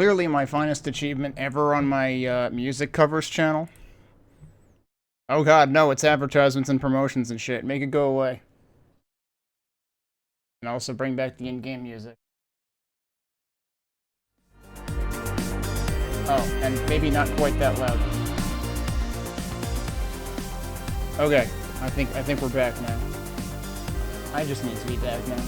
clearly my finest achievement ever on my music covers channel. Oh god, no, it's advertisements and promotions and shit. Make it go away. And also bring back the in-game music. Oh, and maybe not quite that loud. Okay, I think we're back now. I just need to be back now.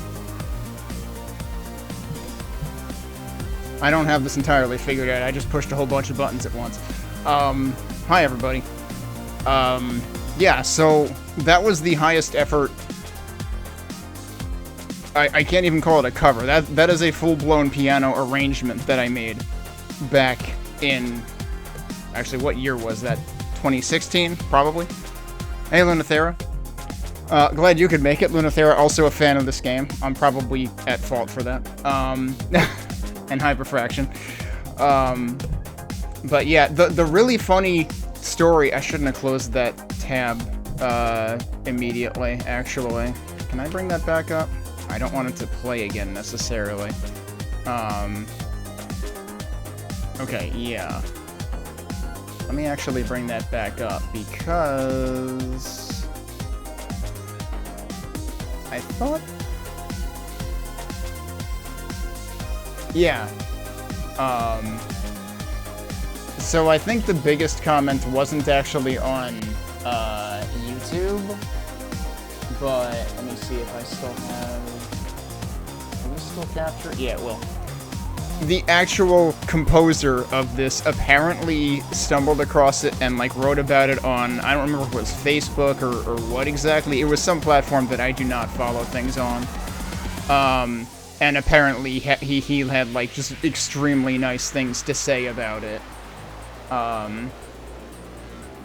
I don't have this entirely figured out. I just pushed a whole bunch of buttons at once. Hi everybody. Yeah, so that was the highest effort. I can't even call it a cover. That is a full-blown piano arrangement that I made back in... Actually, what year was that? 2016, probably? Hey, Lunathera. Glad you could make it. Lunathera, also a fan of this game. I'm probably at fault for that. And Hyperfraction. But yeah, the really funny story... I shouldn't have closed that tab immediately, actually. Can I bring that back up? I don't want it to play again, necessarily. Okay, yeah. Let me actually bring that back up, because... I thought... Yeah. So I think the biggest comment wasn't actually on, YouTube, but let me see if I still have... Can we still capture it? Yeah, it will. The actual composer of this apparently stumbled across it and, like, wrote about it on, I don't remember if it was Facebook or what exactly. It was some platform that I do not follow things on. And apparently he had, like, just extremely nice things to say about it.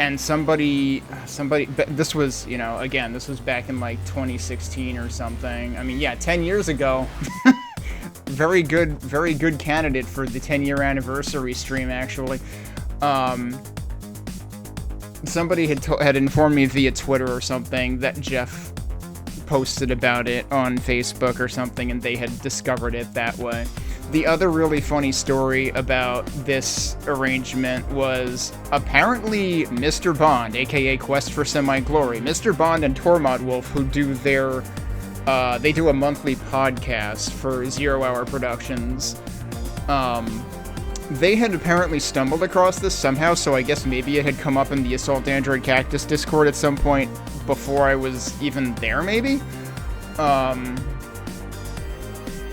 And somebody, this was, you know, again, this was back in, like, 2016 or something. I mean, yeah, 10 years ago. Very good candidate for the 10-year anniversary stream, actually. Somebody had informed me via Twitter or something that Jeff posted about it on Facebook or something, and they had discovered it that way. The other really funny story about this arrangement was apparently Mr. Bond, aka Quest for Semi-Glory. Mr. Bond and Tormod Wolf, who do their... they do a monthly podcast for 0 Hour Productions. They had apparently stumbled across this somehow, so I guess maybe it had come up in the Assault Android Cactus Discord at some point before I was even there, maybe?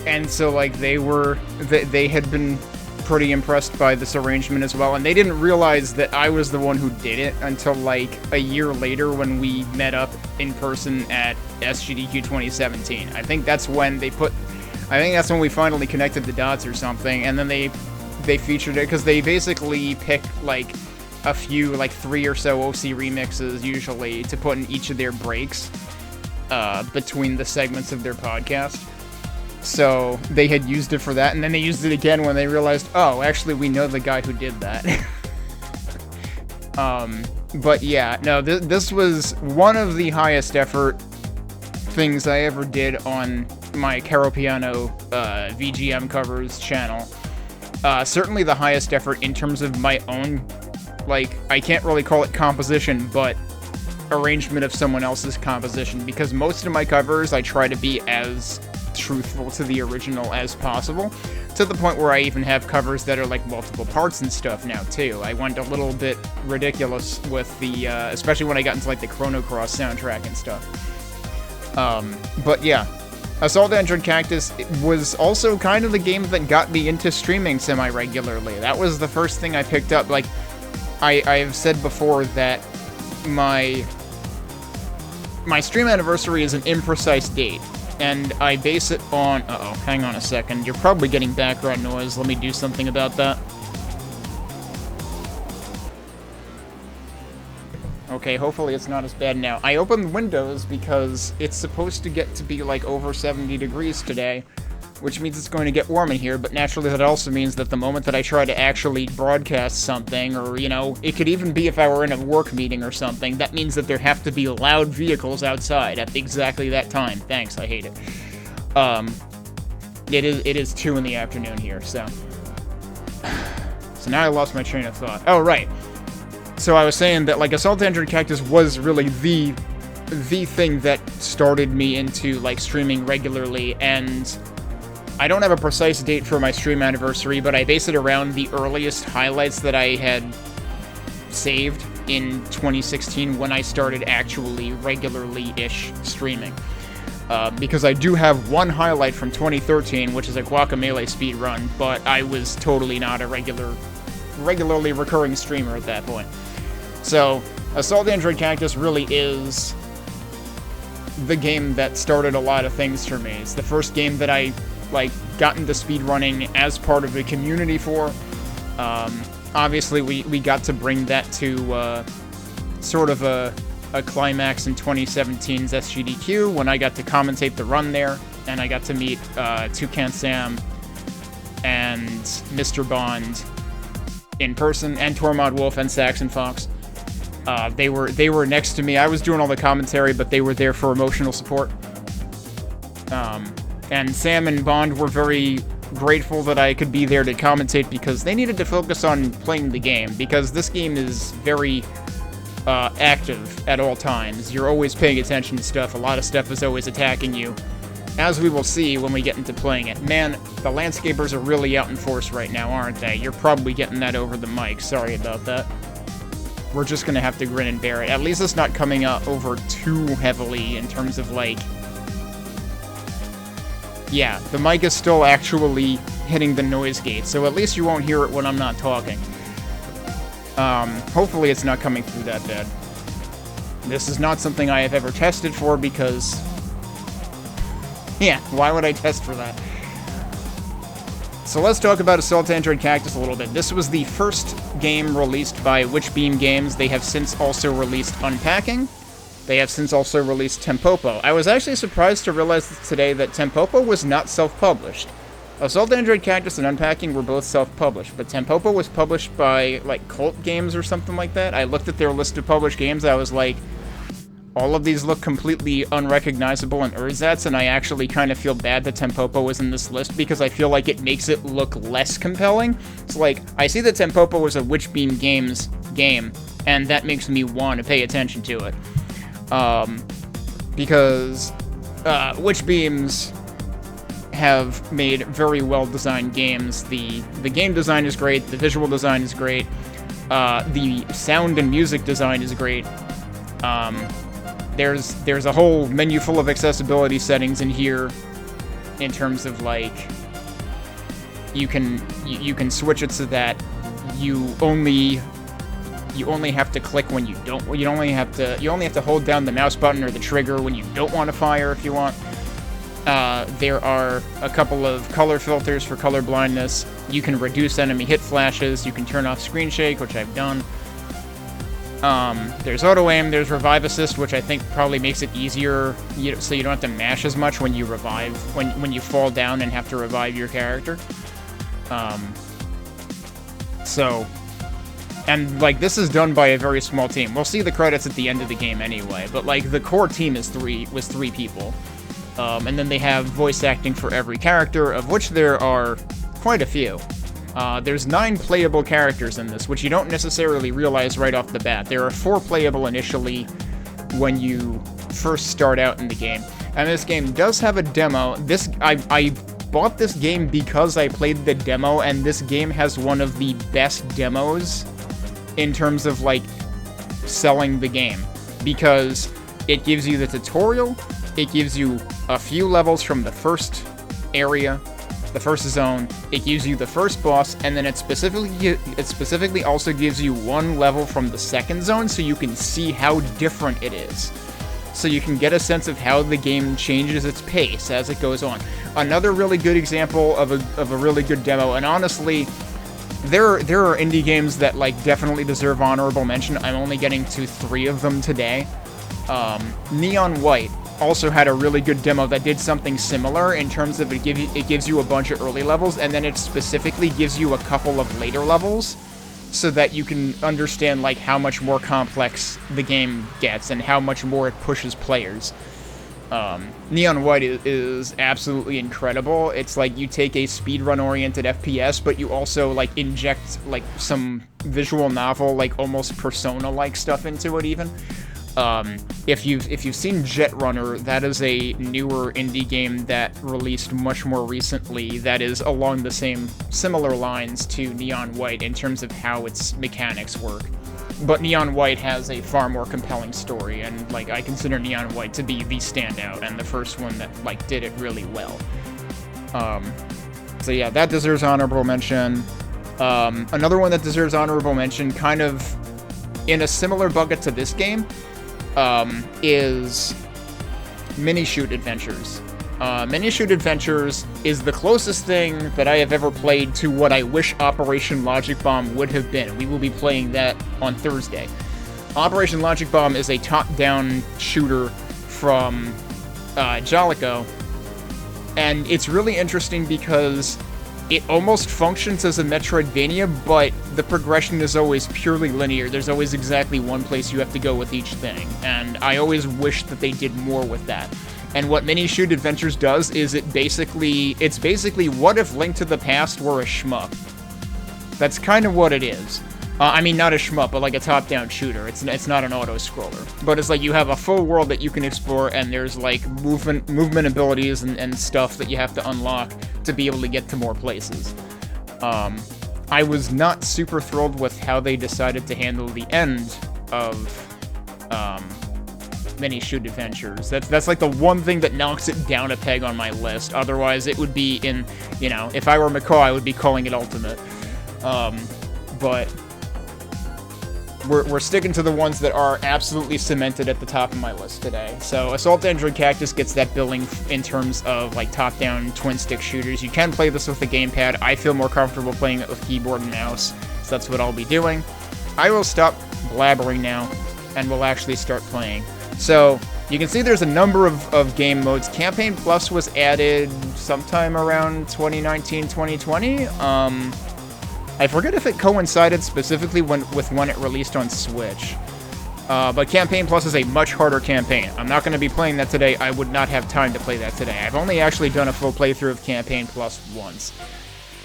And so, like, they had been pretty impressed by this arrangement as well, and they didn't realize that I was the one who did it until, like, a year later when we met up in person at SGDQ 2017. I think that's when we finally connected the dots or something, and then they featured it, because they basically pick, like, a few, like, 3 or so OC remixes, usually, to put in each of their breaks, between the segments of their podcast. So, they had used it for that, and then they used it again when they realized, oh, actually, we know the guy who did that. But yeah, no, this was one of the highest effort things I ever did on my Caro Piano VGM covers channel. Certainly the highest effort in terms of my own, like, I can't really call it composition, but arrangement of someone else's composition, because most of my covers I try to be as truthful to the original as possible, to the point where I even have covers that are like multiple parts and stuff now too. I went a little bit ridiculous with the, especially when I got into like the Chrono Cross soundtrack and stuff. But yeah, Assault Android Cactus was also kind of the game that got me into streaming semi-regularly. That was the first thing I picked up. Like, I've said before that my stream anniversary is an imprecise date, and I base it on... Uh-oh, hang on a second. You're probably getting background noise. Let me do something about that. Okay, hopefully it's not as bad now. I opened Windows because it's supposed to get to be like over 70 degrees today, which means it's going to get warm in here, but naturally that also means that the moment that I try to actually broadcast something, or, you know, it could even be if I were in a work meeting or something, that means that there have to be loud vehicles outside at exactly that time. Thanks, I hate it. It is 2 in the afternoon here, so... So now I lost my train of thought. Oh, right. So I was saying that, like, Assault Android Cactus was really the thing that started me into, like, streaming regularly, and I don't have a precise date for my stream anniversary, but I base it around the earliest highlights that I had saved in 2016 when I started actually regularly-ish streaming. Because I do have one highlight from 2013, which is a Guacamelee speedrun, but I was totally not a regularly recurring streamer at that point. So, Assault Android Cactus really is the game that started a lot of things for me. It's the first game that I, like, got into speedrunning as part of a community for. Obviously, we got to bring that to sort of a climax in 2017's SGDQ, when I got to commentate the run there, and I got to meet Toucan Sam and Mr. Bond in person, and Tormod Wolf and Saxon Fox. They were next to me. I was doing all the commentary, but they were there for emotional support. And Sam and Bond were very grateful that I could be there to commentate, because they needed to focus on playing the game, because this game is very active at all times. You're always paying attention to stuff. A lot of stuff is always attacking you, as we will see when we get into playing it. Man, the landscapers are really out in force right now, aren't they? You're probably getting that over the mic. Sorry about that. We're just gonna have to grin and bear it. At least it's not coming out over too heavily in terms of, like... Yeah, the mic is still actually hitting the noise gate, so at least you won't hear it when I'm not talking. Hopefully it's not coming through that bad. This is not something I have ever tested for, because... Yeah, why would I test for that? So let's talk about Assault Android Cactus a little bit. This was the first game released by Witchbeam Games. They have since also released Unpacking. They have since also released Tempopo. I was actually surprised to realize today that Tempopo was not self-published. Assault Android Cactus and Unpacking were both self-published, but Tempopo was published by, like, Cult Games or something like that. I looked at their list of published games, I was like, all of these look completely unrecognizable in ersatz, and I actually kind of feel bad that Tempopo was in this list, because I feel like it makes it look less compelling. It's like, I see that Tempopo was a Witchbeam Games game, and that makes me want to pay attention to it. Because Witchbeams have made very well-designed games. The game design is great, the visual design is great, the sound and music design is great. There's a whole menu full of accessibility settings in here, in terms of, like, you can switch it so that you only have to click when you don't. You only have to hold down the mouse button or the trigger when you don't want to fire, if you want. There are a couple of color filters for color blindness. You can reduce enemy hit flashes. You can turn off screen shake, which I've done. There's auto aim. There's revive assist, which I think probably makes it easier, so you don't have to mash as much when you revive, when you fall down and have to revive your character. And, like, this is done by a very small team. We'll see the credits at the end of the game anyway, but, like, the core team was three people. And then they have voice acting for every character, of which there are quite a few. There's 9 playable characters in this, which you don't necessarily realize right off the bat. There are 4 playable initially when you first start out in the game. And this game does have a demo. I bought this game because I played the demo, and this game has one of the best demos in terms of, like, selling the game. Because it gives you the tutorial, it gives you a few levels from the first area, the first zone, it gives you the first boss, and then it specifically also gives you 1 level from the second zone, so you can see how different it is. So you can get a sense of how the game changes its pace as it goes on. Another really good example of a really good demo, and honestly, there are indie games that, like, definitely deserve honorable mention. I'm only getting to 3 of them today. Neon White also had a really good demo that did something similar in terms of it gives you a bunch of early levels, and then it specifically gives you a couple of later levels, so that you can understand, like, how much more complex the game gets and how much more it pushes players. Neon White is absolutely incredible. It's like you take a speedrun-oriented FPS, but you also, like, inject, like, some visual novel, like, almost Persona-like stuff into it, even. If you've seen Jet Runner, that is a newer indie game that released much more recently that is along the similar lines to Neon White in terms of how its mechanics work. But Neon White has a far more compelling story, and, like, I consider Neon White to be the standout, and the first one that, like, did it really well. So yeah, that deserves honorable mention. Another one that deserves honorable mention, kind of in a similar bucket to this game, is Mini Shoot Adventures. Mini Shoot Adventures is the closest thing that I have ever played to what I wish Operation Logic Bomb would have been. We will be playing that on Thursday. Operation Logic Bomb is a top-down shooter from Jaleco, and it's really interesting because it almost functions as a Metroidvania, but the progression is always purely linear. There's always exactly one place you have to go with each thing, and I always wish that they did more with that. And what Mini Shoot Adventures does is it's basically what if Link to the Past were a shmup. That's kind of what it is. I mean, not a shmup, but like a top-down shooter. It's not an auto-scroller. But it's like you have a full world that you can explore, and there's like movement abilities and stuff that you have to unlock to be able to get to more places. I was not super thrilled with how they decided to handle the end of Mini Shoot Adventures. That's like the one thing that knocks it down a peg on my list. Otherwise, it would be in, you know, if I were McCall, I would be calling it Ultimate. But we're sticking to the ones that are absolutely cemented at the top of my list today. So Assault Android Cactus gets that billing in terms of like top-down twin-stick shooters. You can play this with a gamepad. I feel more comfortable playing it with keyboard and mouse, so that's what I'll be doing. I will stop blabbering now, and we'll actually start playing. So you can see there's a number of game modes. Campaign Plus was added sometime around 2019, 2020. I forget if it coincided specifically with when it released on Switch. But Campaign Plus is a much harder campaign. I'm not going to be playing that today. I would not have time to play that today. I've only actually done a full playthrough of Campaign Plus once.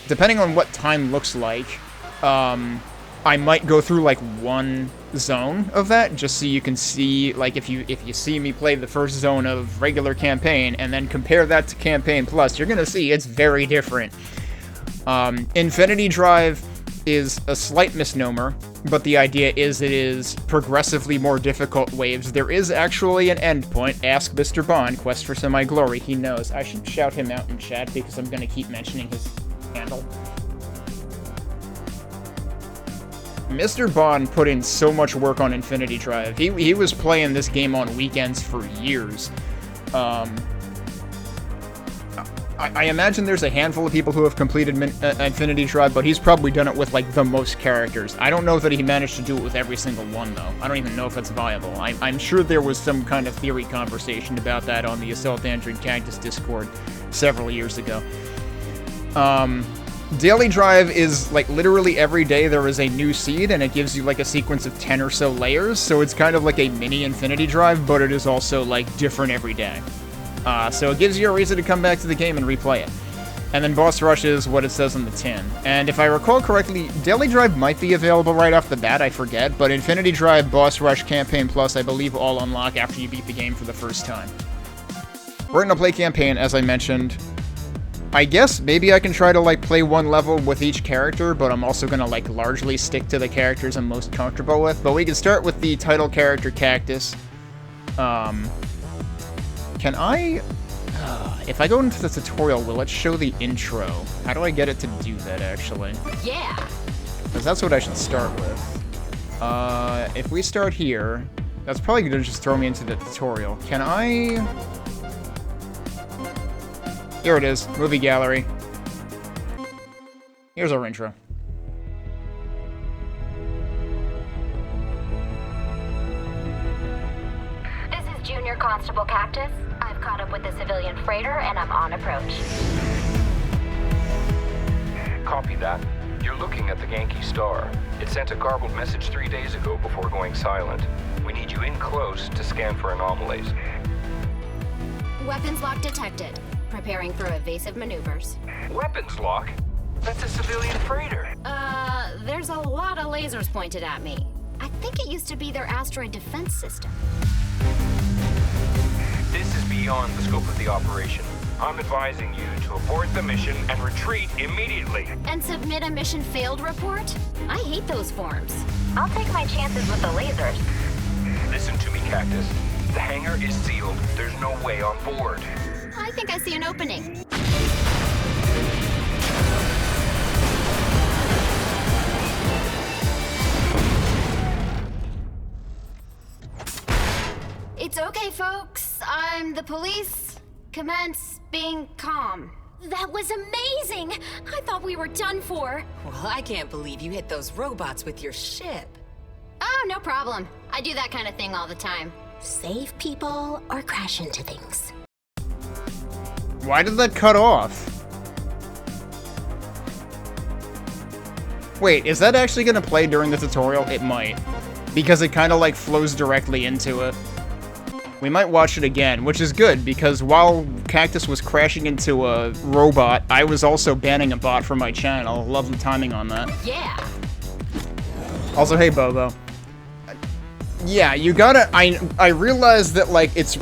Depending on what time looks like, I might go through like one zone of that, just so you can see, like, if you see me play the first zone of regular campaign and then compare that to Campaign Plus, you're gonna see it's very different. Infinity Drive is a slight misnomer, but the idea is it is progressively more difficult waves. There is actually an endpoint. Ask Mr. Bond, Quest for Semi-Glory, he knows. I should shout him out in chat because I'm gonna keep mentioning his handle. Mr. Bond put in so much work on Infinity Drive. He was playing this game on weekends for years. I imagine there's a handful of people who have completed Infinity Drive, but he's probably done it with, like, the most characters. I don't know that he managed to do it with every single one, though. I don't even know if that's viable. I'm sure there was some kind of theory conversation about that on the Assault Android Cactus Discord several years ago. Daily Drive is, like, literally every day there is a new seed, and it gives you, like, a sequence of 10 or so layers, so it's kind of like a mini Infinity Drive, but it is also, like, different every day. So it gives you a reason to come back to the game and replay it. And then Boss Rush is what it says on the tin. And if I recall correctly, Daily Drive might be available right off the bat, I forget, but Infinity Drive, Boss Rush, Campaign Plus, I believe all unlock after you beat the game for the first time. We're gonna play Campaign, as I mentioned. I guess maybe I can try to, like, play one level with each character, but I'm also gonna, like, largely stick to the characters I'm most comfortable with. But we can start with the title character, Cactus. Can I... if I go into the tutorial, will it show the intro? How do I get it to do that, actually? Yeah! Because that's what I should start with. If we start here, that's probably gonna just throw me into the tutorial. Can I... Here it is, movie gallery. Here's our intro. This is Junior Constable Cactus. I've caught up with the civilian freighter and I'm on approach. Copy that. You're looking at the Yankee Star. It sent a garbled message 3 days ago before going silent. We need you in close to scan for anomalies. Weapons lock detected. Preparing for evasive maneuvers. Weapons lock? That's a civilian freighter. There's a lot of lasers pointed at me. I think it used to be their asteroid defense system. This is beyond the scope of the operation. I'm advising you to abort the mission and retreat immediately. And submit a mission failed report? I hate those forms. I'll take my chances with the lasers. Listen to me, Cactus. The hangar is sealed. There's no way on board. I think I see an opening. It's okay, folks. I'm the police. Commence being calm. That was amazing! I thought we were done for. Well, I can't believe you hit those robots with your ship. Oh, no problem. I do that kind of thing all the time. Save people or crash into things. Why did that cut off? Wait, is that actually gonna play during the tutorial? It might. Because it kind of like flows directly into it. We might watch it again, which is good, because while Cactus was crashing into a robot, I was also banning a bot from my channel. Lovely timing on that. Yeah. Also, hey, Bobo. Yeah, you gotta... I realize that, like, it's...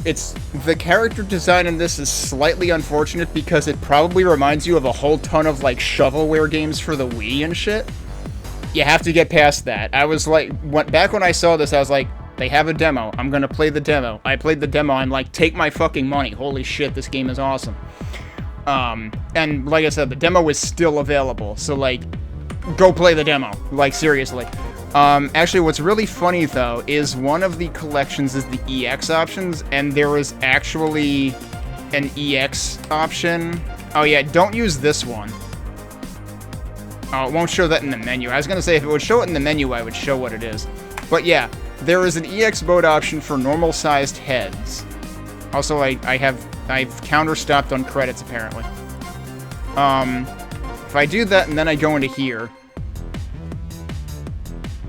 The character design in this is slightly unfortunate because it probably reminds you of a whole ton of, like, shovelware games for the Wii and shit. You have to get past that. I was like... Back when I saw this, I was like... They have a demo. I'm gonna play the demo. I played the demo. I'm like, take my fucking money. Holy shit, this game is awesome. And like I said, the demo is still available. So, like, go play the demo. Like, seriously. Actually, what's really funny, though, is one of the collections is the EX options, and there is actually an EX option. Oh, yeah, don't use this one. Oh, it won't show that in the menu. I was gonna say, if it would show it in the menu, I would show what it is. But yeah, there is an EX mode option for normal-sized heads. Also, I've counter-stopped on credits, apparently. If I do that and then I go into here...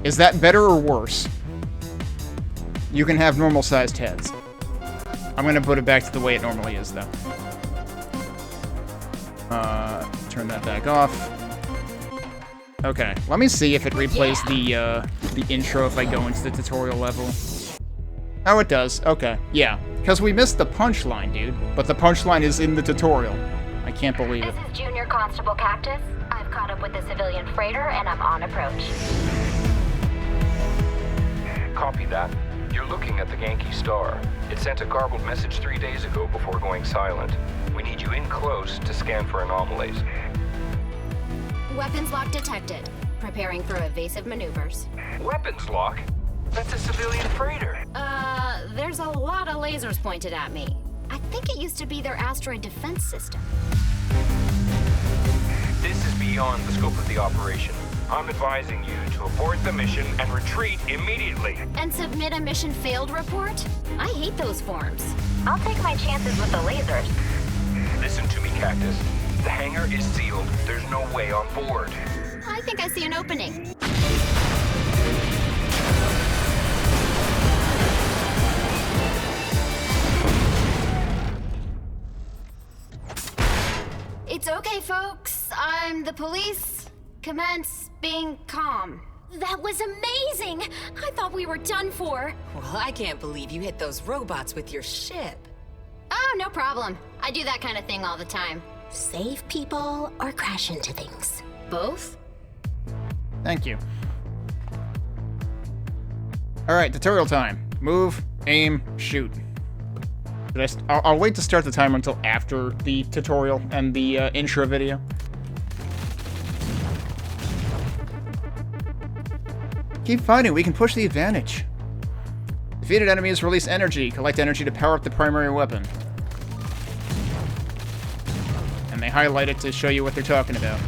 Is that better or worse? You can have normal-sized heads. I'm gonna put it back to the way it normally is, though. Turn that back off. Okay, let me see if it replays the intro if I go into the tutorial level. Oh, it does. Okay, yeah. Because we missed the punchline, dude. But the punchline is in the tutorial. I can't believe it. This is Junior Constable Cactus. I've caught up with the civilian freighter and I'm on approach. Copy that. You're looking at the Yankee Star. It sent a garbled message 3 days ago before going silent. We need you in close to scan for anomalies. Weapons lock detected. Preparing for evasive maneuvers. Weapons lock? That's a civilian freighter. There's a lot of lasers pointed at me. I think it used to be their asteroid defense system. This is beyond the scope of the operation. I'm advising you to abort the mission and retreat immediately. And submit a mission failed report? I hate those forms. I'll take my chances with the lasers. Listen to me, Cactus. The hangar is sealed. There's no way on board. I think I see an opening. It's okay, folks. I'm the police. Commence being calm. That was amazing! I thought we were done for. Well, I can't believe you hit those robots with your ship. Oh, no problem. I do that kind of thing all the time. Save people or crash into things. Both? Thank you. Alright, tutorial time. Move, aim, shoot. I'll wait to start the timer until after the tutorial and the intro video. Keep fighting, we can push the advantage. Defeated enemies release energy. Collect energy to power up the primary weapon. And they highlight it to show you what they're talking about.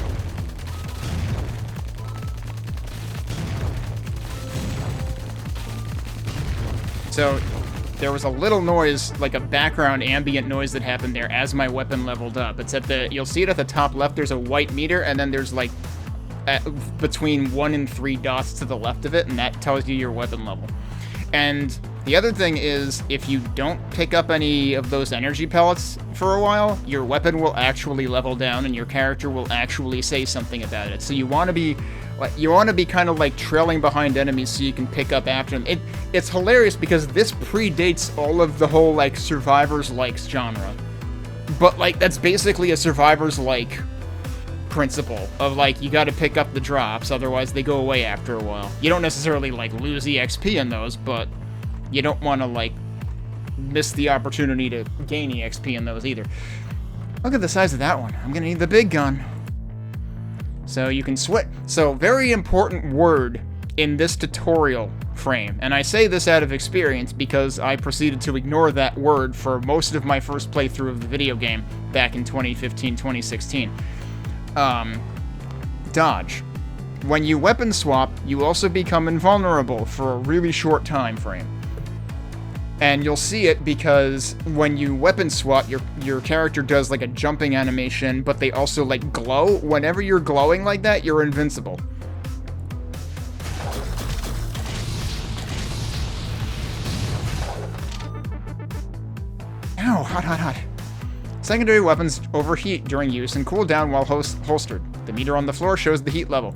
So, there was a little noise, like a background ambient noise that happened there as my weapon leveled up. It's at the, you'll see it at the top left, there's a white meter, and then there's like, between 1 and 3 dots to the left of it, and that tells you your weapon level. And The other thing is, if you don't pick up any of those energy pellets for a while, your weapon will actually level down and your character will actually say something about it. So you want to be kind of like trailing behind enemies so you can pick up after them. It's hilarious because this predates all of the whole like survivors likes genre. But like that's basically a survivors like principle of like you got to pick up the drops, otherwise they go away after a while. You don't necessarily like lose EXP in those, but you don't want to, like, miss the opportunity to gain EXP in those either. Look at the size of that one. I'm gonna need the big gun. So you can switch. So, very important word in this tutorial frame. And I say this out of experience because I proceeded to ignore that word for most of my first playthrough of the video game back in 2015, 2016. Dodge. When you weapon swap, you also become invulnerable for a really short time frame. And you'll see it because when you weapon swap, your character does like a jumping animation, but they also like glow. Whenever you're glowing like that, you're invincible. Ow, hot, hot, hot. Secondary weapons overheat during use and cool down while holstered. The meter on the floor shows the heat level.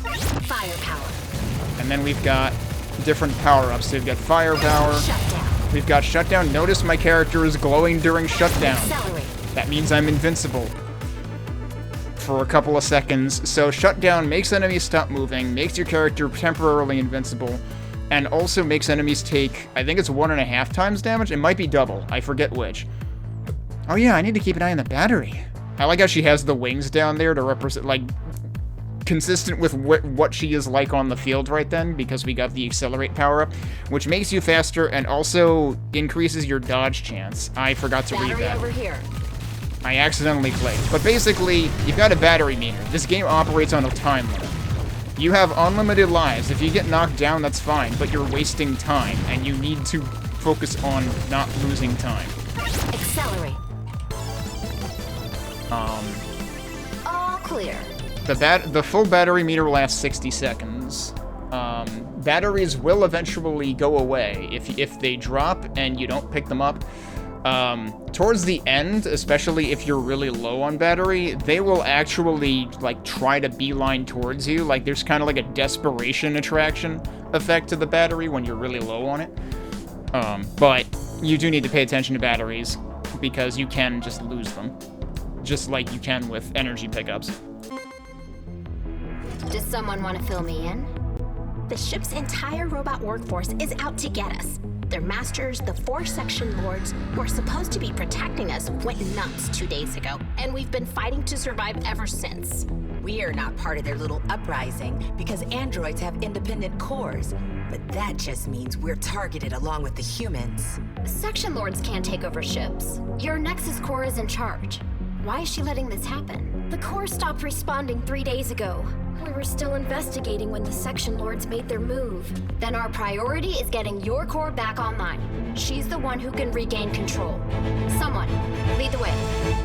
Firepower. And then we've got different power-ups. So we've got firepower. Shutdown. We've got shutdown. Notice my character is glowing during shutdown. Accelerate. That means I'm invincible for a couple of seconds. So shutdown makes enemies stop moving, makes your character temporarily invincible, and also makes enemies take, I think it's 1.5 times damage. It might be double. I forget which. Oh yeah, I need to keep an eye on the battery. I like how she has the wings down there to represent, like, consistent with what she is like on the field right then, because we got the accelerate power-up, which makes you faster and also increases your dodge chance. I forgot to read that. Over here. I accidentally clicked. But basically, you've got a battery meter. This game operates on a time limit. You have unlimited lives. If you get knocked down, that's fine, but you're wasting time, and you need to focus on not losing time. Accelerate. All clear. The full battery meter lasts 60 seconds. Batteries will eventually go away if they drop and you don't pick them up. Towards the end, especially if you're really low on battery, they will actually like try to beeline towards you. Like there's kind of like a desperation attraction effect to the battery when you're really low on it. But you do need to pay attention to batteries because you can just lose them, just like you can with energy pickups. Does someone want to fill me in? The ship's entire robot workforce is out to get us. Their masters, the 4 section lords, who are supposed to be protecting us, went nuts 2 days ago, and we've been fighting to survive ever since. We are not part of their little uprising because androids have independent cores. But that just means we're targeted along with the humans. Section lords can't take over ships. Your Nexus core is in charge. Why is she letting this happen? The core stopped responding 3 days ago. We were still investigating when the section lords made their move. Then our priority is getting your core back online. She's the one who can regain control. Someone, lead the way.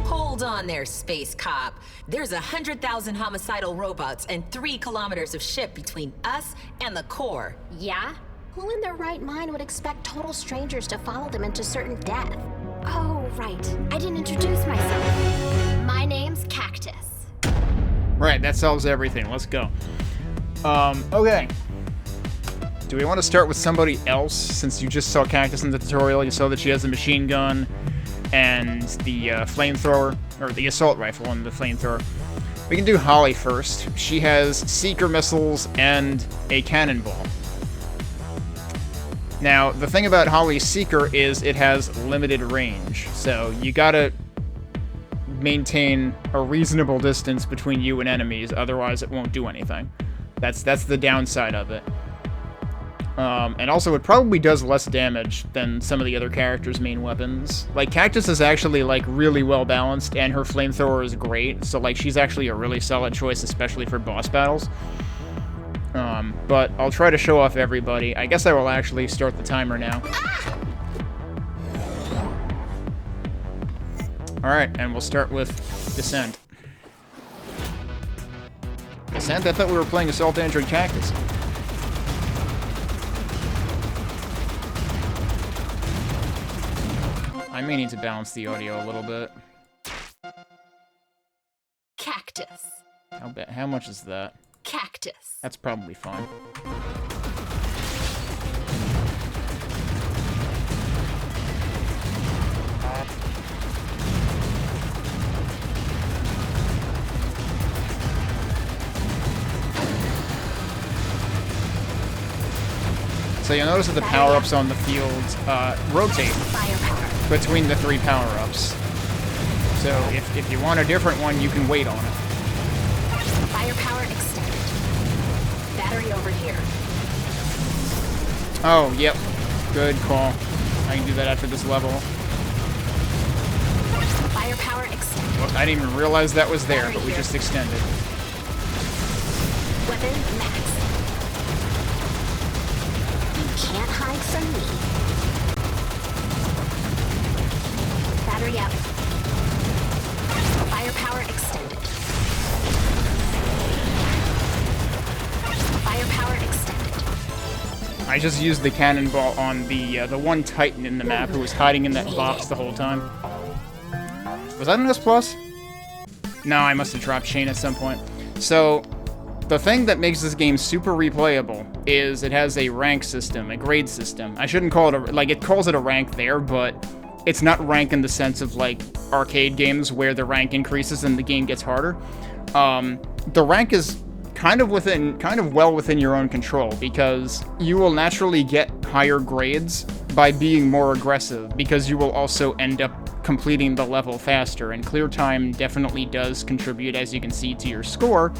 Hold on there, space cop. There's 100,000 homicidal robots and 3 kilometers of ship between us and the core. Yeah? Who in their right mind would expect total strangers to follow them into certain death? Oh, right. I didn't introduce myself. My name's Cactus. Right, that solves everything. Let's go. Okay. Do we want to start with somebody else? Since you just saw Cactus in the tutorial, you saw that she has a machine gun and the flamethrower, or the assault rifle and the flamethrower. We can do Holly first. She has seeker missiles and a cannonball. Now, the thing about Holly's seeker is it has limited range, so you gotta maintain a reasonable distance between you and enemies, otherwise it won't do anything. That's the downside of it. And also, it probably does less damage than some of the other characters' main weapons. Like, Cactus is actually, like, really well balanced, and her flamethrower is great, so, like, she's actually a really solid choice, especially for boss battles. But I'll try to show off everybody. I guess I will actually start the timer now. Alright, and we'll start with Descent. Descent? I thought we were playing Assault Android Cactus. I may need to balance the audio a little bit. Cactus. How much is that? Cactus. That's probably fine. So you'll notice that the power-ups on the field rotate between the 3 power-ups. So if you want a different one, you can wait on it. Firepower extended. Battery over here. Oh, yep. Good call. I can do that after this level. Firepower extended. Well, I didn't even realize that was there, but we just extended. Weapon max. You can't hide from me. Battery out. Firepower extended. Firepower extended. I just used the cannonball on the one Titan in the map who was hiding in that box the whole time. Was that an S+? No, I must have dropped Shane at some point. So, the thing that makes this game super replayable is it has a rank system, a grade system. I shouldn't call it a... Like, it calls it a rank there, but it's not rank in the sense of, like, arcade games where the rank increases and the game gets harder. The rank is kind of well within your own control, because you will naturally get higher grades by being more aggressive, because you will also end up completing the level faster, and clear time definitely does contribute, as you can see, to your score.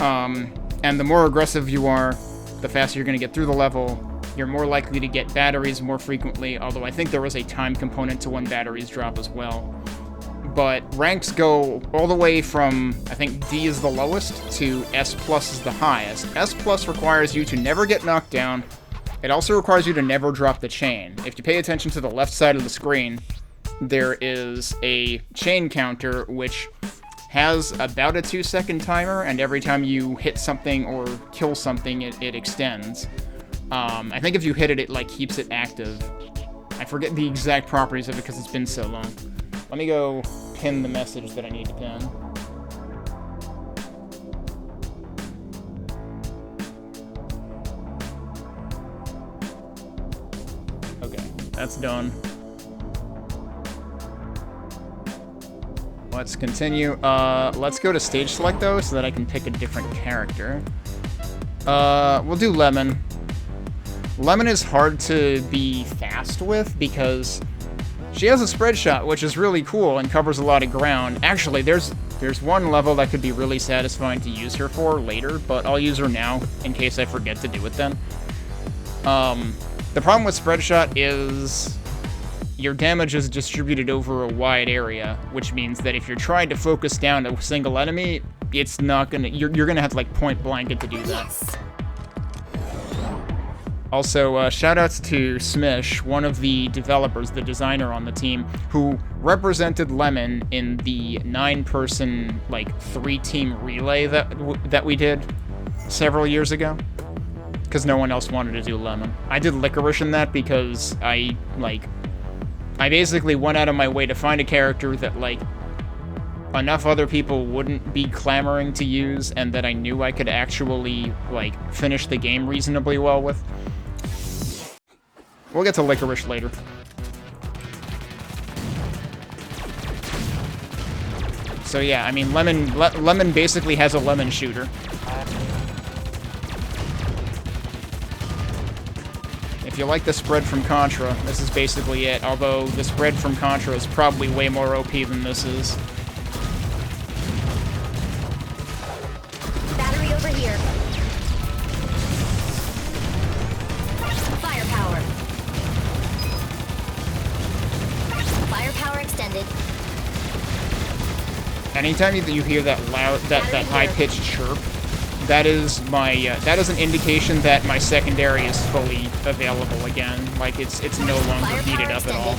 And the more aggressive you are, the faster you're going to get through the level. You're more likely to get batteries more frequently, although I think there is a time component to when batteries drop as well. But ranks go all the way from, I think D is the lowest, to S+ is the highest. S+ requires you to never get knocked down. It also requires you to never drop the chain. If you pay attention to the left side of the screen, there is a chain counter which has about a 2-second timer, and every time you hit something or kill something, it extends. I think if you hit it, it like keeps it active. I forget the exact properties of it because it's been so long. Let me go pin the message that I need to pin. Okay, that's done. Let's continue. Let's go to stage select though, so that I can pick a different character. We'll do Lemon. Lemon is hard to be fast with because she has a spread shot, which is really cool and covers a lot of ground. Actually, there's one level that could be really satisfying to use her for later, but I'll use her now in case I forget to do it then. The problem with spread shot is your damage is distributed over a wide area, which means that if you're trying to focus down a single enemy, it's not gonna... You're gonna have to, like, point blank it to do that. Yes. Also, shoutouts to Smish, one of the developers, the designer on the team, who represented Lemon in the 9-person, like, 3-team relay that we did several years ago. Because no one else wanted to do Lemon. I did Licorice in that because I basically went out of my way to find a character that, like, enough other people wouldn't be clamoring to use, and that I knew I could actually, like, finish the game reasonably well with. We'll get to Licorice later. So yeah, I mean, Lemon basically has a lemon shooter. If you like the spread from Contra, this is basically it, although the spread from Contra is probably way more OP than this is. Battery over here. Firepower. Firepower extended. Anytime you hear that loud, that high-pitched chirp, that is an indication that my secondary is fully available again. Like, it's no longer heated up at all.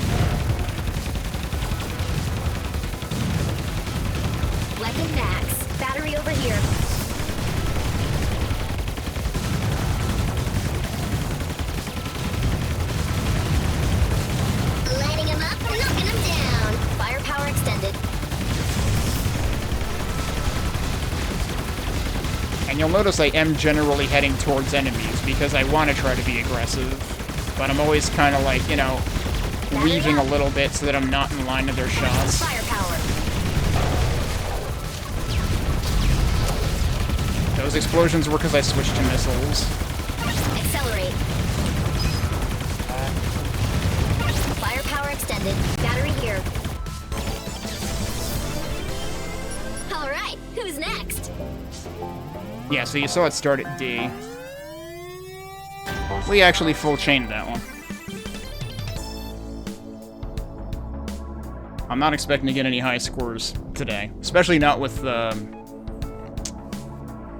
Weapon max. Battery over here. Lighting him up. And you'll notice I am generally heading towards enemies because I want to try to be aggressive. But I'm always kind of like, you know, weaving a little bit so that I'm not in line of their shots. Firepower. Those explosions were because I switched to missiles. Accelerate. Firepower extended. Battery here. All right, who's next? Yeah, so you saw it start at D. We actually full chained that one. I'm not expecting to get any high scores today, especially not with Lemon.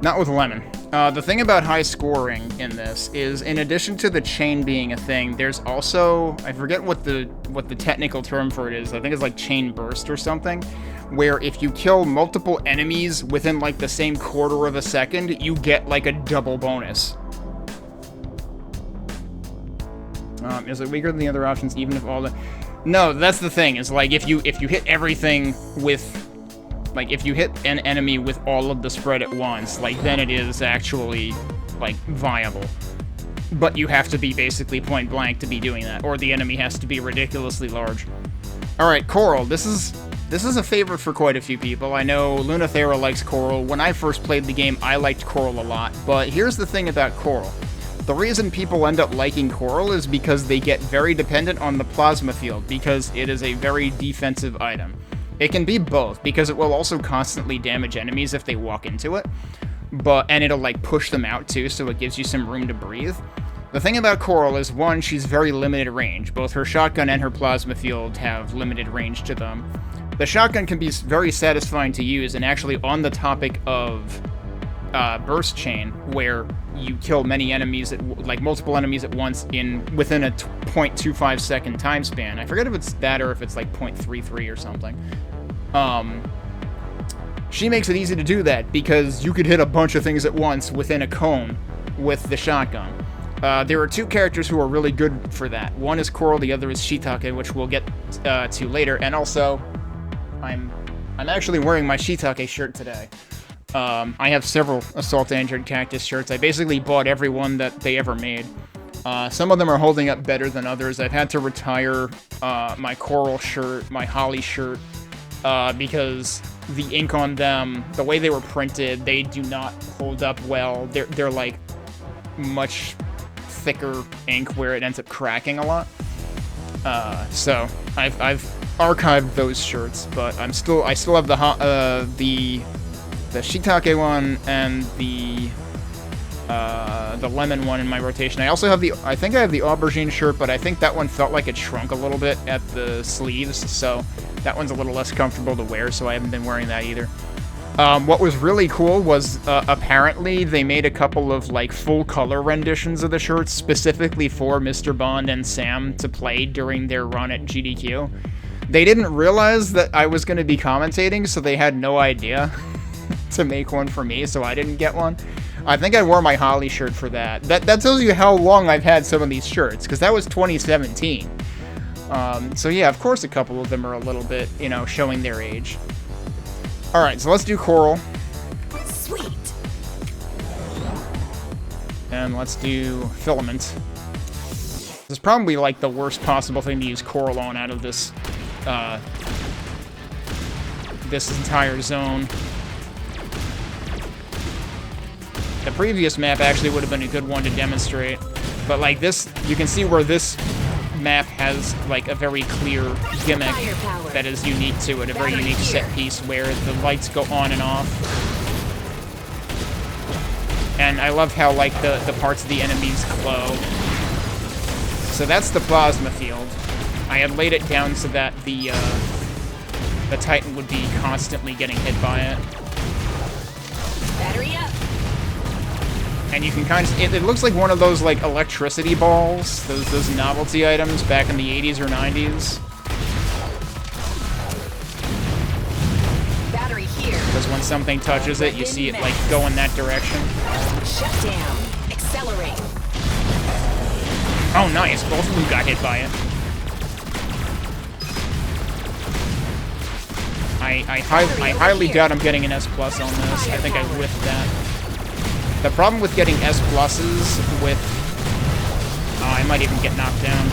The thing about high scoring in this is, in addition to the chain being a thing, there's also, I forget what the technical term for it is. I think it's like chain burst or something, where if you kill multiple enemies within like the same quarter of a second, you get like a double bonus. Is it weaker than the other options, even if all the... No, that's the thing, is like if you hit everything with... Like, if you hit an enemy with all of the spread at once, like, then it is actually, like, viable. But you have to be basically point blank to be doing that, or the enemy has to be ridiculously large. Alright, Coral. This is a favorite for quite a few people. I know Lunathera likes Coral. When I first played the game, I liked Coral a lot. But here's the thing about Coral. The reason people end up liking Coral is because they get very dependent on the plasma field, because it is a very defensive item. It can be both, because it will also constantly damage enemies if they walk into it, and it'll like push them out too, so it gives you some room to breathe. The thing about Coral is, one, she's very limited range. Both her shotgun and her plasma field have limited range to them. The shotgun can be very satisfying to use, and actually on the topic of burst chain, where you kill many enemies, like multiple enemies at once within a 0.25 second time span. I forget if it's that or if it's like 0.33 or something. She makes it easy to do that because you could hit a bunch of things at once within a cone with the shotgun. There are two characters who are really good for that. One is Coral, the other is Shiitake, which we'll get to later. And also, I'm actually wearing my Shiitake shirt today. I have several Assault Android Cactus shirts. I basically bought every one that they ever made. Some of them are holding up better than others. I've had to retire my Coral shirt, my Holly shirt, because the ink on them, the way they were printed, they do not hold up well. They're like much thicker ink where it ends up cracking a lot. So I've archived those shirts, but I still have the Shiitake one and the lemon one in my rotation. I also have I think I have the aubergine shirt, but I think that one felt like it shrunk a little bit at the sleeves, so that one's a little less comfortable to wear, so I haven't been wearing that either. What was really cool was, apparently they made a couple of, like, full-color renditions of the shirts specifically for Mr. Bond and Sam to play during their run at GDQ. They didn't realize that I was going to be commentating, so they had no idea to make one for me, so I didn't get one. I think I wore my Holly shirt for that. That tells you how long I've had some of these shirts, because that was 2017. So yeah, of course a couple of them are a little bit, you know, showing their age. Alright, so let's do Coral. Sweet. And let's do Filament. This is probably like the worst possible thing to use Coral on out of this, this entire zone. The previous map actually would have been a good one to demonstrate, but like this, you can see where this map has like a very clear gimmick that is unique to it, a very unique set piece where the lights go on and off. And I love how like the parts of the enemies glow. So that's the plasma field. I had laid it down so that the Titan would be constantly getting hit by it. Battery up. And you can kind of, it looks like one of those like electricity balls, those novelty items back in the 80s or 90s. Battery here. Because when something touches it, you see it like go in that direction. Shut down. Accelerate. Oh, nice. Both of them got hit by it. I highly doubt I'm getting an S+ on this. I think I whiffed that. The problem with getting S pluses with... Oh, I might even get knocked down.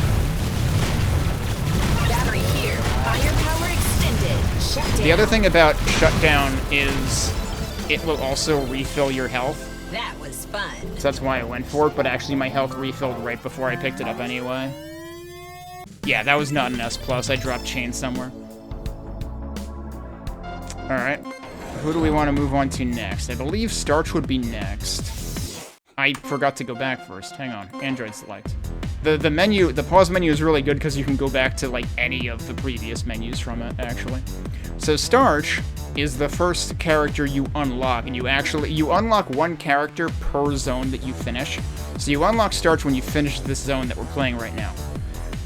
Battery here. Firepower extended. Shut down. The other thing about shutdown is it will also refill your health. That was fun. So that's why I went for it, but actually my health refilled right before I picked it up anyway. Yeah, that was not an S+. I dropped chain somewhere. Alright. Who do we want to move on to next? I believe Starch would be next. I forgot to go back first. Hang on. Android select. The menu, the pause menu is really good because you can go back to, like, any of the previous menus from it, actually. So Starch is the first character you unlock, and you unlock one character per zone that you finish. So you unlock Starch when you finish this zone that we're playing right now.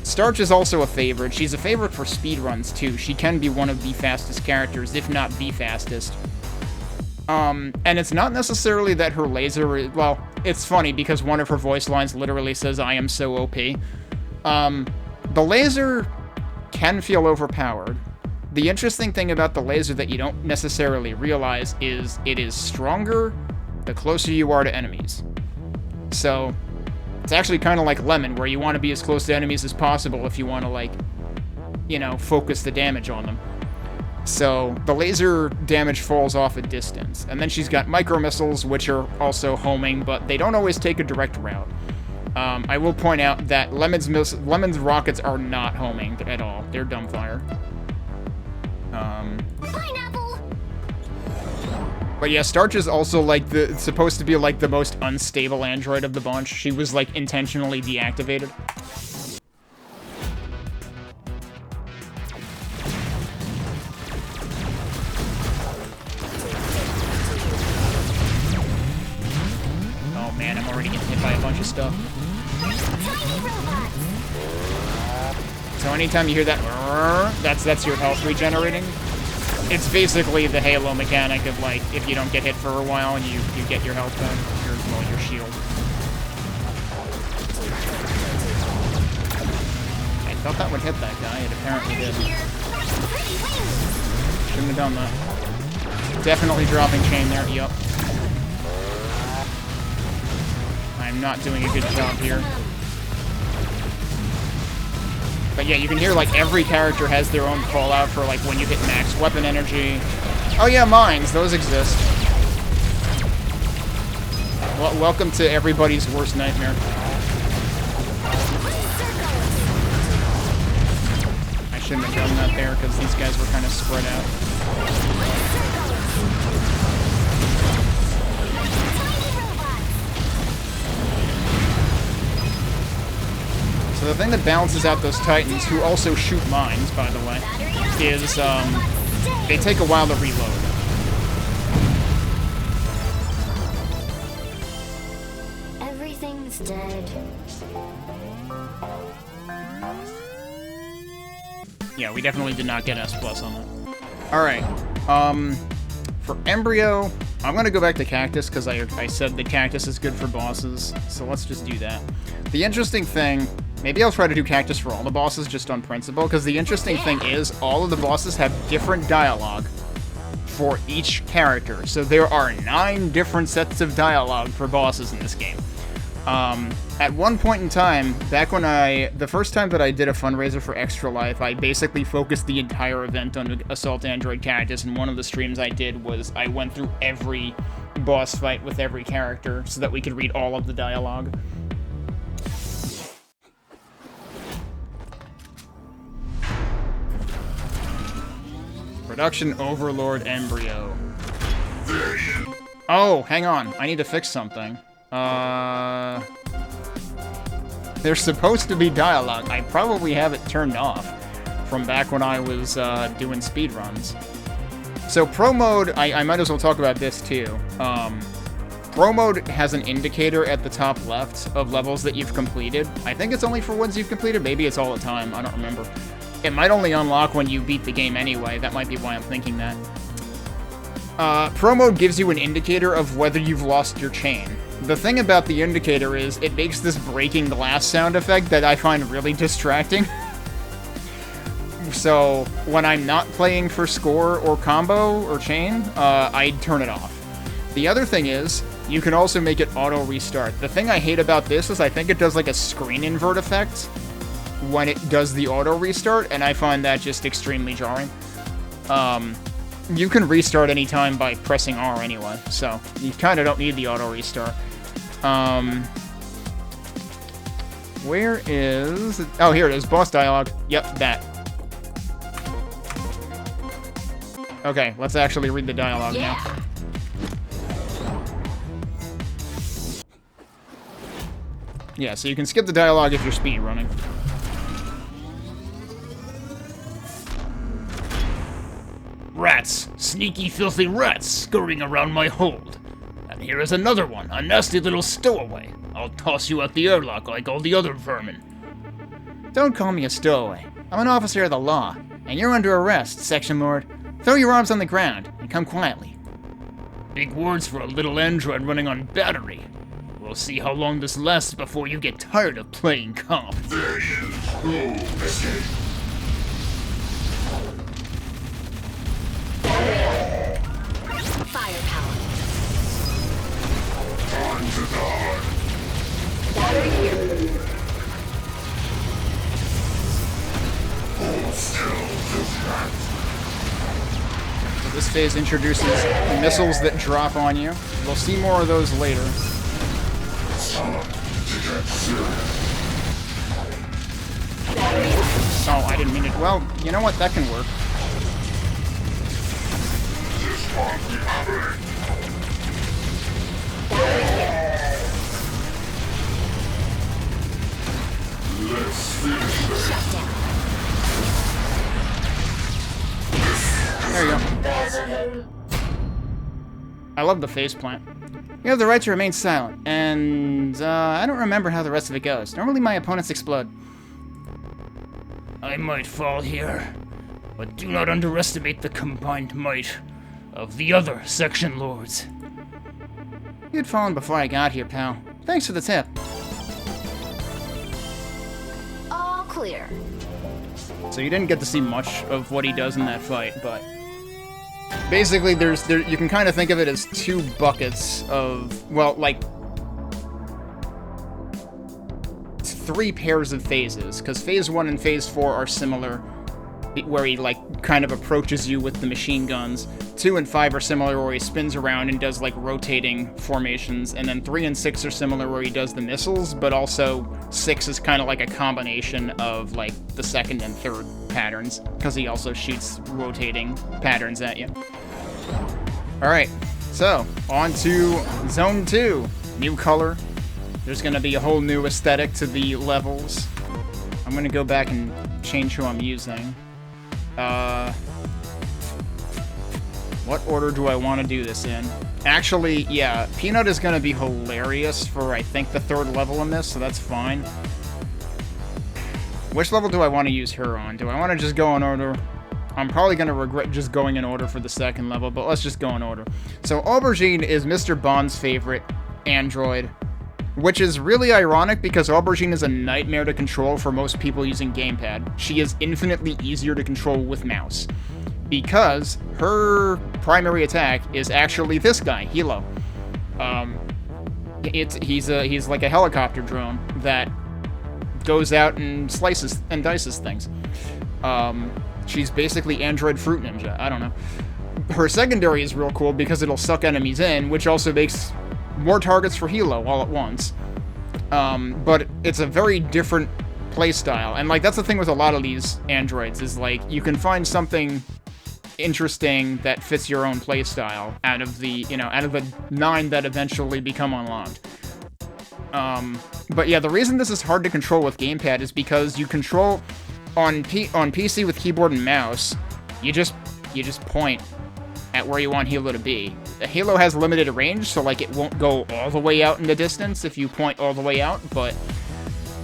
Starch is also a favorite. She's a favorite for speedruns, too. She can be one of the fastest characters, if not the fastest. And it's not necessarily that her laser... Well, it's funny, because one of her voice lines literally says, "I am so OP." The laser can feel overpowered. The interesting thing about the laser that you don't necessarily realize is it is stronger the closer you are to enemies. So... It's actually kind of like Lemon, where you want to be as close to enemies as possible if you want to, like, you know, focus the damage on them. So, the laser damage falls off a distance. And then she's got micro-missiles, which are also homing, but they don't always take a direct route. I will point out that Lemon's rockets are not homing at all. They're dumbfire. But yeah, Starch is also, like, supposed to be, like, the most unstable android of the bunch. She was, like, intentionally deactivated. Oh man, I'm already getting hit by a bunch of stuff. So anytime you hear that, that's your health regenerating. It's basically the Halo mechanic of, like, if you don't get hit for a while and you get your health back, your shield. I thought that would hit that guy, it apparently did. Shouldn't have done that. Definitely dropping chain there, yup. I'm not doing a good job here. But yeah, you can hear, like, every character has their own fallout for, like, when you hit max weapon energy. Oh yeah, mines, those exist. Well, welcome to everybody's worst nightmare. I shouldn't have done that there, because these guys were kind of spread out. So the thing that balances out those Titans, who also shoot mines, by the way, is, they take a while to reload. Everything's dead. Yeah, we definitely did not get S+ on it. Alright, for Embryo, I'm gonna go back to Cactus, because I said that Cactus is good for bosses, so let's just do that. The interesting thing... Maybe I'll try to do Cactus for all the bosses, just on principle, because the interesting thing is, all of the bosses have different dialogue for each character. So there are 9 different sets of dialogue for bosses in this game. At one point in time, back when the first time that I did a fundraiser for Extra Life, I basically focused the entire event on Assault Android Cactus, and one of the streams I did was I went through every boss fight with every character so that we could read all of the dialogue. Production Overlord Embryo. Oh, hang on. I need to fix something. There's supposed to be dialogue. I probably have it turned off from back when I was doing speedruns. So Pro Mode, I might as well talk about this too. Pro Mode has an indicator at the top left of levels that you've completed. I think it's only for ones you've completed. Maybe it's all the time. I don't remember. It might only unlock when you beat the game anyway. That might be why I'm thinking that. Pro Mode gives you an indicator of whether you've lost your chain. The thing about the indicator is it makes this breaking glass sound effect that I find really distracting. So when I'm not playing for score or combo or chain, I turn it off. The other thing is, you can also make it auto restart. The thing I hate about this is I think it does like a screen invert effect when it does the auto restart, and I find that just extremely jarring. You can restart anytime by pressing R anyway, so you kind of don't need the auto restart. Where is... Oh, here it is. Boss dialogue. Yep, that. Okay, let's actually read the dialogue now. Yeah, so you can skip the dialogue if you're speedrunning. Rats! Sneaky, filthy rats scurrying around my hold. And here is another one, a nasty little stowaway. I'll toss you out the airlock like all the other vermin. Don't call me a stowaway. I'm an officer of the law, and you're under arrest, Section Lord. Throw your arms on the ground and come quietly. Big words for a little android running on battery. We'll see how long this lasts before you get tired of playing cop. There is no escape. Firepower. Time to die. Battery here. Hold still, filthy rat. So this phase introduces missiles that drop on you. We'll see more of those later. It's time to get serious. Oh, I didn't mean it. Well, you know what? That can work. This won't be happening. Let's finish this. Shut down. There you go. I love the face plant. You have the right to remain silent, and I don't remember how the rest of it goes. Normally my opponents explode. I might fall here, but do not underestimate the combined might of the other Section Lords. You'd fallen before I got here, pal. Thanks for the tip. All clear. So you didn't get to see much of what he does in that fight, but basically you can kind of think of it as two buckets of, well, like 3 pairs of phases, because phase 1 and phase 4 are similar, where he like kind of approaches you with the machine guns. 2 and 5 are similar, where he spins around and does like rotating formations, and then 3 and 6 are similar, where he does the missiles, but also 6 is kind of like a combination of like the 2nd and 3rd patterns, because he also shoots rotating patterns at you. Alright, so on to Zone 2. New color. There's gonna be a whole new aesthetic to the levels. I'm gonna go back and change who I'm using. What order do I want to do this in? Actually, yeah, Peanut is gonna be hilarious for, I think, the 3rd level in this, so that's fine. Which level do I want to use her on? Do I want to just go in order? I'm probably gonna regret just going in order for the 2nd level, but let's just go in order. So Aubergine is Mr. Bond's favorite android, which is really ironic because Aubergine is a nightmare to control for most people using gamepad. She is infinitely easier to control with mouse, because her primary attack is actually this guy, Hilo. He's like a helicopter drone that goes out and slices and dices things. She's basically Android Fruit Ninja. I don't know. Her secondary is real cool because it'll suck enemies in, which also makes more targets for Hilo all at once. But it's a very different playstyle, and like that's the thing with a lot of these androids, is like you can find something interesting that fits your own playstyle out of the, out of the 9 that eventually become unlocked. But yeah, the reason this is hard to control with gamepad is because you control on PC with keyboard and mouse, you just point at where you want Hilo to be. The Halo has limited range, so like it won't go all the way out in the distance if you point all the way out, but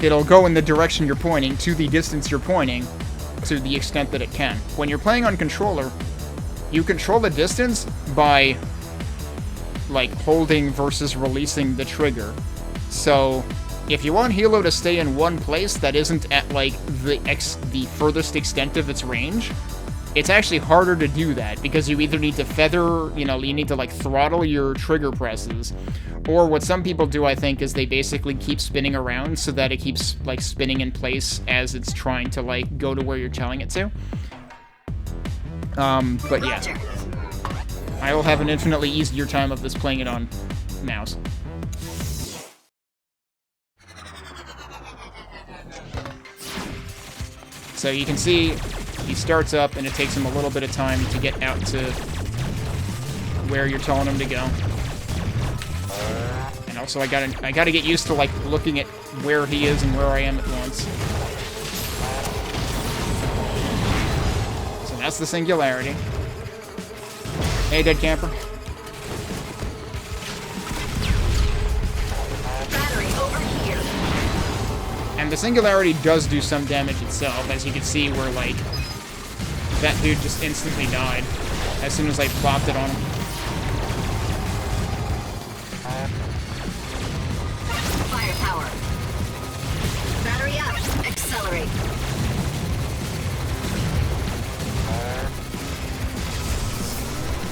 it'll go in the direction you're pointing to the distance you're pointing to the extent that it can. When you're playing on controller, you control the distance by like holding versus releasing the trigger. So if you want Hilo to stay in one place that isn't at like the furthest extent of its range, it's actually harder to do that because you either need to feather, you know, you need to like throttle your trigger presses, or what some people do, I think, is they basically keep spinning around so that it keeps like spinning in place as it's trying to like go to where you're telling it to. But yeah, I will have an infinitely easier time of this playing it on mouse. So you can see he starts up and it takes him a little bit of time to get out to where you're telling him to go. And also I gotta get used to like looking at where he is and where I am at once. So that's the singularity. Hey, dead camper. Battery over here. And the singularity does do some damage itself, as you can see where, like, that dude just instantly died as soon as I plopped it on him. Firepower. Battery up. Accelerate.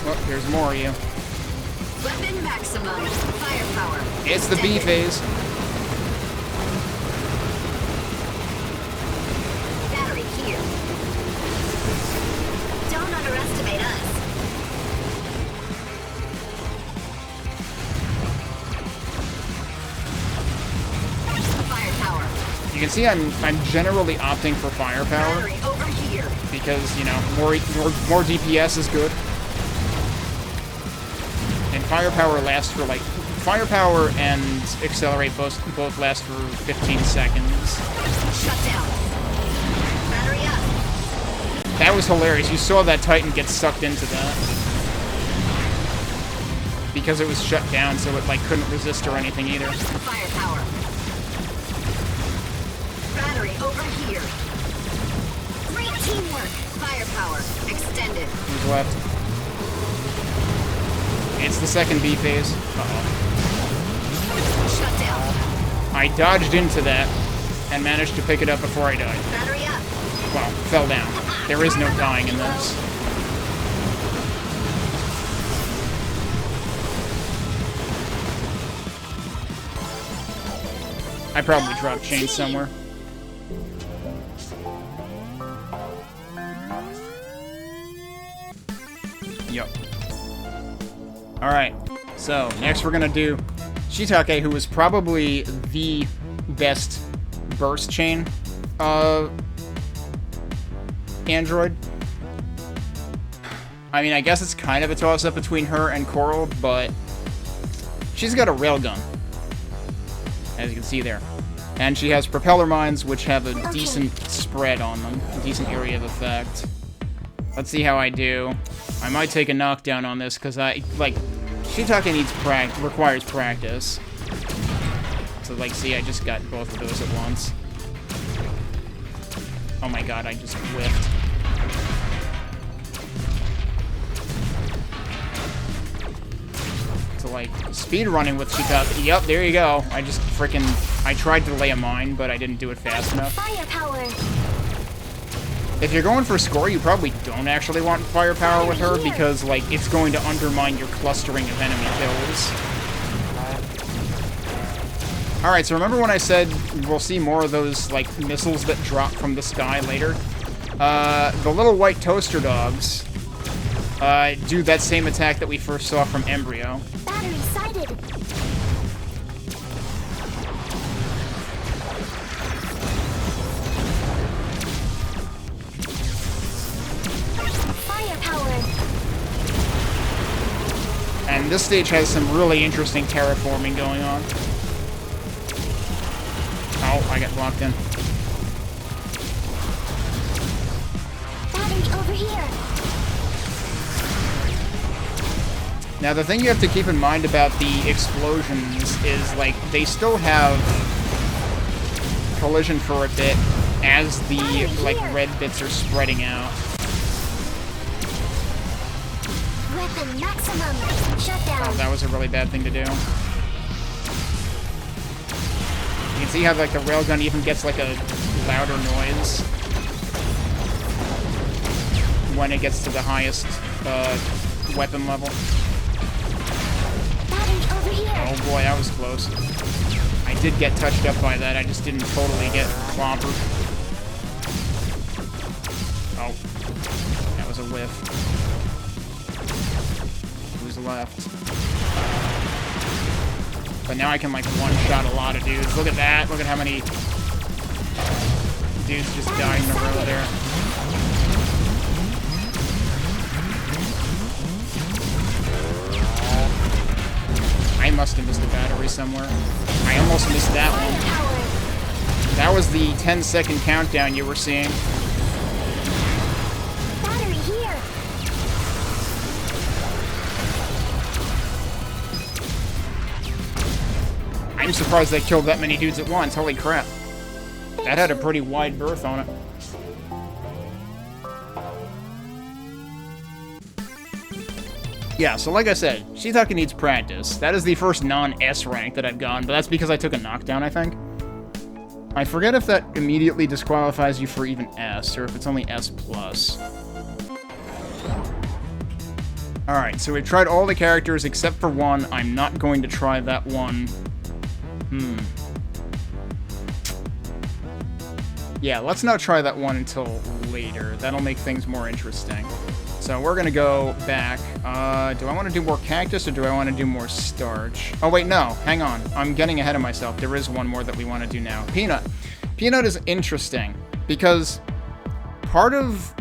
Well, there's more of you. Weapon maximum. Firepower. It's the B phase. Battery here. Don't underestimate us. Firepower. You can see I'm generally opting for firepower Battery over here. because, you know, more DPS is good. And firepower lasts for like firepower and accelerate both last for 15 seconds. Shut down. Battery up. That was hilarious. You saw that Titan get sucked into that. Because it was shut down, so it like couldn't resist or anything either. Firepower. Battery over here. Great teamwork. Firepower. Extended. Who's left? It's the second B phase. Uh-oh. Shut down. I dodged into that and managed to pick it up before I died. Battery up. Well, fell down. There is no dying in this. I probably dropped chains somewhere. Yep. Alright, so next we're gonna do Shiitake, who was probably the best burst chain android. I mean, I guess it's kind of a toss-up between her and Coral, but she's got a railgun, as you can see there. And she has propeller mines, which have a decent spread on them, a decent area of effect. Let's see how I do. I might take a knockdown on this, because Shiitake requires practice. So, like, see, I just got both of those at once. Oh my god, I just whiffed. So, like, speed running with Shiitake. Yep, there you go. I just I tried to lay a mine, but I didn't do it fast enough. Firepower. If you're going for score, you probably don't actually want firepower with her, because, like, it's going to undermine your clustering of enemy kills. Alright, so remember when I said we'll see more of those, like, missiles that drop from the sky later? The little white toaster dogs do that same attack that we first saw from Embryo. Battery sighted. Firepower. And this stage has some really interesting terraforming going on. Oh, I got blocked in. Battery over here. Now, the thing you have to keep in mind about the explosions is, like, they still have collision for a bit as the, like, red bits are spreading out. Weapon maximum. Shut down. Oh, that was a really bad thing to do. You can see how, like, the railgun even gets, like, a louder noise when it gets to the highest weapon level. Battery over here. Oh boy, that was close. I did get touched up by that, I just didn't totally get clobbered. Oh. That was a whiff. Who's left? But now I can, like, one-shot a lot of dudes. Look at that. Look at how many dudes just died in a row there. I must have missed a battery somewhere. I almost missed that one. That was the 10-second countdown you were seeing. Battery here. I'm surprised they killed that many dudes at once. Holy crap. That had a pretty wide berth on it. Yeah, so like I said, Shiitake needs practice. That is the first non-S rank that I've gone, but that's because I took a knockdown, I think. I forget if that immediately disqualifies you for even S, or if it's only S+. Alright, so we've tried all the characters except for one. I'm not going to try that one. Yeah, let's not try that one until later. That'll make things more interesting. So we're gonna go back. Do I want to do more Cactus or do I want to do more Starch? Oh wait, no, hang on. I'm getting ahead of myself. There is one more that we want to do now. Peanut. Peanut is interesting because part of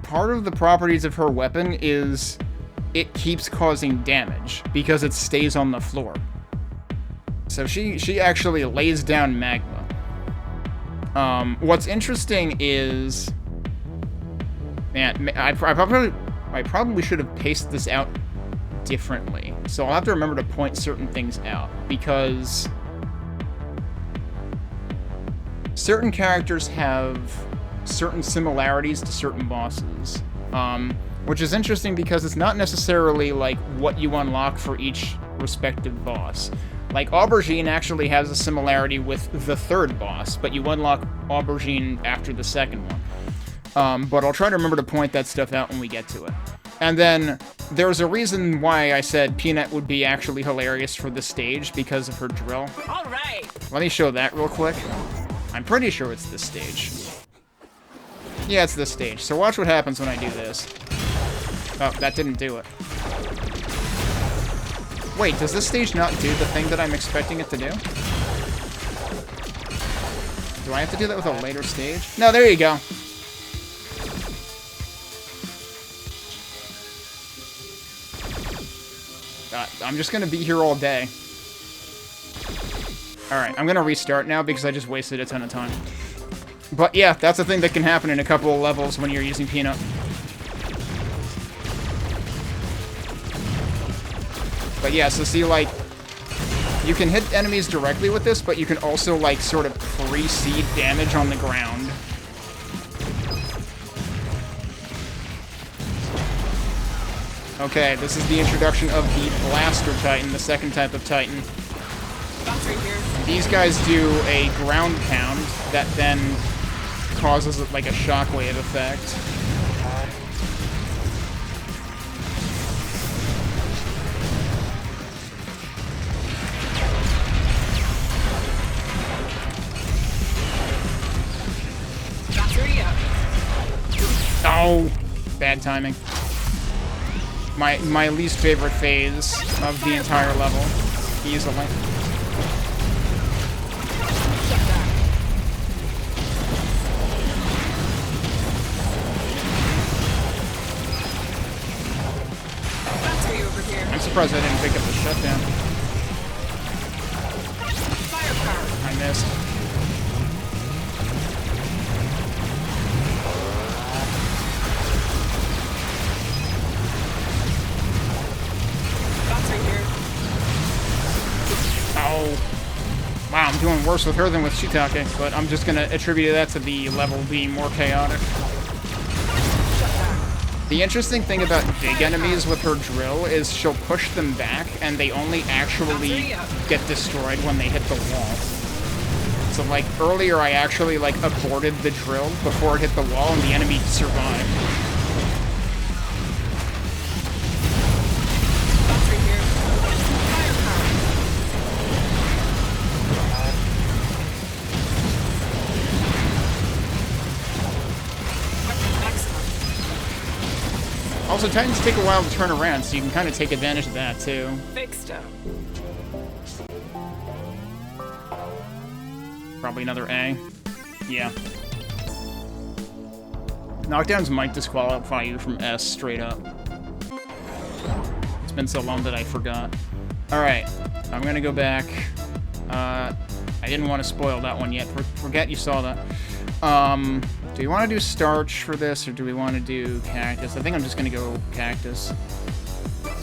the properties of her weapon is it keeps causing damage because it stays on the floor. So she actually lays down magma. What's interesting is, man, I probably should have paced this out differently. So I'll have to remember to point certain things out because certain characters have certain similarities to certain bosses, which is interesting because it's not necessarily like what you unlock for each respective boss. Like, Aubergine actually has a similarity with the third boss, but you unlock Aubergine after the second one. But I'll try to remember to point that stuff out when we get to it. And then, there's a reason why I said Peanut would be actually hilarious for this stage, because of her drill. Alright! Let me show that real quick. I'm pretty sure it's this stage. Yeah, it's this stage. So watch what happens when I do this. Oh, that didn't do it. Wait, does this stage not do the thing that I'm expecting it to do? Do I have to do that with a later stage? No, there you go. I'm just gonna be here all day. Alright, I'm gonna restart now because I just wasted a ton of time. But yeah, that's a thing that can happen in a couple of levels when you're using Peanut. But yeah, so see, like, you can hit enemies directly with this, but you can also, like, sort of precede damage on the ground. Okay, this is the introduction of the Blaster Titan, the second type of Titan. These guys do a ground pound that then causes, like, a shockwave effect. Oh, bad timing. My least favorite phase of the entire level, easily. I'm surprised I didn't pick up the shutdown. I missed. Oh. Wow, I'm doing worse with her than with Shiitake, but I'm just gonna attribute that to the level being more chaotic. The interesting thing about big enemies with her drill is she'll push them back, and they only actually get destroyed when they hit the wall. So, like, earlier I actually, like, aborted the drill before it hit the wall, and the enemy survived. Also, Titans take a while to turn around, so you can kind of take advantage of that, too. Fixed him. Probably another A. Yeah. Knockdowns might disqualify you from S straight up. It's been so long that I forgot. Alright, I'm gonna go back. I didn't want to spoil that one yet. Forget you saw that. Do we want to do Starch for this, or do we want to do Cactus? I think I'm just gonna go Cactus.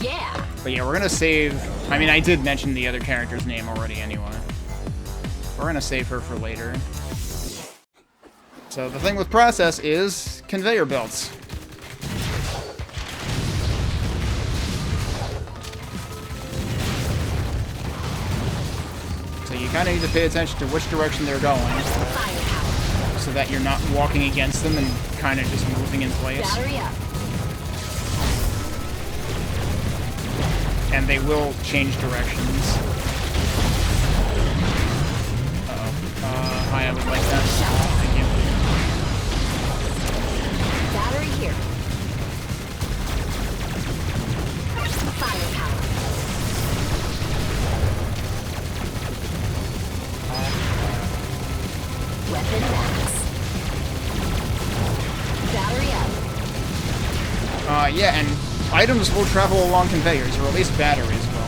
Yeah. But yeah, we're gonna save... I mean, I did mention the other character's name already anyway. We're gonna save her for later. So the thing with process is conveyor belts. So you kind of need to pay attention to which direction they're going, so that you're not walking against them and kind of just moving in place. Battery up. And they will change directions. Hi, I would like that. Thank you. Battery here. Firepower. Weapon max. Battery up. Yeah, and items will travel along conveyors, or at least batteries will.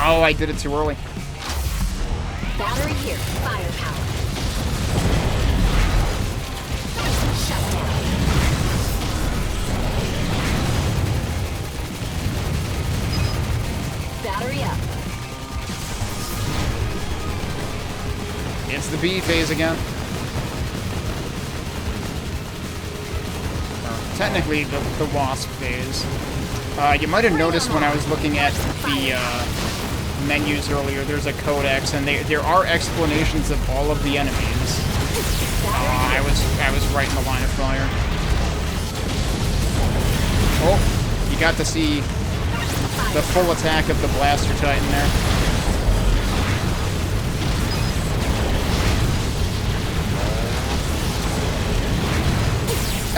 Oh, I did it too early. Battery here. Firepower. Shut down. Battery up. It's the B phase again. Technically, the Wasp phase. You might have noticed when I was looking at the menus earlier, there's a codex, and there are explanations of all of the enemies. I was right in the line of fire. Oh, you got to see the full attack of the Blaster Titan there.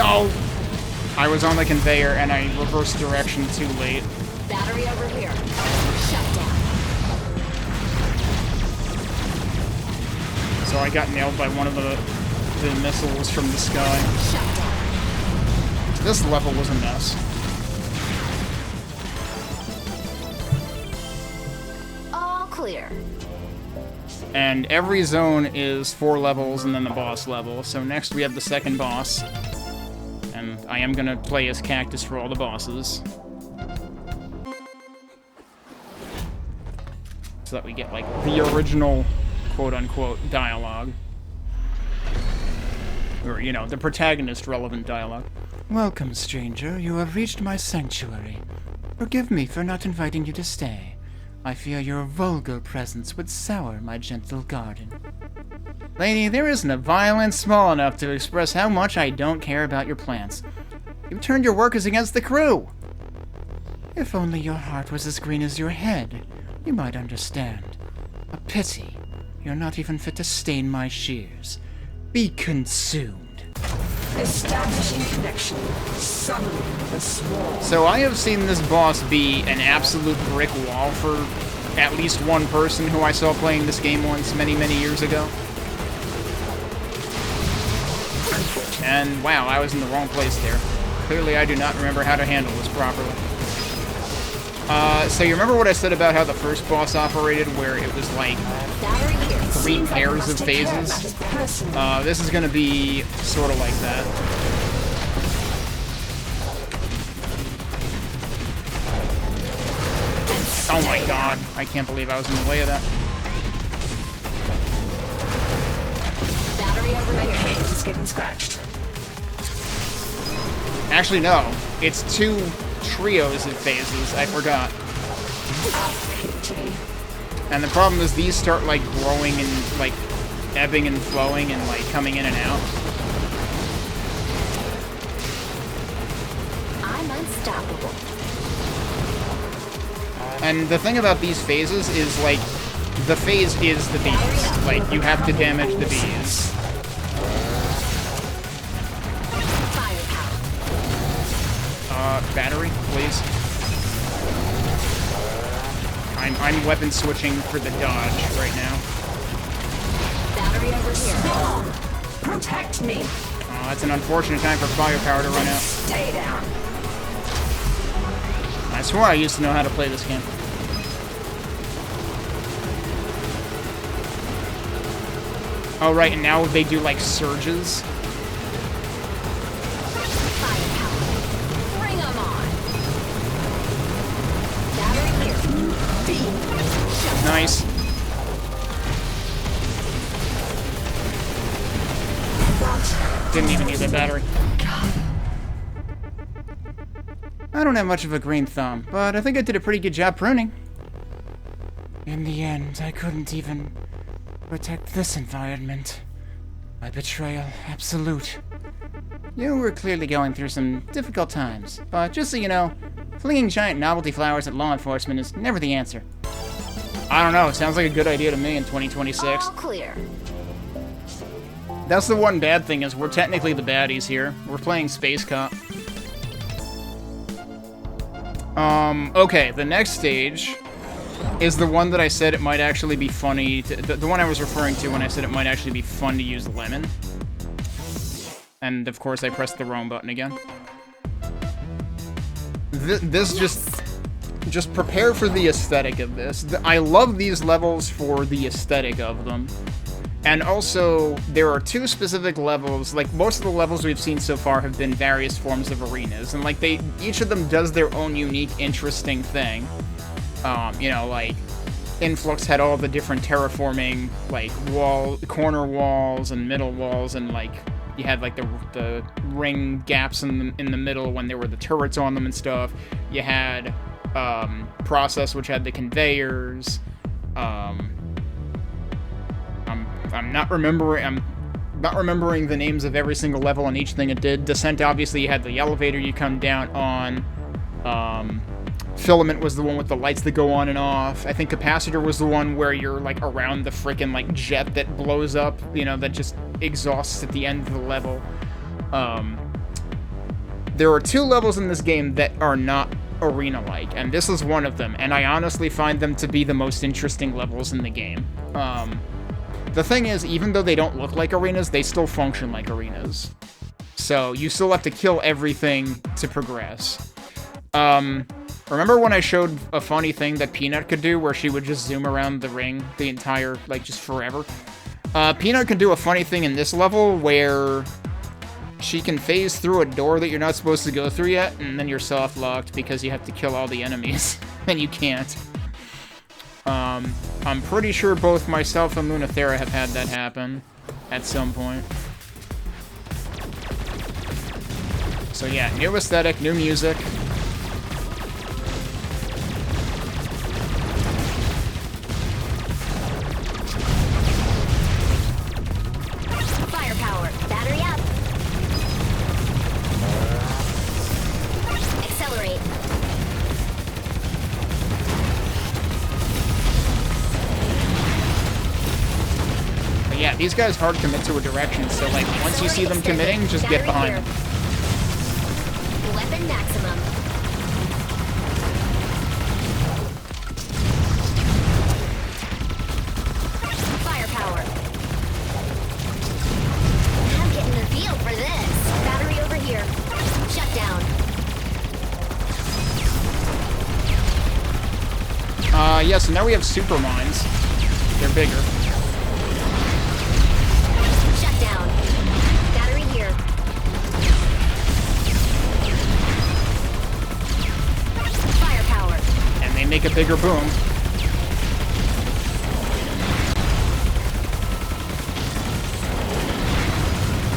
Oh! I was on the conveyor and I reversed direction too late. Battery over here. Shut down. So I got nailed by one of the missiles from the sky. Shut down. This level was a mess. All clear. And every zone is 4 levels and then the boss level. So next we have the second boss. And I am gonna play as Cactus for all the bosses. So that we get, like, the original quote-unquote dialogue. Or, you know, the protagonist-relevant dialogue. Welcome, stranger. You have reached my sanctuary. Forgive me for not inviting you to stay. I fear your vulgar presence would sour my gentle garden. Lady, there isn't a violence small enough to express how much I don't care about your plants. You turned your workers against the crew! If only your heart was as green as your head, you might understand. A pity. You're not even fit to stain my shears. Be consumed. Establishing connection. Summoning the swarm. So I have seen this boss be an absolute brick wall for at least one person who I saw playing this game once many, many years ago. And wow, I was in the wrong place there. Clearly I do not remember how to handle this properly. So you remember what I said about how the first boss operated, where it was like 3 pairs of phases? This is gonna be sort of like that. Oh my god, I can't believe I was in the way of that. Battery over My here. cage is getting scratched. Actually, no. It's 2 trios of phases, I forgot. And the problem is these start, like, growing and, like, ebbing and flowing and, like, coming in and out. I'm unstoppable. And the thing about these phases is, like, The phase is the bees. Like, you have to damage the bees. Battery, please. I'm weapon switching for the dodge right now. Battery over here. Protect me. Oh, that's an unfortunate time for firepower to run out. Stay down. I swore I used to know how to play this game. Oh, right, and now they do, like, surges. Bring 'em on. Battery here. Nice. Didn't even use that battery. I don't have much of a green thumb, but I think I did a pretty good job pruning. In the end, I couldn't even protect this environment. My betrayal, absolute. You were clearly going through some difficult times, but just so you know, flinging giant novelty flowers at law enforcement is never the answer. I don't know, it sounds like a good idea to me in 2026. All clear. That's the one bad thing, is we're technically the baddies here. We're playing Space Cop. Okay, the next stage is the one that I said it might actually be funny to, the one I was referring to when I said it might actually be fun to use lemon. And of course I pressed the wrong button again. This just prepare for the aesthetic of this. I love these levels for the aesthetic of them. And also, there are two specific levels. Like, most of the levels we've seen so far have been various forms of arenas. And, like, each of them does their own unique, interesting thing. You know, like, Influx had all the different terraforming, like, corner walls and middle walls, and, like, you had, like, the ring gaps in the middle when there were the turrets on them and stuff. You had, Process, which had the conveyors. I'm not remembering the names of every single level on each thing it did. Descent, obviously, you had the elevator you come down on. Filament was the one with the lights that go on and off. I think Capacitor was the one where you're, like, around the frickin', like, jet that blows up, you know, that just exhausts at the end of the level. There are two levels in this game that are not arena-like, and this is one of them, and I honestly find them to be the most interesting levels in the game. The thing is, even though they don't look like arenas, they still function like arenas. So, you still have to kill everything to progress. Remember when I showed a funny thing that Peanut could do, where she would just zoom around the ring the entire, like, just forever? Peanut can do a funny thing in this level, where she can phase through a door that you're not supposed to go through yet, and then you're soft-locked because you have to kill all the enemies, and you can't. I'm pretty sure both myself and Lunathera have had that happen at some point. So yeah, new aesthetic, new music. Firepower. Battery up. Accelerate. But yeah, these guys hard commit to a direction, so like once you see them committing, just get behind them. Weapon maximum. Firepower. I'm getting a feel for this. Battery over here. Shut down. Yeah, so now we have super mines. They're bigger. Shut down. Battery here. Firepower. And they make a bigger boom.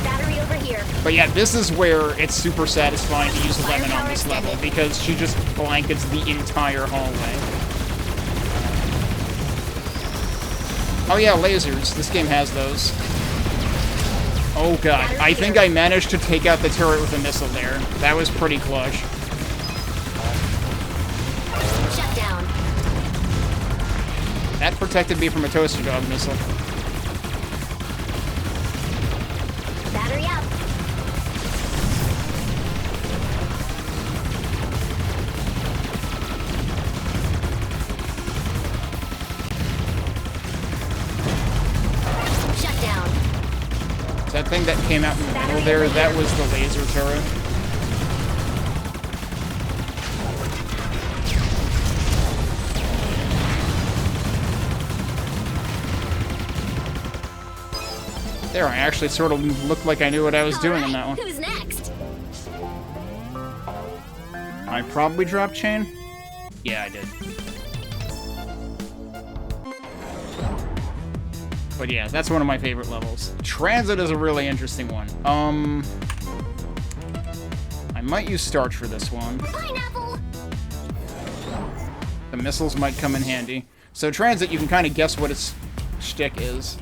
Battery over here. But yeah, this is where it's super satisfying to use Lemon on this level, because she just blankets the entire hallway. Oh yeah, lasers. This game has those. Oh god, I think I managed to take out the turret with a missile there. That was pretty clutch. Shut down. That protected me from a toaster dog missile. Battery up. Shut down. That thing that came out in the middle there, that was the laser turret. There, I actually sort of looked like I knew what I was doing in that one. Who's next? I probably dropped chain? Yeah, I did. But yeah, that's one of my favorite levels. Transit is a really interesting one. I might use Starch for this one. Pineapple. The missiles might come in handy. So Transit, you can kind of guess what its shtick is.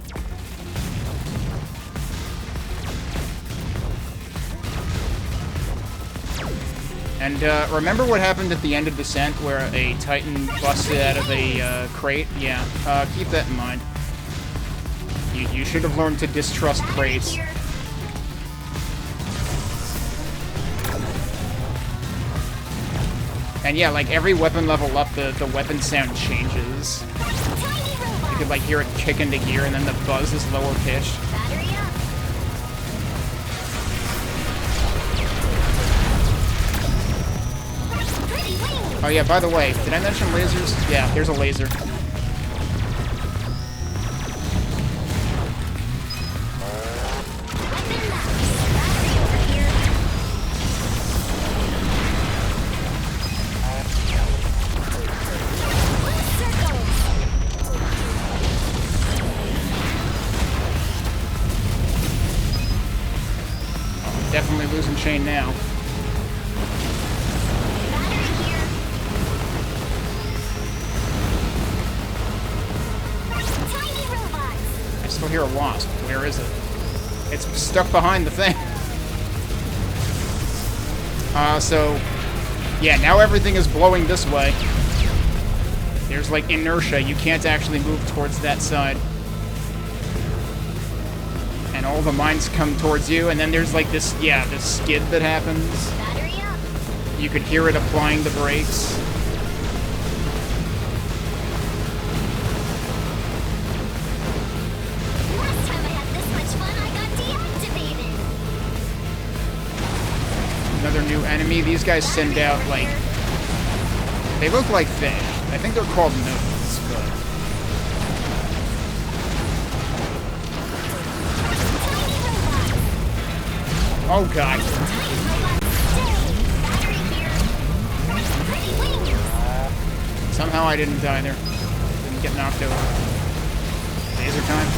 And remember what happened at the end of Descent where a Titan busted out of a crate? Yeah, keep that in mind. You should have learned to distrust crates. And yeah, like every weapon level up, the weapon sound changes. You could like hear it kick into gear and then the buzz is lower pitched. Battery up. Oh yeah, by the way, did I mention lasers? Yeah, here's a laser. Definitely losing chain now. I still hear a wasp. Where is it? It's stuck behind the thing. So, yeah, now everything is blowing this way. There's, like, inertia. You can't actually move towards that side. And all the mines come towards you, and then there's, like, this, yeah, this skid that happens. You could hear it applying the brakes. Another new enemy. These guys send out, like... They look like fish. I think they're called nodes, but... Oh, God. Somehow I didn't die there. Didn't get knocked over. Laser time.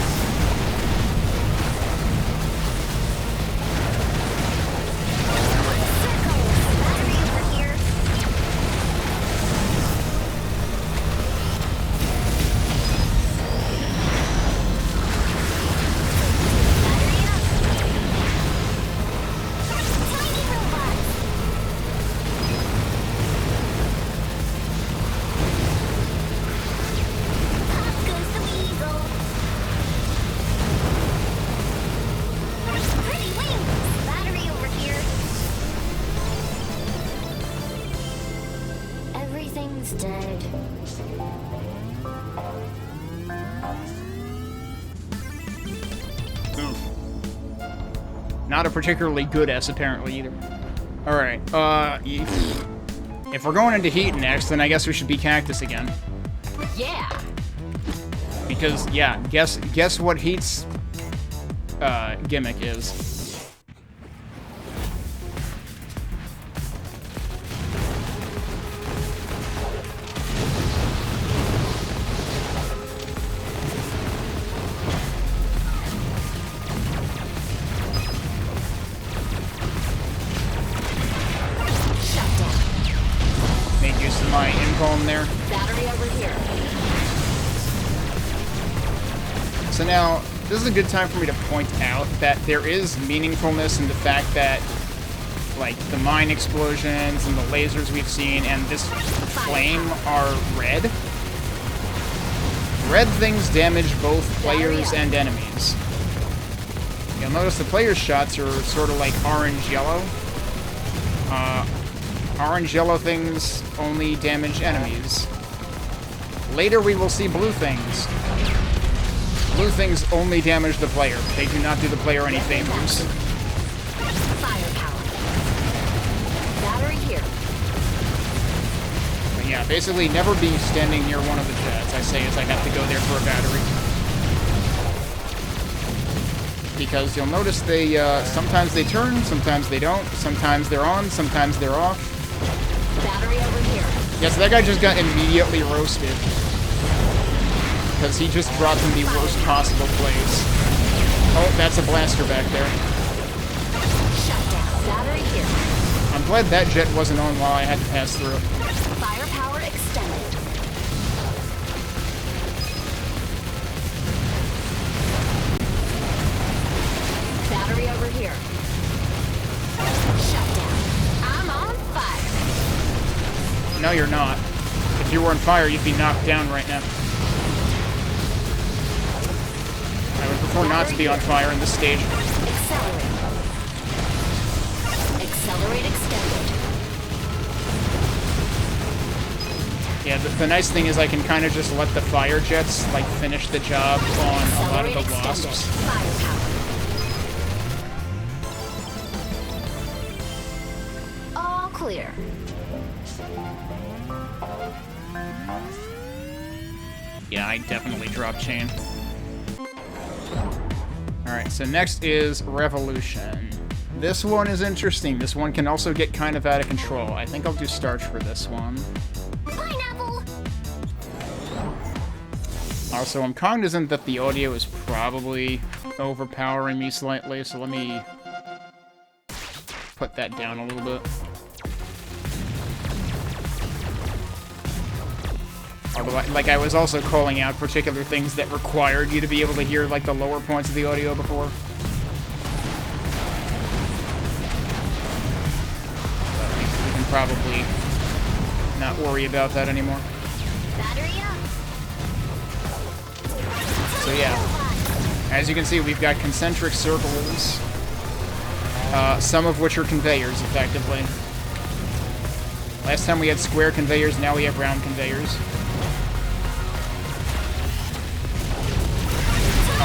Dead. Not a particularly good S, apparently, either. Alright, if we're going into heat next, then I guess we should be Cactus again. Yeah. Because, yeah, guess what Heat's, gimmick is. My income there. Battery over here. So now, this is a good time for me to point out that there is meaningfulness in the fact that, like, the mine explosions and the lasers we've seen and this flame are red. Red things damage both players and enemies. You'll notice the players' shots are sort of like orange-yellow. Orange-yellow things only damage enemies. Later we will see blue things. Blue things only damage the player. They do not do the player any favors. Firepower. Battery here. But yeah, basically never be standing near one of the jets. I say as I have to go there for a battery. Because you'll notice they, sometimes they turn, sometimes they don't, sometimes they're on, sometimes they're off. Battery over here. Yeah, so that guy just got immediately roasted. Because he just brought them the worst possible plays. Oh, that's a blaster back there. Shut down. Battery here. I'm glad that jet wasn't on while I had to pass through. Firepower extended. Battery over here. Shut down. I'm on fire. No, you're not. If you were on fire, you'd be knocked down right now. I would prefer not to be on fire in this stage. Accelerate. Accelerate extended. Yeah, the nice thing is I can kind of just let the fire jets, like, finish the job on a lot of the wasps. Firepower. All clear. Yeah, I definitely drop chain. Alright, so next is Revolution. This one is interesting. This one can also get kind of out of control. I think I'll do Starch for this one. Pineapple. Also, I'm cognizant that the audio is probably overpowering me slightly, so let me put that down a little bit. Although, like, I was also calling out particular things that required you to be able to hear, like, the lower points of the audio before. But we can probably not worry about that anymore. Battery up. So yeah, as you can see, we've got concentric circles, some of which are conveyors, effectively. Last time we had square conveyors, now we have round conveyors.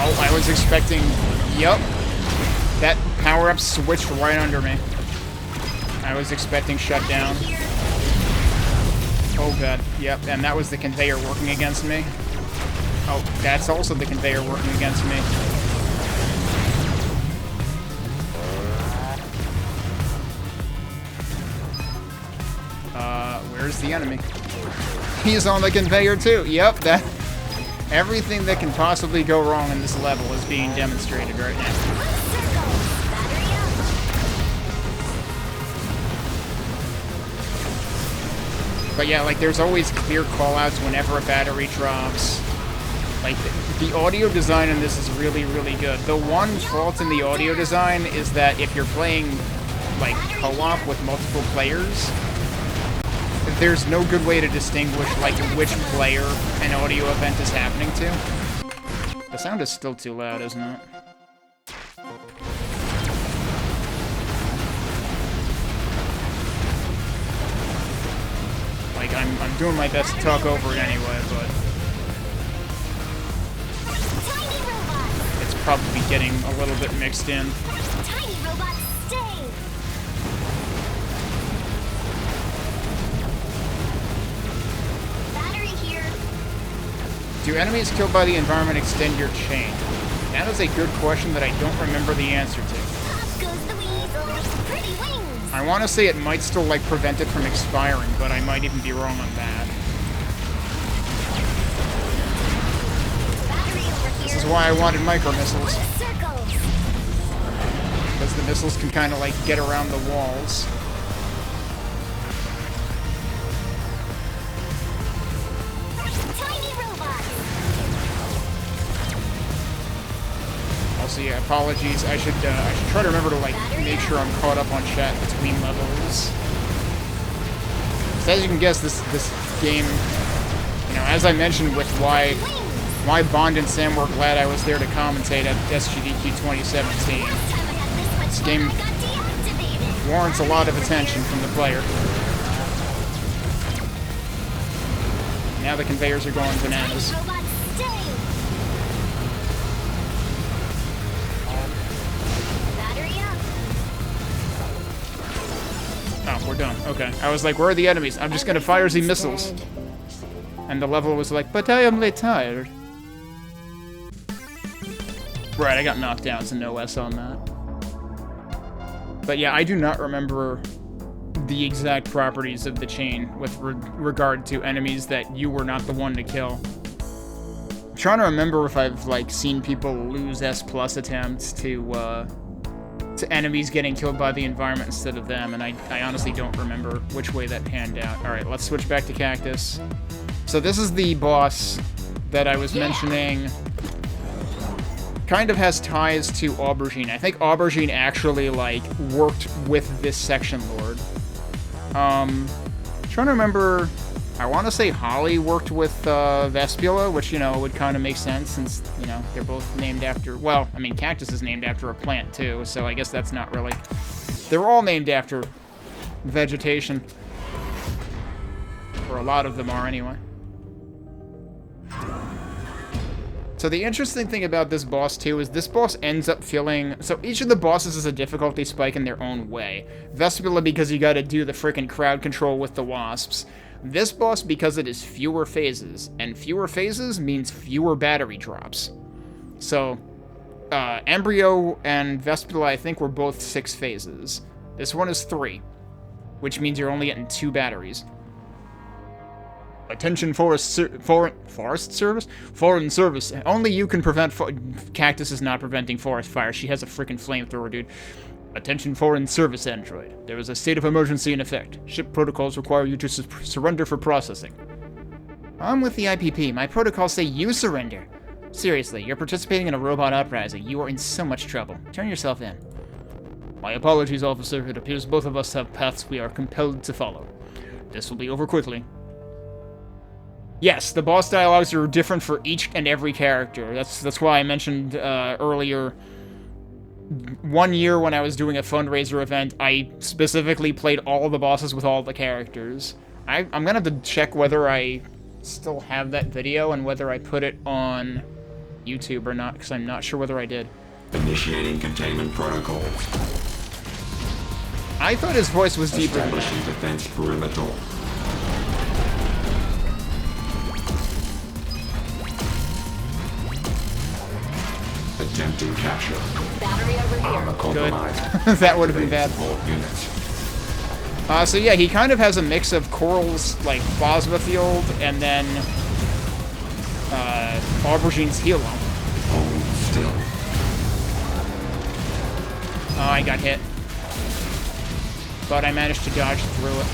Oh, I was expecting... Yup. That power-up switched right under me. I was expecting shutdown. Oh god, yep, and that was the conveyor working against me. Oh, that's also the conveyor working against me. Where's the enemy? He's on the conveyor too. Yep, that... Everything that can possibly go wrong in this level is being demonstrated right now. But yeah, like, there's always clear callouts whenever a battery drops. Like, the audio design in this is really, really good. The one fault in the audio design is that if you're playing, like, co-op with multiple players, there's no good way to distinguish, like, which player an audio event is happening to. The sound is still too loud, isn't it? Like, I'm doing my best to talk over it anyway, but... it's probably getting a little bit mixed in. Tiny robot, stay. Battery here. Do enemies killed by the environment extend your chain? That is a good question that I don't remember the answer to. Up goes the weasel. Pretty wings. I want to say it might still, like, prevent it from expiring, but I might even be wrong on that. Battery over here. This is why I wanted micro-missiles. Circles. Because the missiles can kind of, like, get around the walls. Tiny robots. Also, yeah, apologies. I should try to remember to, like, make sure I'm caught up on chat between levels. So as you can guess, this game, you know, as I mentioned with why My Bond and Sam were glad I was there to commentate at SGDQ 2017. This game warrants a lot of attention from the player. Now the conveyors are going bananas. Oh, we're done. Okay. I was like, where are the enemies? I'm just gonna fire the missiles. And the level was like, but I am tired. Right, I got knocked down. It's an OS on that. But yeah, I do not remember the exact properties of the chain with regard to enemies that you were not the one to kill. I'm trying to remember if I've, like, seen people lose S+ attempts to enemies getting killed by the environment instead of them, and I honestly don't remember which way that panned out. Alright, let's switch back to Cactus. So this is the boss that I was mentioning. Kind of has ties to Aubergine. I think Aubergine actually, like, worked with this section lord. Trying to remember, I want to say Holly worked with Vespula, which, you know, would kind of make sense since, you know, they're both named after, well, I mean, Cactus is named after a plant too, so I guess that's not really, they're all named after vegetation. Or a lot of them are anyway. So the interesting thing about this boss, too, is this boss ends up feeling... So each of the bosses is a difficulty spike in their own way. Vespula because you gotta do the frickin' crowd control with the wasps. This boss because it is fewer phases. And fewer phases means fewer battery drops. So, Embryo and Vespula, I think, were both 6 phases. This one is 3. Which means you're only getting 2 batteries. Attention Forest Service? Foreign Service. Only you can prevent... Cactus is not preventing forest fire. She has a freaking flamethrower, dude. Attention Foreign Service Android. There is a state of emergency in effect. Ship protocols require you to surrender for processing. I'm with the IPP. My protocols say you surrender. Seriously, you're participating in a robot uprising. You are in so much trouble. Turn yourself in. My apologies, officer. It appears both of us have paths we are compelled to follow. This will be over quickly. Yes, the boss dialogues are different for each and every character. That's why I mentioned earlier. One year when I was doing a fundraiser event, I specifically played all the bosses with all the characters. I'm gonna have to check whether I still have that video and whether I put it on YouTube or not, because I'm not sure whether I did. Initiating containment protocols. I thought his voice was deeper. Establishing defense perimeter. Attempting capture. Battery over here. Armor compromised. That would have been bad. Units. So yeah, he kind of has a mix of Coral's, like, plasma field and then Aubergine's Helo. Hold still. Oh, I got hit. But I managed to dodge through it.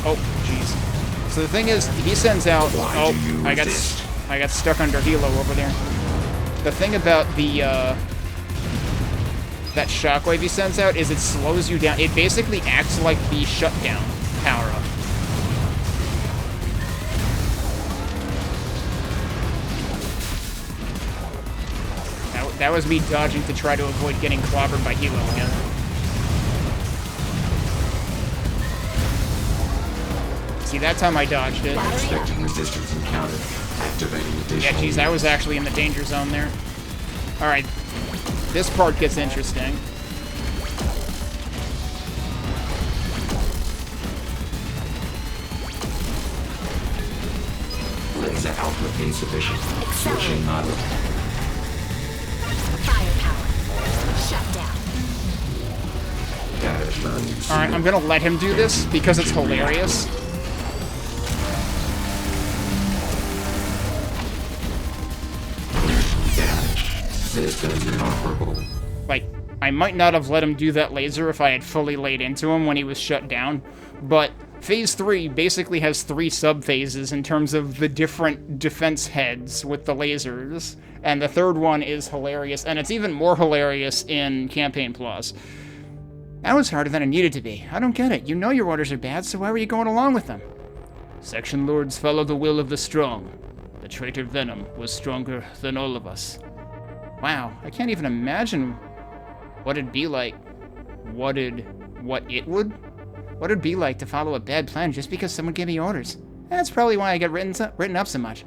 Oh, jeez. So the thing is, he sends out... Oh, I got stuck under Helo over there. The thing about the, that shockwave he sends out is it slows you down. It basically acts like the shutdown power-up. That was me dodging to try to avoid getting clobbered by Helo again. See, that time I dodged it. Expecting resistance encountered. Activating additional. Yeah, geez, I was actually in the danger zone there. Alright, this part gets interesting. Laser output insufficient. Switching model. Firepower. Shut down. Damage value. Alright, I'm gonna let him do this because it's hilarious. Systems inoperable. Like, I might not have let him do that laser if I had fully laid into him when he was shut down, but Phase 3 basically has 3 sub-phases in terms of the different defense heads with the lasers, and the third one is hilarious, and it's even more hilarious in Campaign Plus. That was harder than it needed to be. I don't get it. You know your orders are bad, so why were you going along with them? Section Lords follow the will of the strong. The traitor Venom was stronger than all of us. Wow, I can't even imagine what it'd be like. What it'd be like to follow a bad plan just because someone gave me orders. That's probably why I get written up so much.